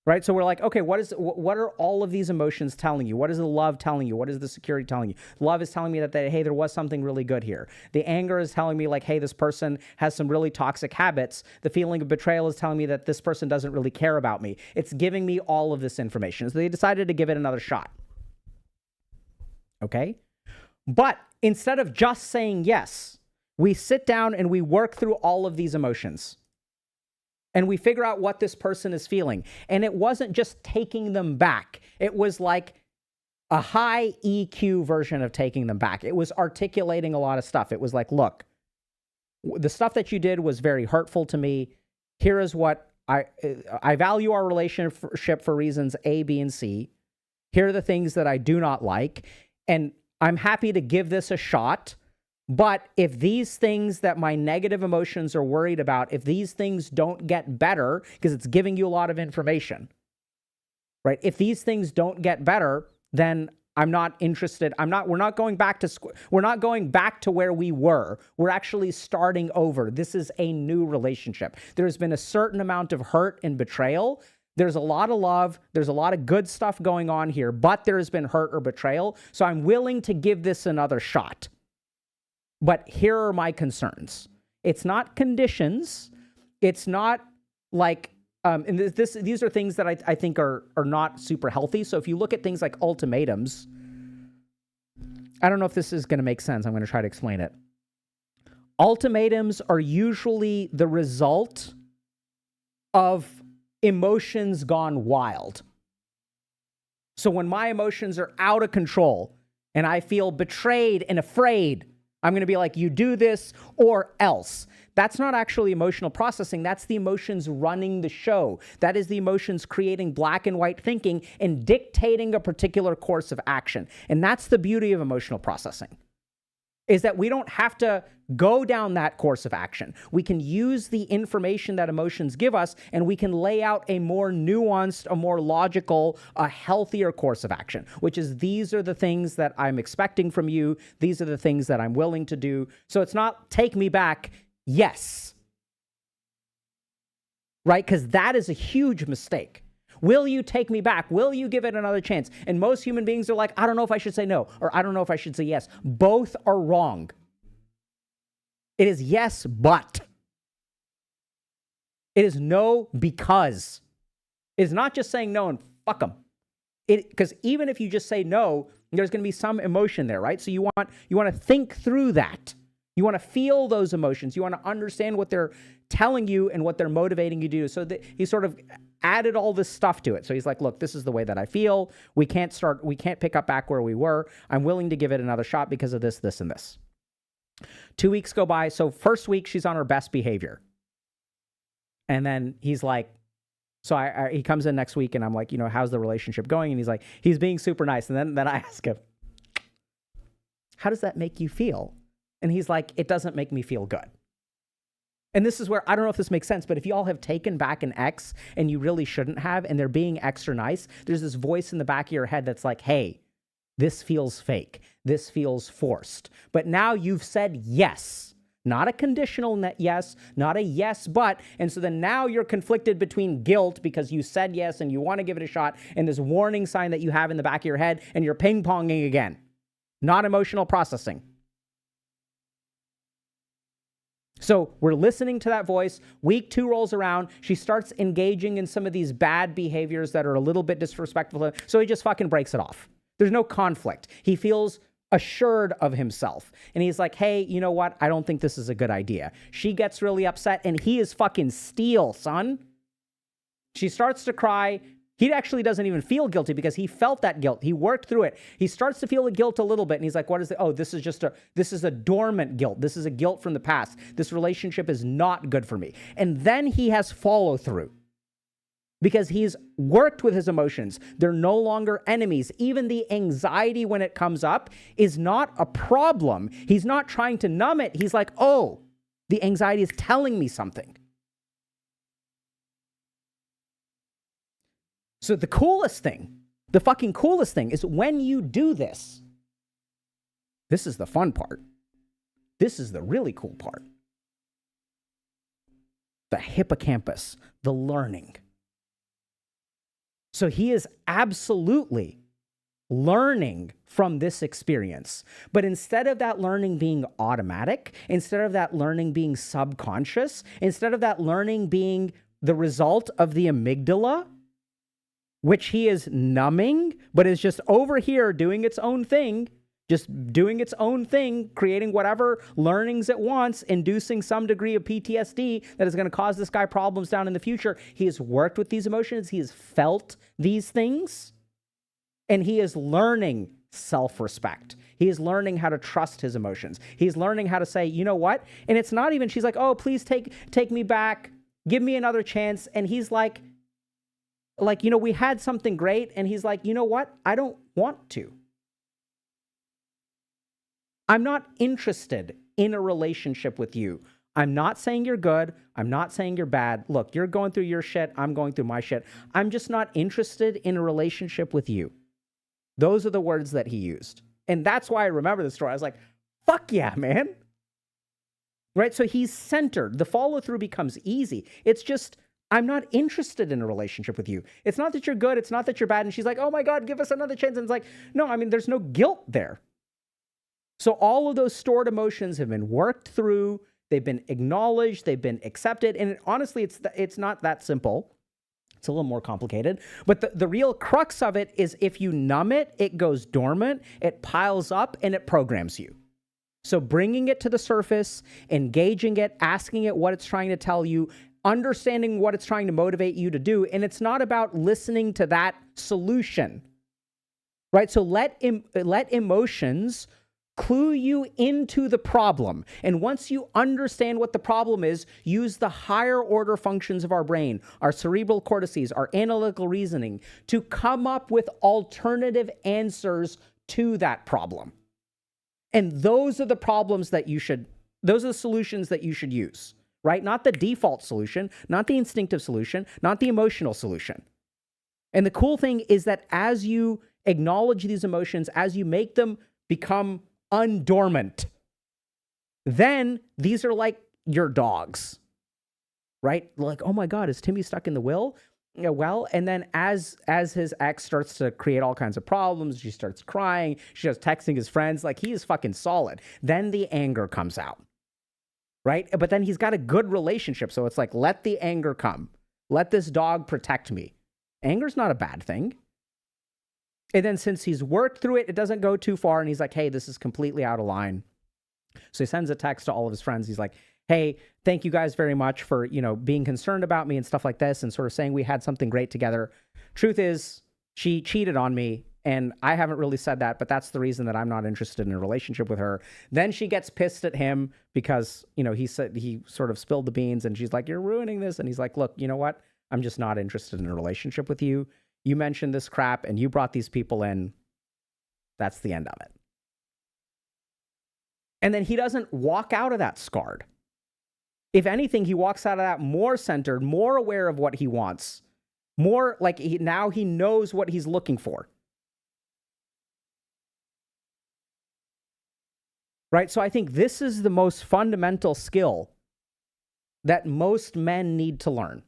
Right? So we're like, okay, what are all of these emotions telling you? What is the love telling you? What is the security telling you? Love is telling me that, hey, there was something really good here. The anger is telling me like, hey, this person has some really toxic habits. The feeling of betrayal is telling me that this person doesn't really care about me. It's giving me all of this information. So they decided to give it another shot. Okay? But instead of just saying yes, we sit down and we work through all of these emotions. And we figure out what this person is feeling. And it wasn't just taking them back. It was like a high EQ version of taking them back. It was articulating a lot of stuff. It was like, look, the stuff that you did was very hurtful to me. Here is what I value our relationship for reasons A, B, and C. Here are the things that I do not like. And I'm happy to give this a shot. But if these things that my negative emotions are worried about, if these things don't get better, because it's giving you a lot of information, right? If these things don't get better, then I'm not interested. We're not going back to where we were. We're actually starting over. This is a new relationship. There's been a certain amount of hurt and betrayal. There's a lot of love. There's a lot of good stuff going on here, but there has been hurt or betrayal. So I'm willing to give this another shot. But here are my concerns. It's not conditions. It's not like, and these are things that I think are not super healthy. So if you look at things like ultimatums, I don't know if this is going to make sense. I'm going to try to explain it. Ultimatums are usually the result of emotions gone wild. So when my emotions are out of control and I feel betrayed and afraid, I'm going to be like, you do this or else. That's not actually emotional processing. That's the emotions running the show. That is the emotions creating black and white thinking and dictating a particular course of action. And that's the beauty of emotional processing, is that we don't have to go down that course of action. We can use the information that emotions give us, and we can lay out a more nuanced, a more logical, a healthier course of action, which is these are the things that I'm expecting from you. These are the things that I'm willing to do. So it's not take me back, yes. Right? Because that is a huge mistake. Will you take me back? Will you give it another chance? And most human beings are like, I don't know if I should say no, or I don't know if I should say yes. Both are wrong. It is yes, but. It is no, because. It's not just saying no and fuck them. Because even if you just say no, there's going to be some emotion there, right? So you want to think through that. You want to feel those emotions. You want to understand what they're telling you and what they're motivating you to do. So he sort of added all this stuff to it. So he's like, look, this is the way that I feel. We can't pick up back where we were. I'm willing to give it another shot because of this, this, and this. 2 weeks go by. So first week, she's on her best behavior. And then he's like, so he comes in next week and I'm like, how's the relationship going? And he's like, he's being super nice. And then I ask him, how does that make you feel? And he's like, it doesn't make me feel good. And this is where, I don't know if this makes sense, but if y'all have taken back an ex and you really shouldn't have, and they're being extra nice, there's this voice in the back of your head that's like, hey, this feels fake. This feels forced. But now you've said yes, not a conditional yes, not a yes, but. And so then now you're conflicted between guilt because you said yes and you want to give it a shot, and this warning sign that you have in the back of your head, and you're ping-ponging again. Not emotional processing. So we're listening to that voice. Week 2 rolls around. She starts engaging in some of these bad behaviors that are a little bit disrespectful. So he just fucking breaks it off. There's no conflict. He feels assured of himself. And he's like, hey, you know what? I don't think this is a good idea. She gets really upset, and he is fucking steel, son. She starts to cry. He actually doesn't even feel guilty because he felt that guilt. He worked through it. He starts to feel the guilt a little bit, and he's like, what is it? Oh, this is a dormant guilt. This is a guilt from the past. This relationship is not good for me. And then he has follow through because he's worked with his emotions. They're no longer enemies. Even the anxiety when it comes up is not a problem. He's not trying to numb it. He's like, oh, the anxiety is telling me something. So the fucking coolest thing is when you do this, this is the fun part. This is the really cool part. The hippocampus, the learning. So he is absolutely learning from this experience. But instead of that learning being automatic, instead of that learning being subconscious, instead of that learning being the result of the amygdala, which he is numbing, but is just over here doing its own thing, creating whatever learnings it wants, inducing some degree of PTSD that is going to cause this guy problems down in the future. He has worked with these emotions. He has felt these things, and he is learning self-respect. He is learning how to trust his emotions. He's learning how to say, you know what? And it's not even, she's like, oh, please take me back. Give me another chance. And he's like, we had something great. And he's like, you know what? I don't want to. I'm not interested in a relationship with you. I'm not saying you're good. I'm not saying you're bad. Look, you're going through your shit. I'm going through my shit. I'm just not interested in a relationship with you. Those are the words that he used. And that's why I remember the story. I was like, fuck yeah, man. Right? So he's centered. The follow through becomes easy. It's just, I'm not interested in a relationship with you. It's not that you're good. It's not that you're bad. And she's like, oh my God, give us another chance. And it's like, no, I mean, there's no guilt there. So all of those stored emotions have been worked through. They've been acknowledged. They've been accepted. And honestly, it's not that simple. It's a little more complicated. But the real crux of it is if you numb it, it goes dormant, it piles up, and it programs you. So bringing it to the surface, engaging it, asking it what it's trying to tell you, understanding what it's trying to motivate you to do. And it's not about listening to that solution, right? So let emotions clue you into the problem. And once you understand what the problem is, use the higher order functions of our brain, our cerebral cortices, our analytical reasoning, to come up with alternative answers to that problem. And those are the problems that those are the solutions that you should use, right? Not the default solution, not the instinctive solution, not the emotional solution. And the cool thing is that as you acknowledge these emotions, as you make them become undormant, then these are like your dogs, right? Like, oh my God, is Timmy stuck in the well? And then as his ex starts to create all kinds of problems, she starts crying, she starts texting his friends, like he is fucking solid. Then the anger comes out, right? But then he's got a good relationship. So it's like, let the anger come. Let this dog protect me. Anger's not a bad thing. And then since he's worked through it, it doesn't go too far. And he's like, hey, this is completely out of line. So he sends a text to all of his friends. He's like, hey, thank you guys very much for, being concerned about me and stuff like this and sort of saying we had something great together. Truth is, she cheated on me. And I haven't really said that, but that's the reason that I'm not interested in a relationship with her. Then she gets pissed at him because, he said he sort of spilled the beans and she's like, you're ruining this. And he's like, look, you know what? I'm just not interested in a relationship with you. You mentioned this crap and you brought these people in. That's the end of it. And then he doesn't walk out of that scarred. If anything, he walks out of that more centered, more aware of what he wants, more like now he knows what he's looking for. Right? So I think this is the most fundamental skill that most men need to learn.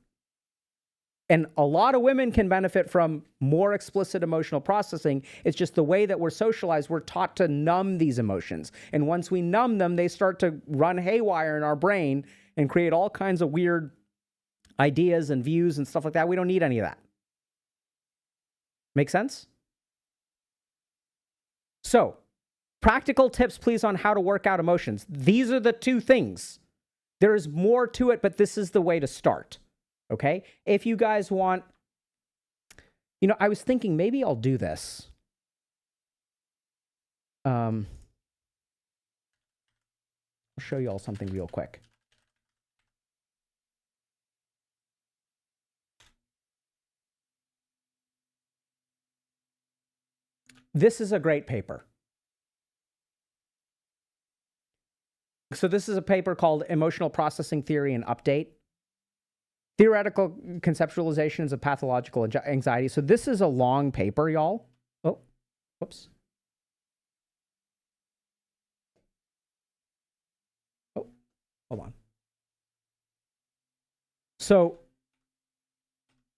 And a lot of women can benefit from more explicit emotional processing. It's just the way that we're socialized, we're taught to numb these emotions. And once we numb them, they start to run haywire in our brain and create all kinds of weird ideas and views and stuff like that. We don't need any of that. Make sense? So, practical tips, please, on how to work out emotions. These are the two things. There is more to it, but this is the way to start. Okay? If you guys want, I was thinking maybe I'll do this. I'll show you all something real quick. This is a great paper. So this is a paper called Emotional Processing Theory and Update. Theoretical conceptualizations of pathological anxiety. So this is a long paper, y'all. Oh, whoops. Oh, hold on. So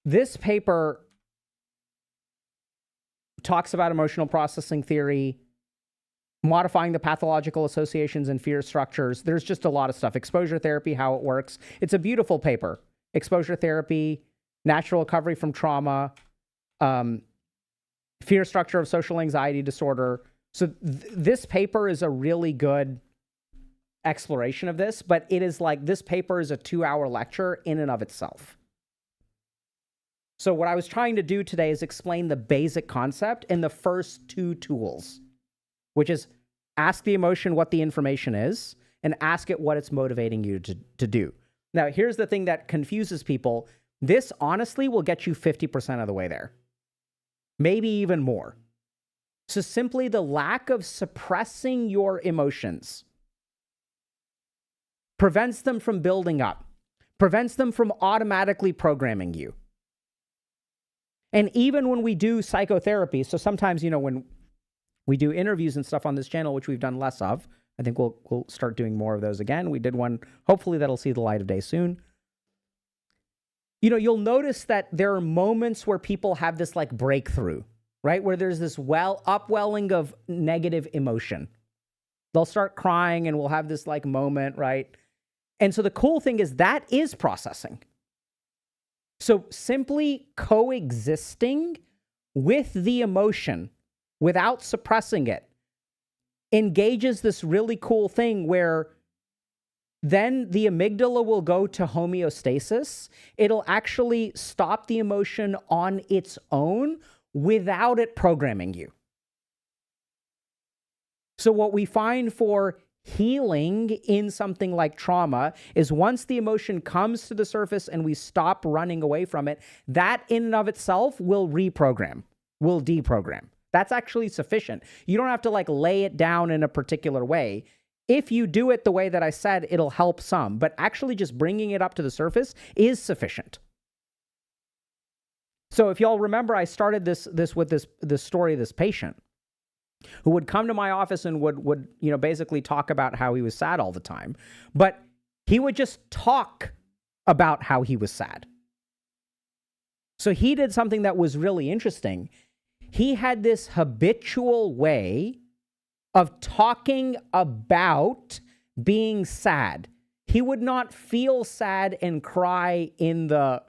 this paper talks about emotional processing theory, modifying the pathological associations and fear structures. There's just a lot of stuff. Exposure therapy, how it works. It's a beautiful paper. Exposure therapy, natural recovery from trauma, fear structure of social anxiety disorder. So this paper is a really good exploration of this, but it is like this paper is a 2-hour lecture in and of itself. So what I was trying to do today is explain the basic concept in the first 2 tools, which is ask the emotion what the information is and ask it what it's motivating you to do. Now, here's the thing that confuses people. This honestly will get you 50% of the way there, maybe even more. So simply the lack of suppressing your emotions prevents them from building up, prevents them from automatically programming you. And even when we do psychotherapy, so sometimes, when we do interviews and stuff on this channel, which we've done less of, I think we'll start doing more of those again. We did one, hopefully that'll see the light of day soon. You'll notice that there are moments where people have this like breakthrough, right? Where there's this upwelling of negative emotion. They'll start crying and we'll have this like moment, right? And so the cool thing is that is processing. So simply coexisting with the emotion without suppressing it engages this really cool thing where then the amygdala will go to homeostasis. It'll actually stop the emotion on its own without it programming you. So what we find for healing in something like trauma is once the emotion comes to the surface and we stop running away from it, that in and of itself will reprogram, will deprogram. That's actually sufficient. You don't have to like lay it down in a particular way. If you do it the way that I said, it'll help some, but actually just bringing it up to the surface is sufficient. So if y'all remember, I started this with this story of this patient who would come to my office and would basically talk about how he was sad all the time, but he would just talk about how he was sad. So he did something that was really interesting. He had this habitual way of talking about being sad. He would not feel sad and cry in the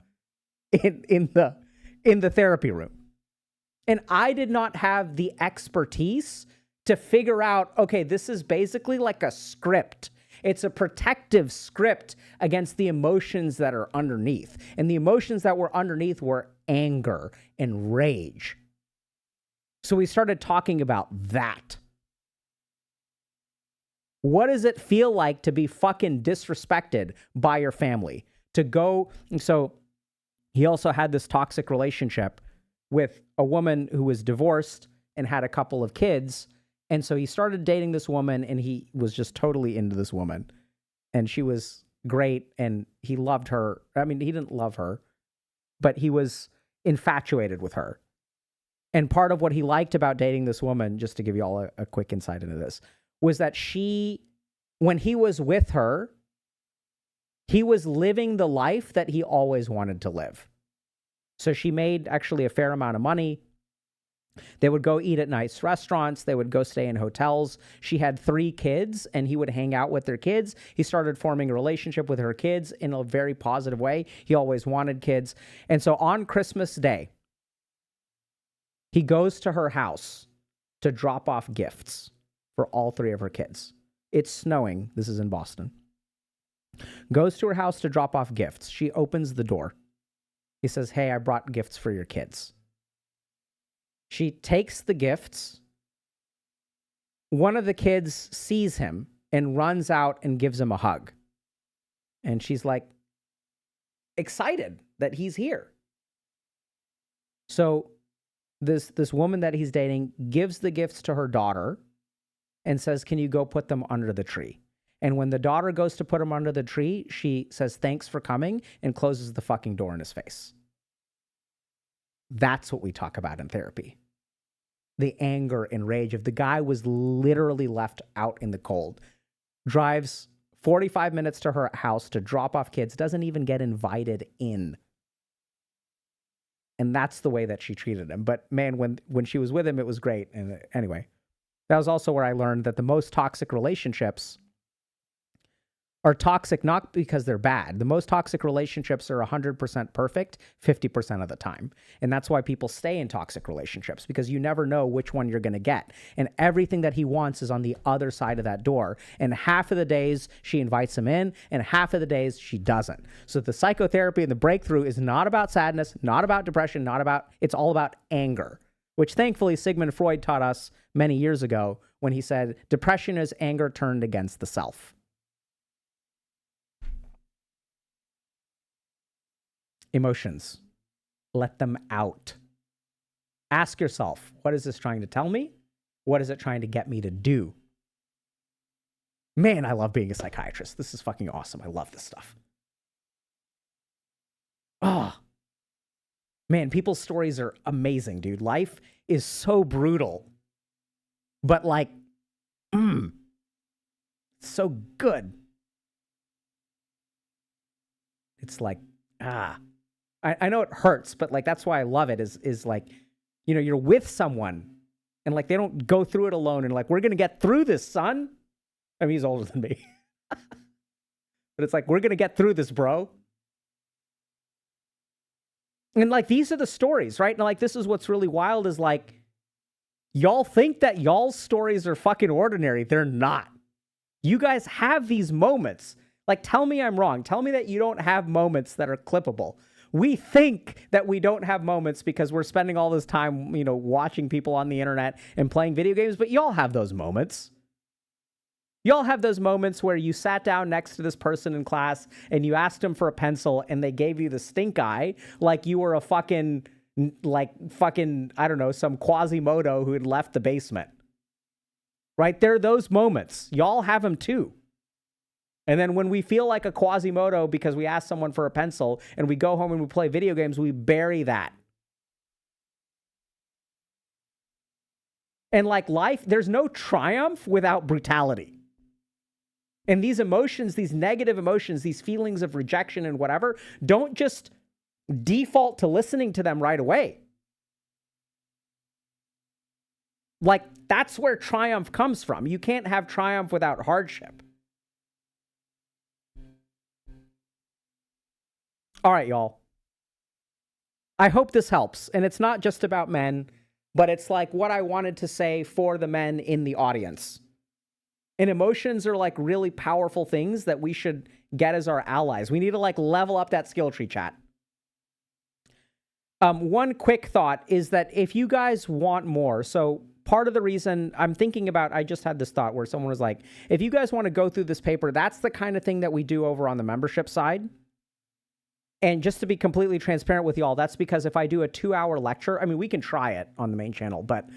therapy room. And I did not have the expertise to figure out, okay, this is basically like a script. It's a protective script against the emotions that are underneath. And the emotions that were underneath were anger and rage. So we started talking about that. What does it feel like to be fucking disrespected by your family? So he also had this toxic relationship with a woman who was divorced and had a couple of kids. And so he started dating this woman and he was just totally into this woman. And she was great and he loved her. I mean, he didn't love her, but he was infatuated with her. And part of what he liked about dating this woman, just to give you all a quick insight into this, was that when he was with her, he was living the life that he always wanted to live. So she made actually a fair amount of money. They would go eat at nice restaurants. They would go stay in hotels. She had 3 kids and he would hang out with their kids. He started forming a relationship with her kids in a very positive way. He always wanted kids. And so on Christmas Day, he goes to her house to drop off gifts for all 3 of her kids. It's snowing. This is in Boston. Goes to her house to drop off gifts. She opens the door. He says, "Hey, I brought gifts for your kids." She takes the gifts. One of the kids sees him and runs out and gives him a hug. And she's like excited that he's here. So this woman that he's dating gives the gifts to her daughter and says, "Can you go put them under the tree?" And when the daughter goes to put them under the tree, she says, "Thanks for coming," and closes the fucking door in his face. That's what we talk about in therapy. The anger and rage of the guy was literally left out in the cold. Drives 45 minutes to her house to drop off kids, doesn't even get invited in. And that's the way that she treated him. But man, when she was with him, it was great. And anyway, that was also where I learned that the most toxic relationships are toxic not because they're bad. The most toxic relationships are 100% perfect 50% of the time. And that's why people stay in toxic relationships, because you never know which one you're going to get. And everything that he wants is on the other side of that door. And half of the days she invites him in, and half of the days she doesn't. So the psychotherapy and the breakthrough is not about sadness, not about depression, it's all about anger, which thankfully Sigmund Freud taught us many years ago when he said, depression is anger turned against the self. Emotions. Let them out. Ask yourself, what is this trying to tell me? What is it trying to get me to do? Man, I love being a psychiatrist. This is fucking awesome. I love this stuff. Oh, Man, people's stories are amazing, dude. Life is so brutal, but like, so good. It's like, I know it hurts, but like, that's why I love it is like, you know, you're with someone and like, they don't go through it alone and like, we're going to get through this, son. I mean, he's older than me, but it's like, we're going to get through this, bro. And like, these are the stories, right? And like, this is what's really wild is like, y'all think that y'all's stories are fucking ordinary. They're not. You guys have these moments. Like, tell me I'm wrong. Tell me that you don't have moments that are clippable. We think that we don't have moments because we're spending all this time, you know, watching people on the internet and playing video games, but y'all have those moments. Y'all have those moments where you sat down next to this person in class and you asked them for a pencil and they gave you the stink eye like you were a fucking, I don't know, some Quasimodo who had left the basement. Right? There are those moments. Y'all have them too. And then when we feel like a Quasimodo because we asked someone for a pencil and we go home and we play video games, we bury that. And like life, there's no triumph without brutality. And these emotions, these negative emotions, these feelings of rejection and whatever, don't just default to listening to them right away. Like, that's where triumph comes from. You can't have triumph without hardship. All right, y'all. I hope this helps. And it's not just about men, but it's like what I wanted to say for the men in the audience. And emotions are like really powerful things that we should get as our allies. We need to like level up that skill tree, chat. One quick thought is that if you guys want more, so part of the reason I'm thinking about, I just had this thought where someone was like, if you guys want to go through this paper, that's the kind of thing that we do over on the membership side. And just to be completely transparent with y'all, that's because if I do a 2-hour lecture, I mean, we can try it on the main channel, but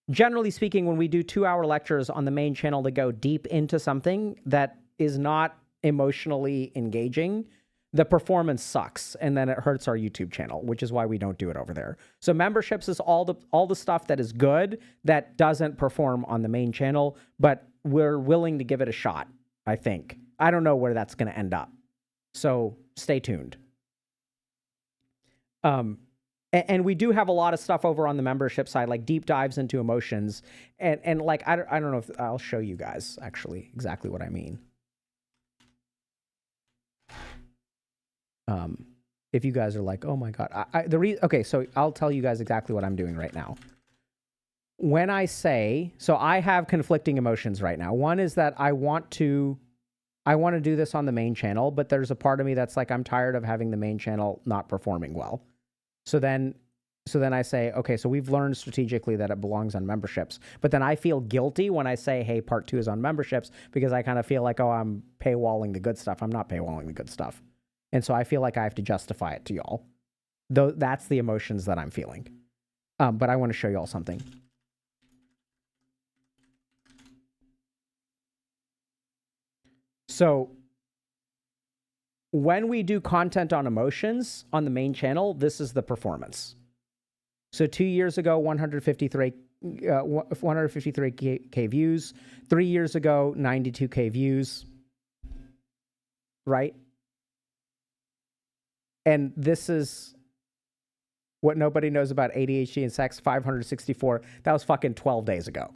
generally speaking, when we do 2-hour lectures on the main channel to go deep into something that is not emotionally engaging, the performance sucks, and then it hurts our YouTube channel, which is why we don't do it over there. So memberships is all the stuff that is good that doesn't perform on the main channel, but we're willing to give it a shot, I think. I don't know where that's going to end up. So stay tuned. And we do have a lot of stuff over on the membership side, like deep dives into emotions. And like, I don't know if I'll show you guys actually exactly what I mean. If you guys are like, oh my God, okay, so I'll tell you guys exactly what I'm doing right now. When I say, so I have conflicting emotions right now. One is that I want to do this on the main channel, but there's a part of me that's like, I'm tired of having the main channel not performing well. So then I say, okay, so we've learned strategically that it belongs on memberships, but then I feel guilty when I say, hey, part 2 is on memberships, because I kind of feel like, oh, I'm paywalling the good stuff. I'm not paywalling the good stuff. And so I feel like I have to justify it to y'all. Though that's the emotions that I'm feeling. But I want to show y'all something. So when we do content on emotions on the main channel, this is the performance. So 2 years ago, 153K views. 3 years ago, 92K views. Right? And this is what nobody knows about ADHD and sex, 564. That was fucking 12 days ago.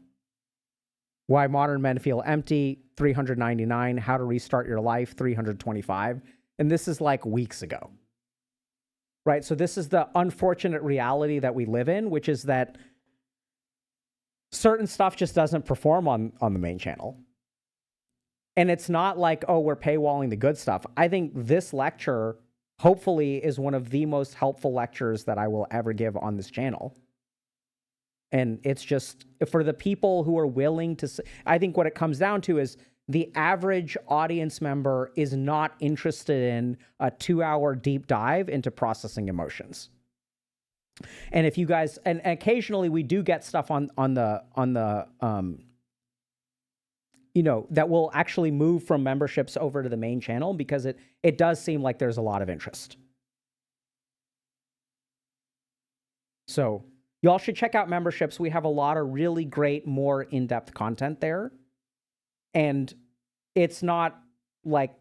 Why modern men feel empty, 399. How to restart your life, 325. And this is like weeks ago. Right? So this is the unfortunate reality that we live in, which is that certain stuff just doesn't perform on the main channel. And it's not like, oh, we're paywalling the good stuff. I think this lecture hopefully is one of the most helpful lectures that I will ever give on this channel. And it's just for the people who are willing to, I think what it comes down to is the average audience member is not interested in a 2-hour deep dive into processing emotions. And if you guys, and occasionally we do get stuff on the you know, that will actually move from memberships over to the main channel, because it does seem like there's a lot of interest. So y'all should check out memberships. We have a lot of really great, more in-depth content there. And it's not like,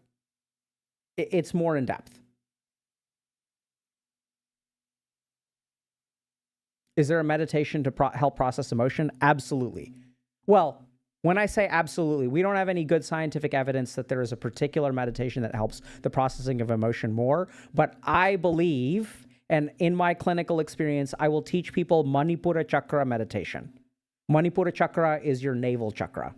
it's more in-depth. Is there a meditation to help process emotion? Absolutely. Well, when I say absolutely, we don't have any good scientific evidence that there is a particular meditation that helps the processing of emotion more. But I believe, and in my clinical experience, I will teach people Manipura Chakra meditation. Manipura Chakra is your navel chakra.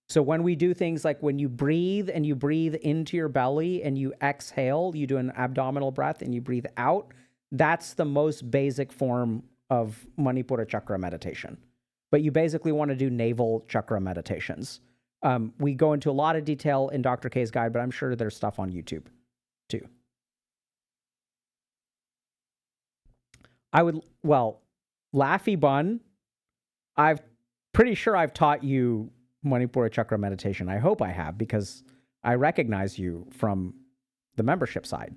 So when we do things like when you breathe and you breathe into your belly and you exhale, you do an abdominal breath and you breathe out, that's the most basic form of Manipura Chakra meditation. But you basically want to do navel chakra meditations. We go into a lot of detail in Dr. K's guide, but I'm sure there's stuff on YouTube too. Laffy Bun, I'm pretty sure I've taught you Manipura Chakra meditation. I hope I have, because I recognize you from the membership side.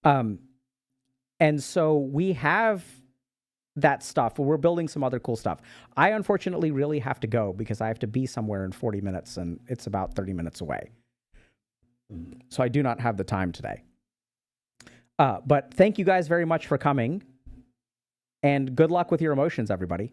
And so we have that stuff. We're building some other cool stuff. I unfortunately really have to go because I have to be somewhere in 40 minutes and it's about 30 minutes away. So I do not have the time today. But thank you guys very much for coming, and good luck with your emotions, everybody.